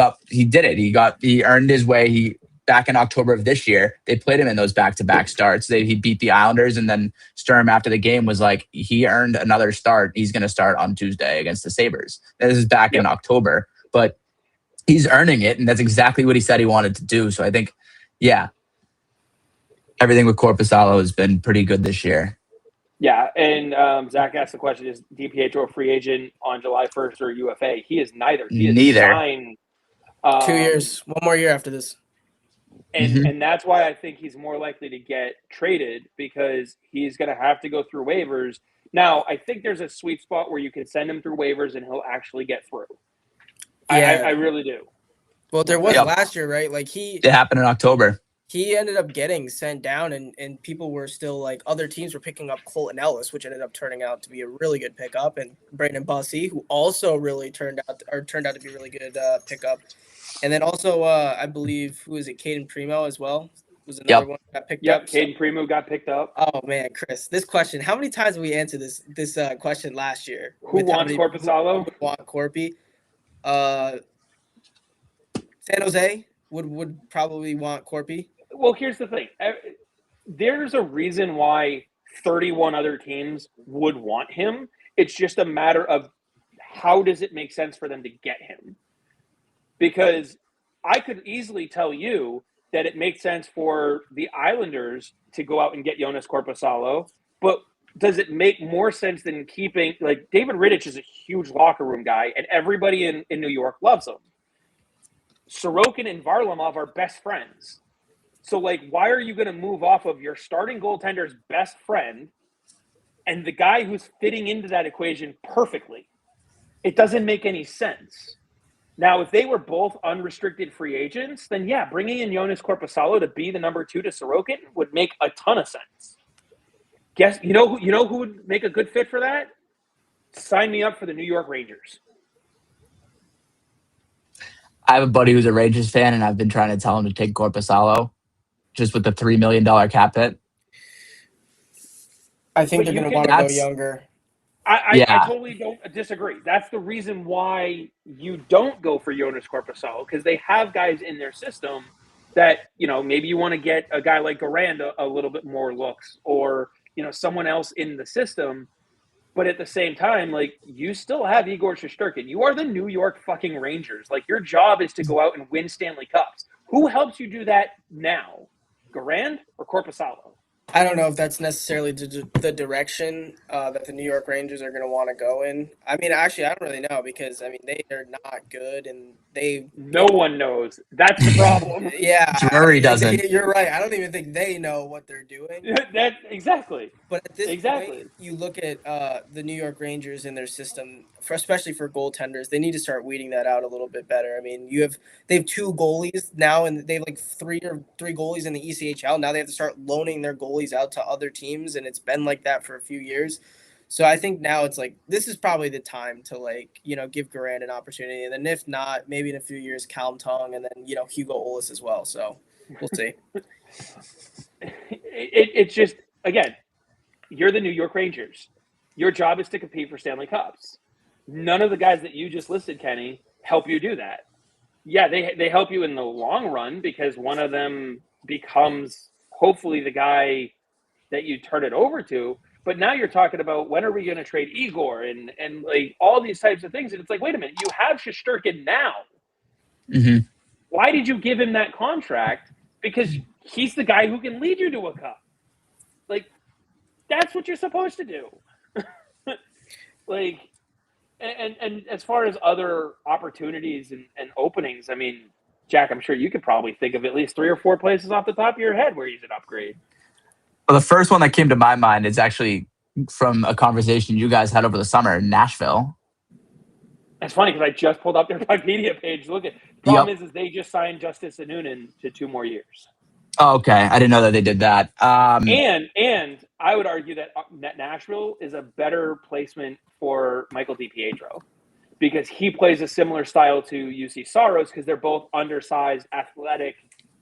did it. He earned his way. Back in October of this year, they played him in those back-to-back starts. He beat the Islanders, and then Sturm after the game was like, he earned another start. He's going to start on Tuesday against the Sabres. This is back in October, but he's earning it, and that's exactly what he said he wanted to do. So I think, yeah, everything with Korpisalo has been pretty good this year. Yeah, and Zach asked the question, is DiPietro a free agent on July 1st or UFA? He is neither. He is signed 2 years, one more year after this. And that's why I think he's more likely to get traded, because he's going to have to go through waivers. Now, I think there's a sweet spot where you can send him through waivers and he'll actually get through. Yeah. I really do. Well, there was last year, right? It happened in October. He ended up getting sent down, and people were still other teams were picking up Colton Ellis, which ended up turning out to be a really good pickup, and Brandon Bussey, who also really turned out to be a really good pickup. And then also, I believe, who is it? Caden Primo as well was another one that got picked up. Caden Primo got picked up. Oh man, Chris, this question. How many times have we answered this question last year? Who wants Korpisalo? Who want Corpy? San Jose would probably want Corpy. Well, here's the thing. there's a reason why 31 other teams would want him. It's just a matter of how does it make sense for them to get him? Because I could easily tell you that it makes sense for the Islanders to go out and get Jonas Korpisalo, but does it make more sense than keeping, like, David Rittich is a huge locker room guy, and everybody in New York loves him. Sorokin and Varlamov are best friends. So, like, why are you going to move off of your starting goaltender's best friend and the guy who's fitting into that equation perfectly? It doesn't make any sense. Now, if they were both unrestricted free agents, then yeah, bringing in Jonas Korpisalo to be the number 2 to Sorokin would make a ton of sense. Guess you know who would make a good fit for that? Sign me up for the New York Rangers. I have a buddy who's a Rangers fan, and I've been trying to tell him to take Korpisalo, just with the $3 million cap hit. I think they're going to want to go younger. I totally don't disagree. That's the reason why you don't go for Jonas Korpisalo, because they have guys in their system that, maybe you want to get a guy like Garand a little bit more looks, or, someone else in the system. But at the same time, like, you still have Igor Shesterkin. You are the New York fucking Rangers. Like, your job is to go out and win Stanley Cups. Who helps you do that now? Garand or Korpisalo? I don't know if that's necessarily the direction that the New York Rangers are going to want to go in. I mean, actually, I don't really know, because, they are not good, and no one knows. That's the problem. Yeah. Drury doesn't. You're right. I don't even think they know what they're doing. Exactly. But at this point, you look at the New York Rangers in their system, especially for goaltenders, they need to start weeding that out a little bit better. I mean, they have 2 goalies now, and they have like three goalies in the ECHL. Now they have to start loaning their goalies out to other teams, and it's been like that for a few years. So I think now it's like, this is probably the time to, like, give Garand an opportunity. And then if not, maybe in a few years, Calm Tongue, and then, Hugo Ollis as well. So we'll see. It's just, again, you're the New York Rangers. Your job is to compete for Stanley Cups. None of the guys that you just listed, Kenny, help you do that. Yeah, they help you in the long run, because one of them becomes hopefully the guy that you turn it over to. But now you're talking about, when are we going to trade Igor and like all these types of things. And it's like, wait a minute, you have Shesterkin now. Mm-hmm. Why did you give him that contract? Because he's the guy who can lead you to a cup. Like, that's what you're supposed to do. Like, and as far as other opportunities and openings, I mean, Jack, I'm sure you could probably think of at least 3 or 4 places off the top of your head where he's an upgrade. Well, the first one that came to my mind is actually from a conversation you guys had over the summer, Nashville. That's funny, because I just pulled up their Wikipedia page. Look at the problem is they just signed Justice Anunin to 2 more years. Oh, okay. I didn't know that they did that. And I would argue that Nashville is a better placement for Michael DiPietro, because he plays a similar style to UC Saros, because they're both undersized, athletic,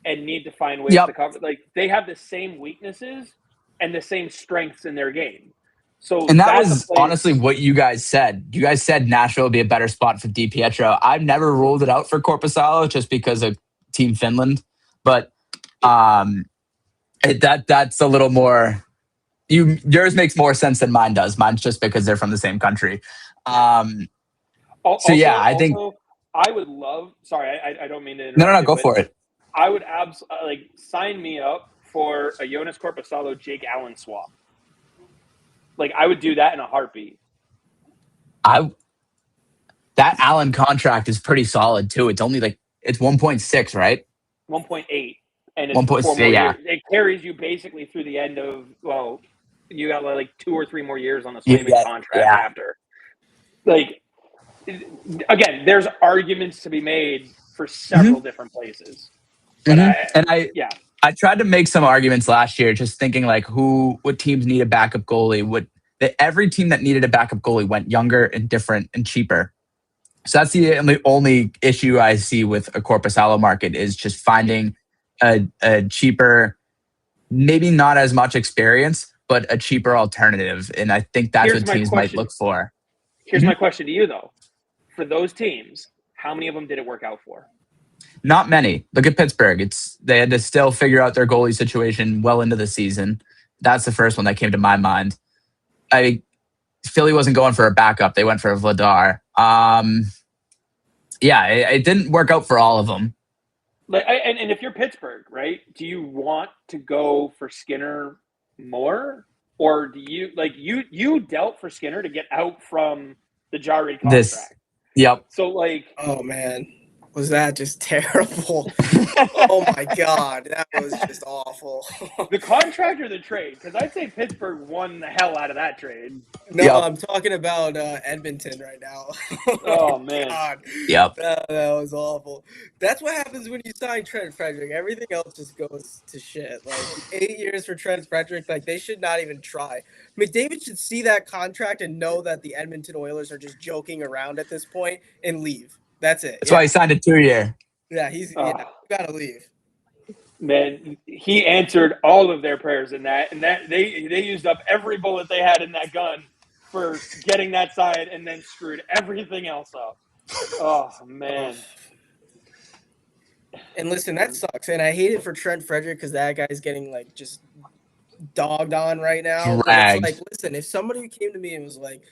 and need to find ways to cover. Like, they have the same weaknesses and the same strengths in their game. So, and that was honestly what you guys said. You guys said Nashville would be a better spot for DiPietro. I've never ruled it out for Korpisalo just because of Team Finland, but that's a little more. Yours makes more sense than mine does. Mine's just because they're from the same country. I think I would love. Sorry, I don't mean to interrupt. No, go for it. I would absolutely sign me up for a Jonas Korpisalo Jake Allen swap. Like, I would do that in a heartbeat. That Allen contract is pretty solid too. It's only it's 1.6, right? 1.8, and it's 1.6. 4 more years. It carries you basically through the end of, well, you got like 2 or 3 more years on the Swayman contract after. Like, again, there's arguments to be made for several different places. But I tried to make some arguments last year, just thinking like what teams need a backup goalie. Every team that needed a backup goalie went younger and different and cheaper. So that's the only issue I see with a Korpisalo market, is just finding a cheaper, maybe not as much experience, but a cheaper alternative. And I think that's what teams might look for. Here's my question to you, though. For those teams, how many of them did it work out for? Not many. Look at Pittsburgh. They had to still figure out their goalie situation well into the season. That's the first one that came to my mind. Philly wasn't going for a backup. They went for a Vladar. It didn't work out for all of them. And if you're Pittsburgh, right, do you want to go for Skinner more? Or do you you dealt for Skinner to get out from the Jarry contract? Yep. So oh man, was that just terrible? Oh my God, that was just awful. The contract or the trade? Because I'd say Pittsburgh won the hell out of that trade. No, Yep. I'm talking about Edmonton right now. Oh man. God. Yep. That was awful. That's what happens when you sign Trent Frederick. Everything else just goes to shit. 8 years for Trent Frederick, they should not even try. McDavid should see that contract and know that the Edmonton Oilers are just joking around at this point and leave. That's it. That's why he signed a 2-year. Yeah, he's gotta leave. Man, he answered all of their prayers in that, and that they used up every bullet they had in that gun for getting that side, and then screwed everything else up. Oh man. And listen, that sucks, and I hate it for Trent Frederick because that guy's getting just dogged on right now. Dragged. But it's listen, if somebody came to me and was like,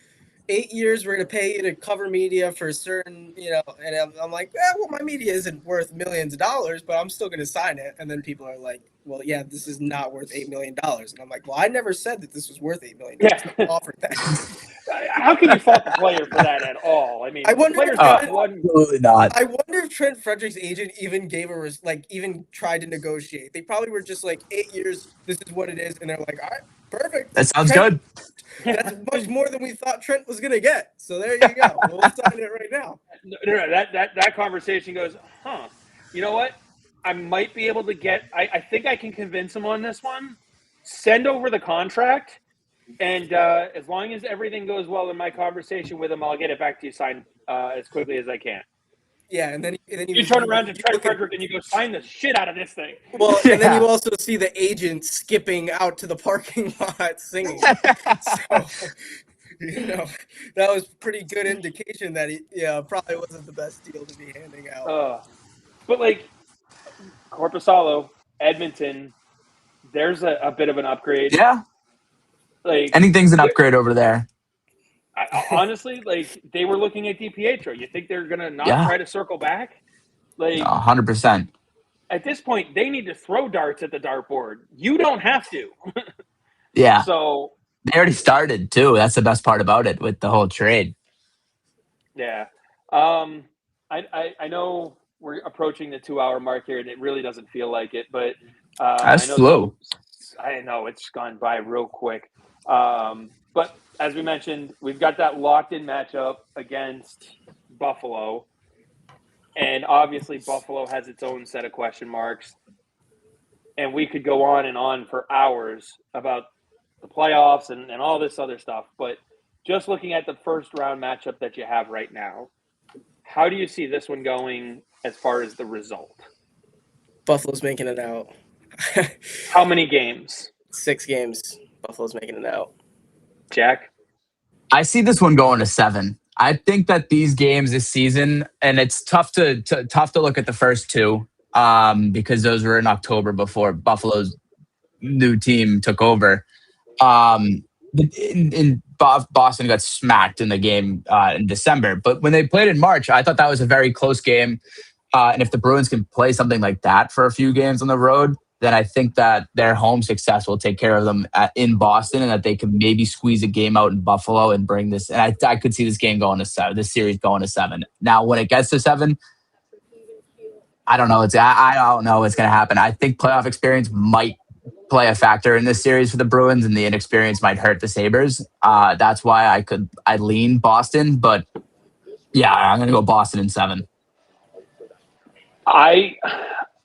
8 years, we're going to pay you to cover media for a certain, and I'm like, my media isn't worth millions of dollars, but I'm still going to sign it. And then people are like, well, yeah, this is not worth $8 million. And I'm like, well, I never said that this was worth $8 million. Yeah. I offered that. How can you fault the player for that at all? I mean, absolutely not. I wonder if Trent Frederick's agent even gave even tried to negotiate. They probably were just 8 years, this is what it is. And they're like, all right, perfect. That sounds good. That's much more than we thought Trent was going to get. So there you go. We'll sign it right now. No, that conversation goes, you know what? I might be able to get – I think I can convince him on this one. Send over the contract, and as long as everything goes well in my conversation with him, I'll get it back to you signed as quickly as I can. Yeah, and then you turn around to Trent Frederick and you go sign the shit out of this thing. Well, and then you also see the agent skipping out to the parking lot singing. So, that was pretty good indication that he probably wasn't the best deal to be handing out. But Korpisalo, Edmonton, there's a bit of an upgrade. Yeah. Anything's an upgrade over there. Honestly, they were looking at DiPietro. You think they're gonna not try to circle back? 100%. At this point, they need to throw darts at the dartboard. You don't have to. Yeah. So they already started too. That's the best part about it with the whole trade. Yeah. I know we're approaching the 2-hour mark here, and it really doesn't feel like it, but that's slow. I know it's gone by real quick. But as we mentioned, we've got that locked-in matchup against Buffalo. And obviously Buffalo has its own set of question marks. And we could go on and on for hours about the playoffs and all this other stuff. But just looking at the first-round matchup that you have right now, how do you see this one going as far as the result? Buffalo's making it out. How many games? 6 games. Buffalo's making it out. Jack? I see this one going to 7. I think that these games this season, and it's tough to look at the first 2 because those were in October before Buffalo's new team took over. In Boston got smacked in the game in December, but when they played in March, I thought that was a very close game. And if the Bruins can play something like that for a few games on the road, then I think that their home success will take care of them in Boston, and that they can maybe squeeze a game out in Buffalo and bring this. And I could see this game going to 7. This series going to 7. Now, when it gets to 7, I don't know. I don't know what's going to happen. I think playoff experience might play a factor in this series for the Bruins, and the inexperience might hurt the Sabres. That's why I lean Boston, but yeah, I'm going to go Boston in 7.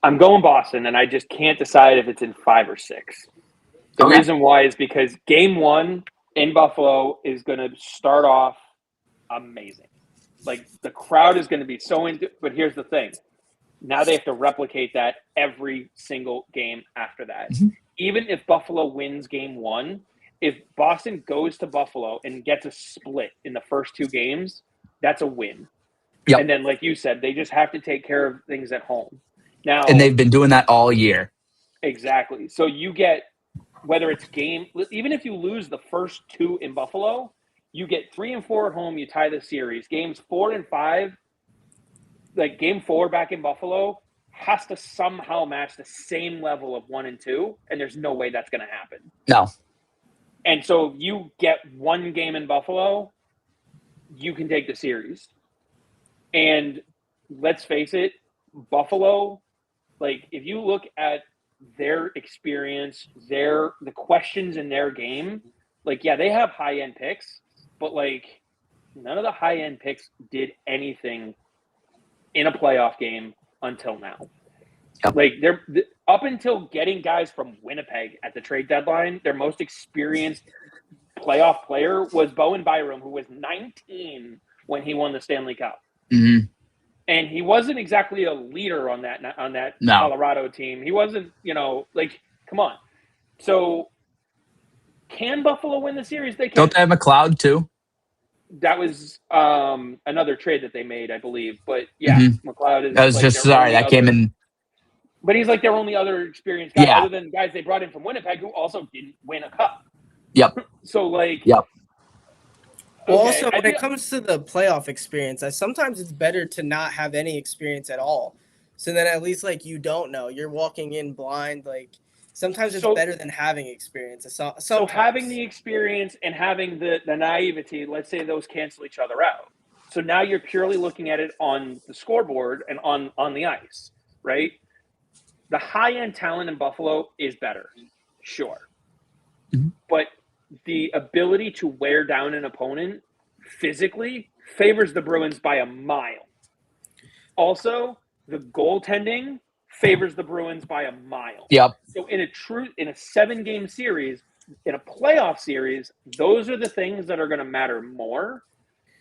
I'm going Boston, and I just can't decide if it's in 5 or 6. The reason why is because game 1 in Buffalo is going to start off amazing. The crowd is going to be so into. But here's the thing: now they have to replicate that every single game after that. Mm-hmm. Even if Buffalo wins game 1, if Boston goes to Buffalo and gets a split in the first 2 games, that's a win. Yep. And then, like you said, they just have to take care of things at home. Now, And they've been doing that all year. exactly. So you get, whether it's even if you lose the first 2 in Buffalo, you get 3 and 4 at home, you tie the series. Games 4 and 5, like game 4 back in Buffalo, has to somehow match the same level of 1 and 2, and there's no way that's going to happen. No. And so you get 1 game in Buffalo, you can take the series. And let's face it, Buffalo, like if you look at their experience, the questions in their game, like, yeah, they have high-end picks, but like none of the high-end picks did anything in a playoff game until now. Yep. Like they're up until getting guys from Winnipeg at the trade deadline, their most experienced playoff player was Bowen Byram, who was 19 when he won the Stanley Cup. Mm-hmm. And he wasn't exactly a leader on that No. Colorado team. He wasn't, like, come on. So can Buffalo win the series? They can. Don't they have McLeod too? That was another trade that they made, I believe. But yeah, McLeod is. I was just sorry that came in. But he's like their only other experienced guy, Yeah. other than guys they brought in from Winnipeg who also didn't win a cup. Yep. So like. Yep. Well, also, when it comes to the playoff experience, sometimes it's better to not have any experience at all. So then at least, like, you don't know. You're walking in blind. Like, sometimes it's better than having experience. So having the experience and having the naivety, let's say those cancel each other out. So now you're purely looking at it on the scoreboard and on the ice, right? The high-end talent in Buffalo is better, sure. Mm-hmm. But the ability to wear down an opponent physically favors the Bruins by a mile. Also, the goaltending favors the Bruins by a mile. Yep. So in a 7-game series, in a playoff series, those are the things that are going to matter more,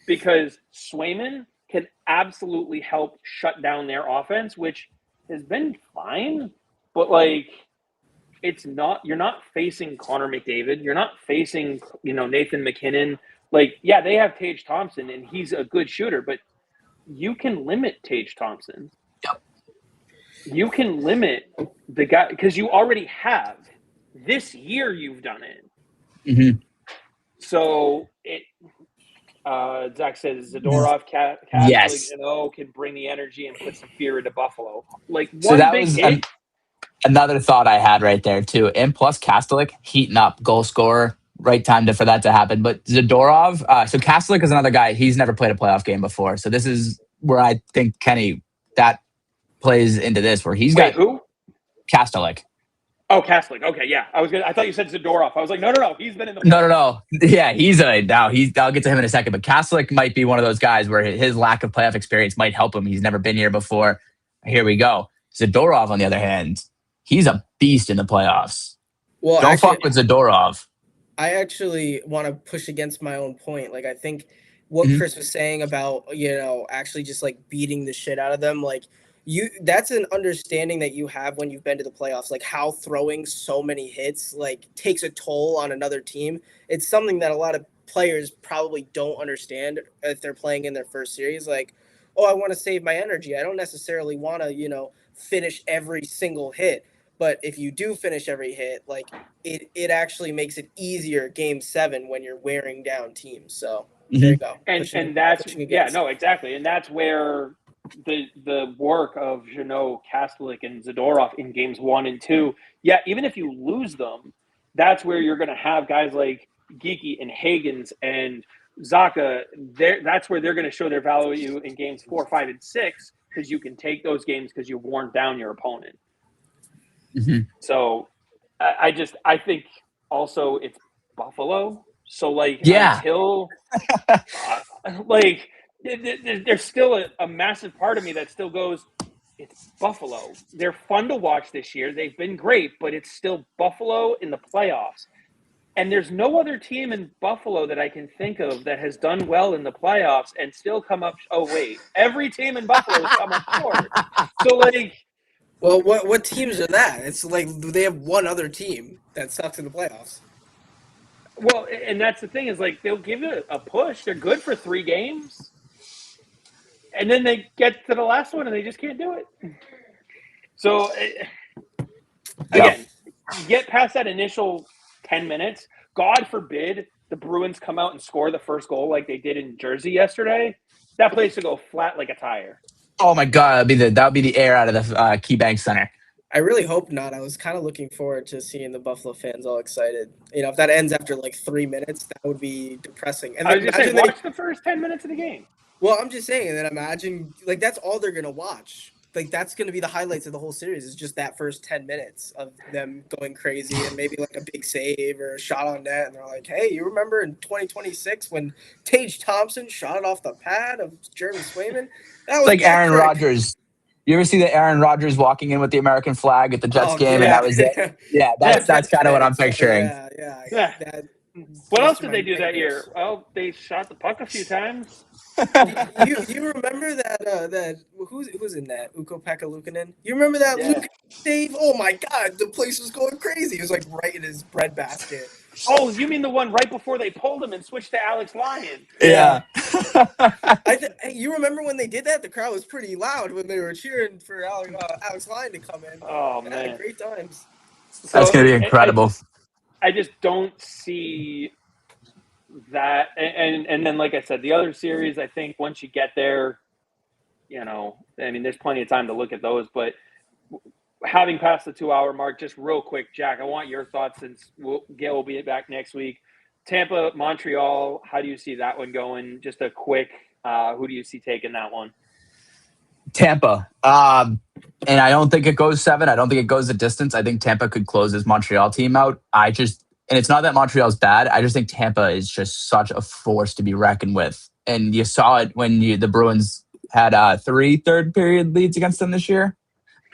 because Swayman can absolutely help shut down their offense, which has been fine, but like, you're not facing Connor McDavid. You're not facing, Nathan McKinnon. Like, yeah, they have Tage Thompson and he's a good shooter, but you can limit Tage Thompson. Yep. You can limit the guy because you already have. This year you've done it. Mm-hmm. So Zach says Zadorov, yes, can bring the energy and put some fear into Buffalo. Like so that was another thought I had right there too. And plus Kastelik heating up, goal scorer, right time for that to happen. But Zadorov, so Kastelik is another guy. He's never played a playoff game before. So this is where I think Kenny that plays into this, where he's got who? Kastelik. Oh, Kastelik. Okay, yeah. I thought you said Zadorov. I was like, no. He's been in the No. Yeah, I'll get to him in a second. But Kastelik might be one of those guys where his lack of playoff experience might help him. He's never been here before. Here we go. Zadorov, on the other hand, he's a beast in the playoffs. Well, don't fuck with Zadorov. I actually want to push against my own point. Like, I think what Chris was saying about, actually just like beating the shit out of them, like, that's an understanding that you have when you've been to the playoffs, like how throwing so many hits like takes a toll on another team. It's something that a lot of players probably don't understand if they're playing in their first series. Like, oh, I want to save my energy. I don't necessarily want to, finish every single hit. But if you do finish every hit, like it actually makes it easier game 7 when you're wearing down teams. So there you go. And that's exactly. And that's where the work of Jeannot, Kastelik, and Zadorov in games 1 and 2. Yeah, even if you lose them, that's where you're going to have guys like Geeky and Hagens and Zaka. That's where they're going to show their value in games 4, 5, and 6, because you can take those games because you've worn down your opponent. Mm-hmm. So I think also it's Buffalo. So until there's still a massive part of me that still goes, it's Buffalo. They're fun to watch this year. They've been great, but it's still Buffalo in the playoffs. And there's no other team in Buffalo that I can think of that has done well in the playoffs and still come up. Oh, wait. Every team in Buffalo has come up short. So, well, what teams are that? It's like they have one other team that sucks in the playoffs. Well, and that's the thing is they'll give it a push. They're good for 3 games. and then they get to the last one and they just can't do it. So again, you get past that initial 10 minutes. God forbid the Bruins come out and score the first goal like they did in Jersey yesterday. That place would go flat like a tire. Oh my God, that would be the air out of the KeyBank Center. I really hope not. I was kind of looking forward to seeing the Buffalo fans all excited. You know, if that ends after like 3 minutes, that would be depressing. And I was just saying, watch the first 10 minutes of the game. Well, I'm just saying, and then imagine, like, that's all they're going to watch. Like, that's going to be the highlights of the whole series is just that first 10 minutes of them going crazy and maybe like a big save or a shot on net. And they're like, hey, you remember in 2026 when Tage Thompson shot it off the pad of Jeremy Swayman? That was like Aaron Rodgers. You ever see the Aaron Rodgers walking in with the American flag at the Jets game, and that was it? Yeah, that's kind of what I'm picturing. Yeah. What else did they do that year? Well, they shot the puck a few times. you remember that who's in that? Ukko-Pekka Luukkonen? You remember that Luke save? Oh my God, the place was going crazy. It was like right in his breadbasket. Oh, you mean the one right before they pulled him and switched to Alex Lyon? Yeah. You remember when they did that? The crowd was pretty loud when they were cheering for Alex Lyon to come in. Oh, man. Great times. That's going to be incredible. I just don't see that. And then, like I said, the other series, I think once you get there, you know, I mean, there's plenty of time to look at those. But having passed the 2-hour mark, just real quick, Jack, I want your thoughts since Gayle will be back next week. Tampa, Montreal, how do you see that one going? Just a quick, who do you see taking that one? Tampa. And I don't think it goes 7. I don't think it goes the distance. I think Tampa could close this Montreal team out. And it's not that Montreal's bad. I just think Tampa is just such a force to be reckoned with. And you saw it when the Bruins had 3 third-period leads against them this year.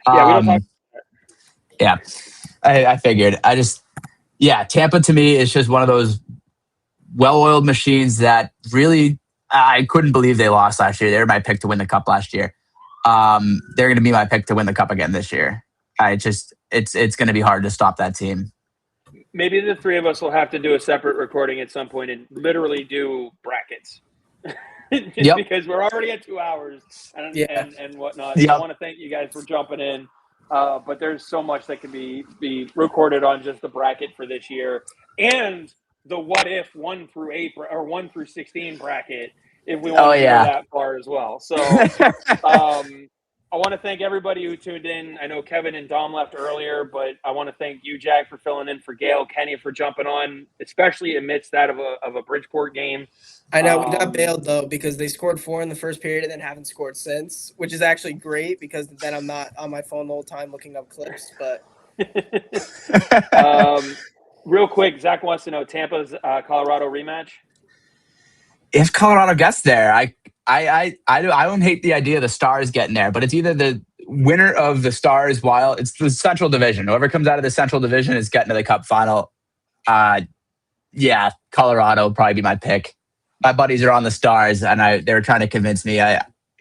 Yeah, we don't talk. Yeah, I figured. Tampa to me is just one of those well-oiled machines that really I couldn't believe they lost last year. They were my pick to win the cup last year. They're going to be my pick to win the cup again this year. It's going to be hard to stop that team. Maybe the three of us will have to do a separate recording at some point and literally do brackets. Because we're already at 2 hours and whatnot. So I want to thank you guys for jumping in. But there's so much that can be recorded on just the bracket for this year and the what if 1 through 8 or 1 through 16 bracket if we want to go that far as well. So I want to thank everybody who tuned in. I know Kevin and Dom left earlier, but I want to thank you, Jack, for filling in for Gayle, Kenny for jumping on, especially amidst that of a Bridgeport game. I know we got bailed though because they scored 4 in the first period and then haven't scored since, which is actually great because then I'm not on my phone the whole time looking up clips. But real quick, Zach wants to know Tampa's Colorado rematch. If Colorado gets there, I don't hate the idea of the Stars getting there, but it's either the winner of the Stars it's the Central Division. Whoever comes out of the Central Division is getting to the Cup final. Colorado will probably be my pick. My buddies are on the Stars, and they were trying to convince me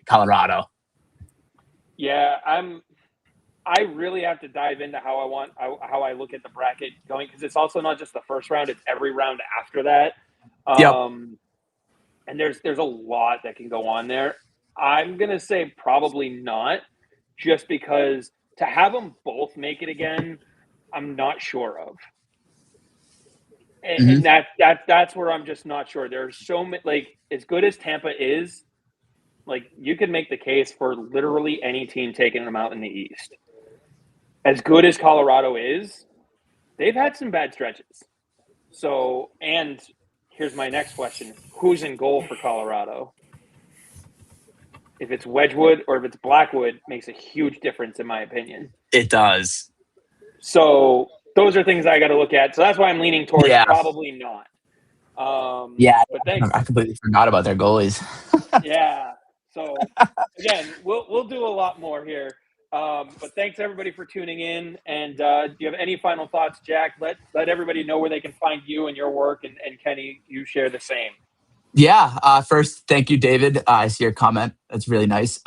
Colorado. Yeah, I really have to dive into how I look at the bracket going because it's also not just the first round; it's every round after that. And there's a lot that can go on there. I'm gonna say probably not, just because to have them both make it again, I'm not sure of. And that's where I'm just not sure. There's so many, like, as good as Tampa is, like, you could make the case for literally any team taking them out in the East. As good as Colorado is, they've had some bad stretches. So, and here's my next question. Who's in goal for Colorado? If it's Wedgwood or if it's Blackwood, makes a huge difference in my opinion. It does. So those are things I got to look at. So that's why I'm leaning towards probably not. But thanks. I completely forgot about their goalies. Yeah. So again, we'll do a lot more here. But thanks everybody for tuning in. And do you have any final thoughts, Jack? Let everybody know where they can find you and your work. And Kenny, you share the same. Yeah. First, thank you, David. I see your comment. That's really nice.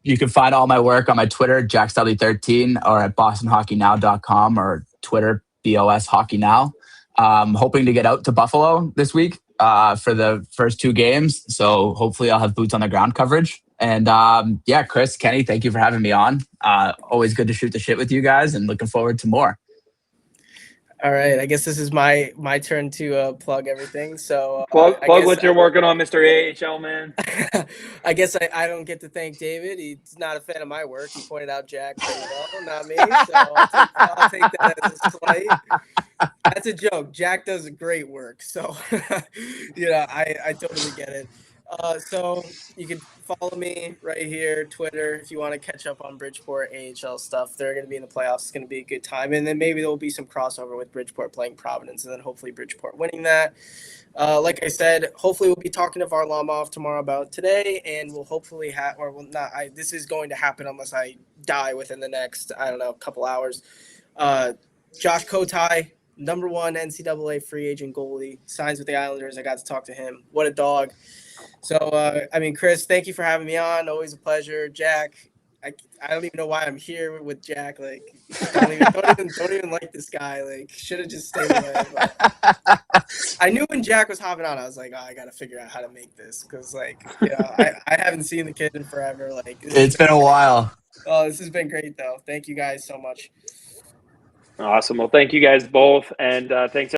You can find all my work on my Twitter, JacksW13, or at BostonHockeyNow.com or Twitter, BOS Hockey Now. Hoping to get out to Buffalo this week. for the first 2 games. So hopefully I'll have boots on the ground coverage. And yeah, Chris, Kenny, thank you for having me on. Always good to shoot the shit with you guys and looking forward to more. All right, I guess this is my turn to plug everything. So plug I guess what you're working on, Mr. AHL man. I guess I don't get to thank David. He's not a fan of my work. He pointed out Jack pretty well, not me. So I'll take that as a slight. That's a joke. Jack does great work. So I totally get it. So you can follow me right here, Twitter, if you want to catch up on Bridgeport AHL stuff. They're going to be in the playoffs. It's going to be a good time. And then maybe there will be some crossover with Bridgeport playing Providence and then hopefully Bridgeport winning that. Like I said, hopefully we'll be talking to Varlamov tomorrow about today, and we'll hopefully this is going to happen unless I die within the next, couple hours. Josh Kotai, number 1 NCAA free agent goalie, signs with the Islanders. I got to talk to him. What a dog. So, Chris, thank you for having me on. Always a pleasure. Jack, I don't even know why I'm here with Jack. Like, don't even like this guy. Like, should have just stayed away. But I knew when Jack was hopping on, I was like, I got to figure out how to make this. Because, I haven't seen the kid in forever. Like, It's been a while. Oh, this has been great, though. Thank you guys so much. Awesome. Well, thank you guys both. And thanks